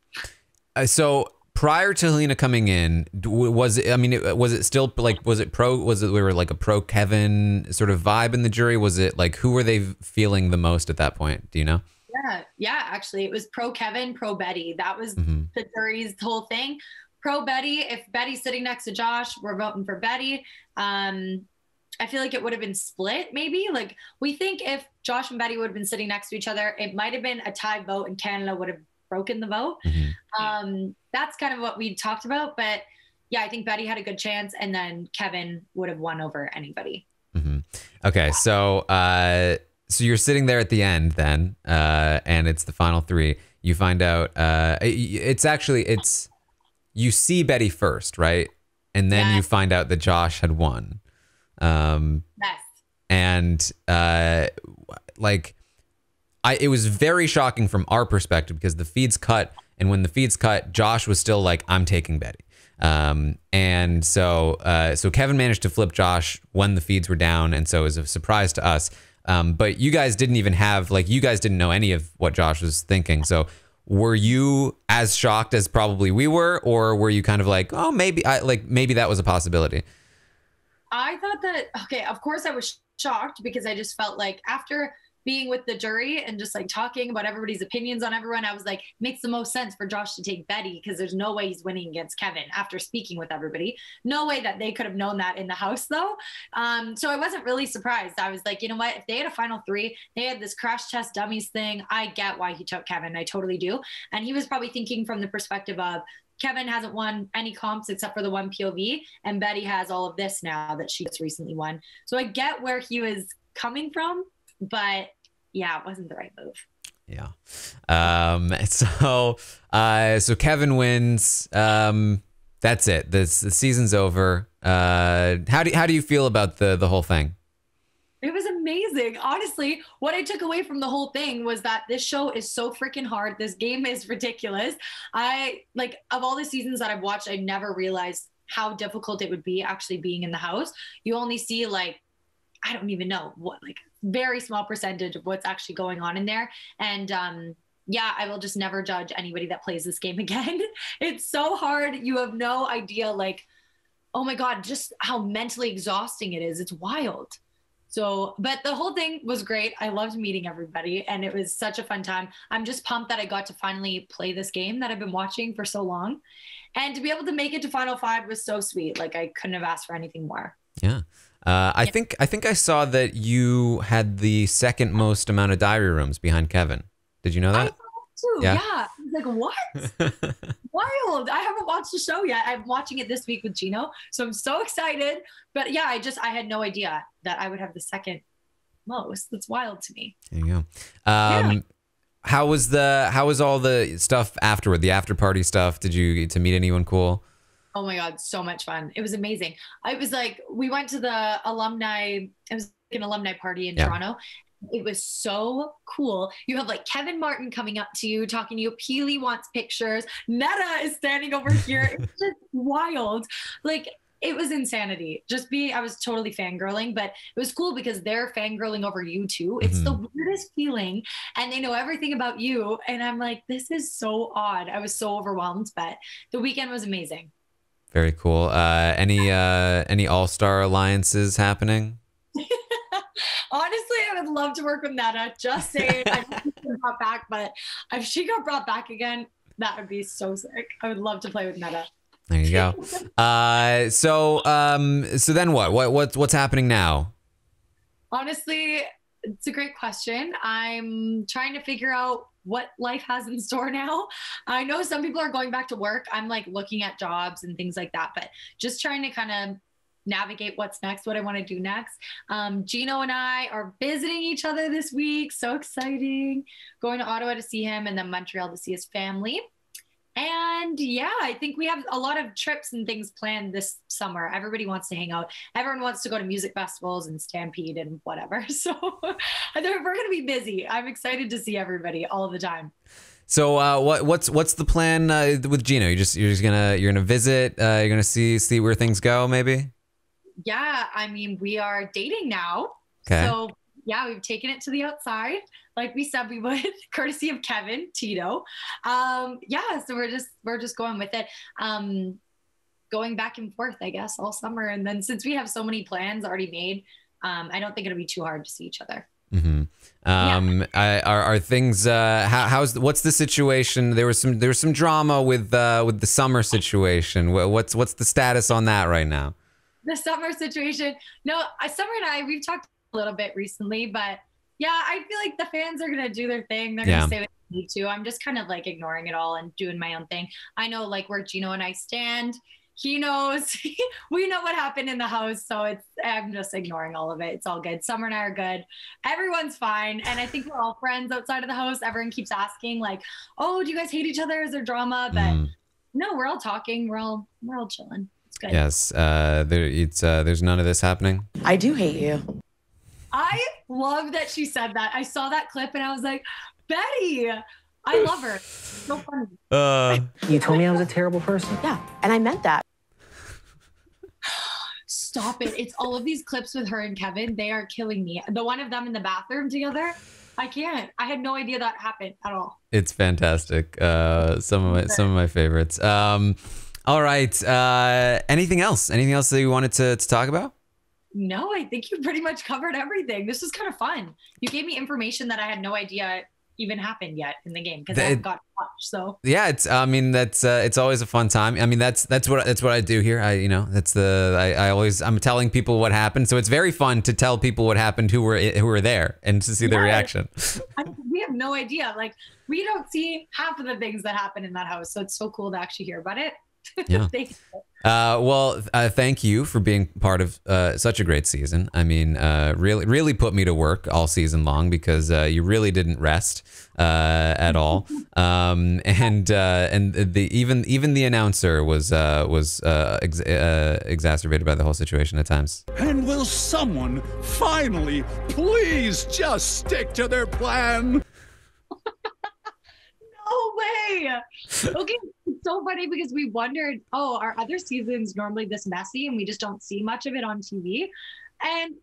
So prior to Helena coming in, was it still like, was it we were like a pro Kevin sort of vibe in the jury? Was it like, who were they feeling the most at that point? Do you know? Yeah, actually it was pro Kevin, pro Betty. That was the jury's whole thing. Pro Betty, if Betty's sitting next to Josh, we're voting for Betty. I feel like it would have been split maybe. Like we think if Josh and Betty would have been sitting next to each other, it might have been a tie vote and Canada would have broken the vote. That's kind of what we talked about. But yeah, I think Betty had a good chance, and then Kevin would have won over anybody. Okay, so so you're sitting there at the end then, and it's the final 3. You find out you see Betty first, right? And then you find out that Josh had won. Yes. And it was very shocking from our perspective, because the feeds cut, and when the feeds cut, Josh was still like, I'm taking Betty. And so Kevin managed to flip Josh when the feeds were down, and so it was a surprise to us. But you guys didn't even you guys didn't know any of what Josh was thinking. So were you as shocked as probably we were, or were you kind of like, oh, maybe that was a possibility? I thought that, okay, of course I was shocked, because I just felt like after being with the jury and just like talking about everybody's opinions on everyone, I was like, makes the most sense for Josh to take Betty because there's no way he's winning against Kevin after speaking with everybody. No way that they could have known that in the house though. So I wasn't really surprised. I was like, you know what? If they had a final three, they had this crash test dummies thing. I get why he took Kevin. I totally do. And he was probably thinking from the perspective of Kevin hasn't won any comps except for the one POV, and Betty has all of this now that she just recently won. So I get where he was coming from, but yeah, it wasn't the right move. Yeah. So Kevin wins. That's it. The season's over. How do you feel about the whole thing? It was amazing. Honestly, what I took away from the whole thing was that this show is so freaking hard. This game is ridiculous. Of all the seasons that I've watched, I never realized how difficult it would be actually being in the house. You only see I don't even know what, very small percentage of what's actually going on in there. And yeah, I will just never judge anybody that plays this game again. It's so hard. You have no idea, oh my God, just how mentally exhausting it is. It's wild. So, but the whole thing was great. I loved meeting everybody and it was such a fun time. I'm just pumped that I got to finally play this game that I've been watching for so long. And to be able to make it to Final Five was so sweet. I couldn't have asked for anything more. Yeah. I think I saw that you had the second most amount of diary rooms behind Kevin. Did you know that? I thought too. Yeah. I was like, what? Wild. I haven't watched the show yet. I'm watching it this week with Gino. So I'm so excited. But yeah, I had no idea that I would have the second most. That's wild to me. There you go. How was all the stuff afterward, the after party stuff? Did you get to meet anyone cool? Oh my God, so much fun. It was amazing. I was we went to the alumni, it was an alumni party in Toronto. It was so cool. You have Kevin Martin coming up to you, talking to you. Peely wants pictures. Netta is standing over here. It's just wild. It was insanity. I was totally fangirling, but it was cool because they're fangirling over you too. It's the weirdest feeling and they know everything about you. And I'm like, this is so odd. I was so overwhelmed, but the weekend was amazing. Very cool. Any all-star alliances happening? Honestly, I would love to work with Netta. Just saying, I know she got back, but if she got brought back again, that would be so sick. I would love to play with Netta. There you go. So then what? What's happening now? Honestly, it's a great question. I'm trying to figure out what life has in store now. I know some people are going back to work. I'm looking at jobs and things like that, but just trying to kind of navigate what's next, what I want to do next. Gino and I are visiting each other this week. So exciting. Going to Ottawa to see him and then Montreal to see his family. And yeah, I think we have a lot of trips and things planned this summer. Everybody wants to hang out. Everyone wants to go to music festivals and Stampede and whatever. So we're going to be busy. I'm excited to see everybody all the time. So what's the plan with Gino? You're gonna visit. You're gonna see where things go, maybe. Yeah, I mean, we are dating now. Okay. So yeah, we've taken it to the outside, like we said we would, courtesy of Kevin, Tito. Yeah, so we're just going with it. Going back and forth, I guess, all summer. And then since we have so many plans already made, I don't think it'll be too hard to see each other. Mm-hmm. Are things what's the situation? There was some drama with the summer situation. What's the status on that right now? The summer situation. No, Summer and I, we've talked a little bit recently, but yeah, I feel like the fans are gonna do their thing. They're gonna say what they need to. I'm just kind of ignoring it all and doing my own thing. I know where Gino and I stand. He knows. We know what happened in the house, so I'm just ignoring all of it. It's all good. Summer and I are good. Everyone's fine, and I think we're all friends outside of the house. Everyone keeps asking "Oh, do you guys hate each other? Is there drama?" But no, we're all talking. We're all chilling. It's good. Yes. There's none of this happening. I do hate you. I love that she said that. I saw that clip and I was like, Betty, I love her. So funny. You told me I was a terrible person. Yeah, and I meant that. Stop it. It's all of these clips with her and Kevin. They are killing me. The one of them in the bathroom together. I can't. I had no idea that happened at all. It's fantastic. Some of my favorites. All right. Anything else? Anything else that you wanted to talk about? No, I think you pretty much covered everything. This was kind of fun. You gave me information that I had no idea even happened yet in the game because I haven't got to watch. So yeah, it's I mean that's it's always a fun time. I mean that's what I do here. I'm telling people what happened, so it's very fun to tell people what happened who were there and to see their reaction. We have no idea. Like we don't see half of the things that happen in that house, so it's so cool to actually hear about it. Yeah. Thank you. Thank you for being part of such a great season. I mean, really put me to work all season long because you really didn't rest at all. And even the announcer was exacerbated by the whole situation at times. And will someone finally please just stick to their plan? No way. Okay, it's so funny because we wondered, are other seasons normally this messy and we just don't see much of it on TV? And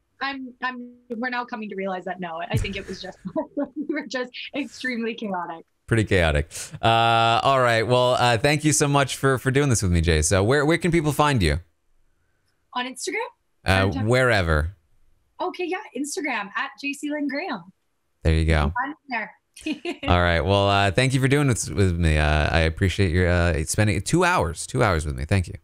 we're now coming to realize that no, I think it was just we were just extremely chaotic. Pretty chaotic. All right. Well, thank you so much for doing this with me, Jay. So where can people find you? On Instagram? Wherever. Okay, yeah, Instagram at Jacey-Lynne Graham. There you go. I'm there. All right. Well, thank you for doing this with me. I appreciate your spending 2 hours with me. Thank you.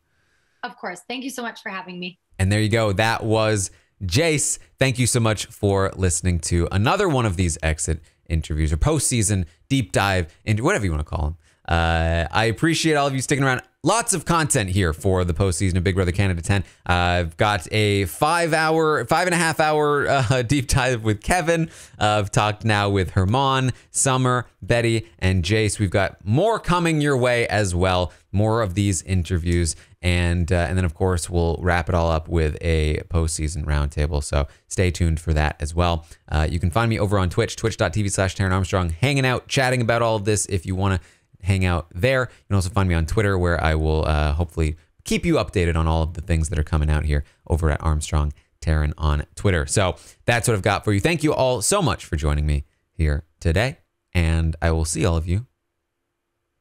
Of course. Thank you so much for having me. And there you go. That was Jace. Thank you so much for listening to another one of these exit interviews or postseason deep dive into whatever you want to call them. I appreciate all of you sticking around. Lots of content here for the postseason of Big Brother Canada 10. I've got a 5.5 hour deep dive with Kevin. I've talked now with Herman, Summer, Betty, and Jace. We've got more coming your way as well. More of these interviews. And then, of course, we'll wrap it all up with a postseason roundtable. So stay tuned for that as well. You can find me over on Twitch, twitch.tv/Taran Armstrong, hanging out, chatting about all of this if you want to hang out there. You can also find me on Twitter, where I will hopefully keep you updated on all of the things that are coming out here over at Armstrong Taran on Twitter. So that's what I've got for you. Thank you all so much for joining me here today, and I will see all of you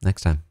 next time.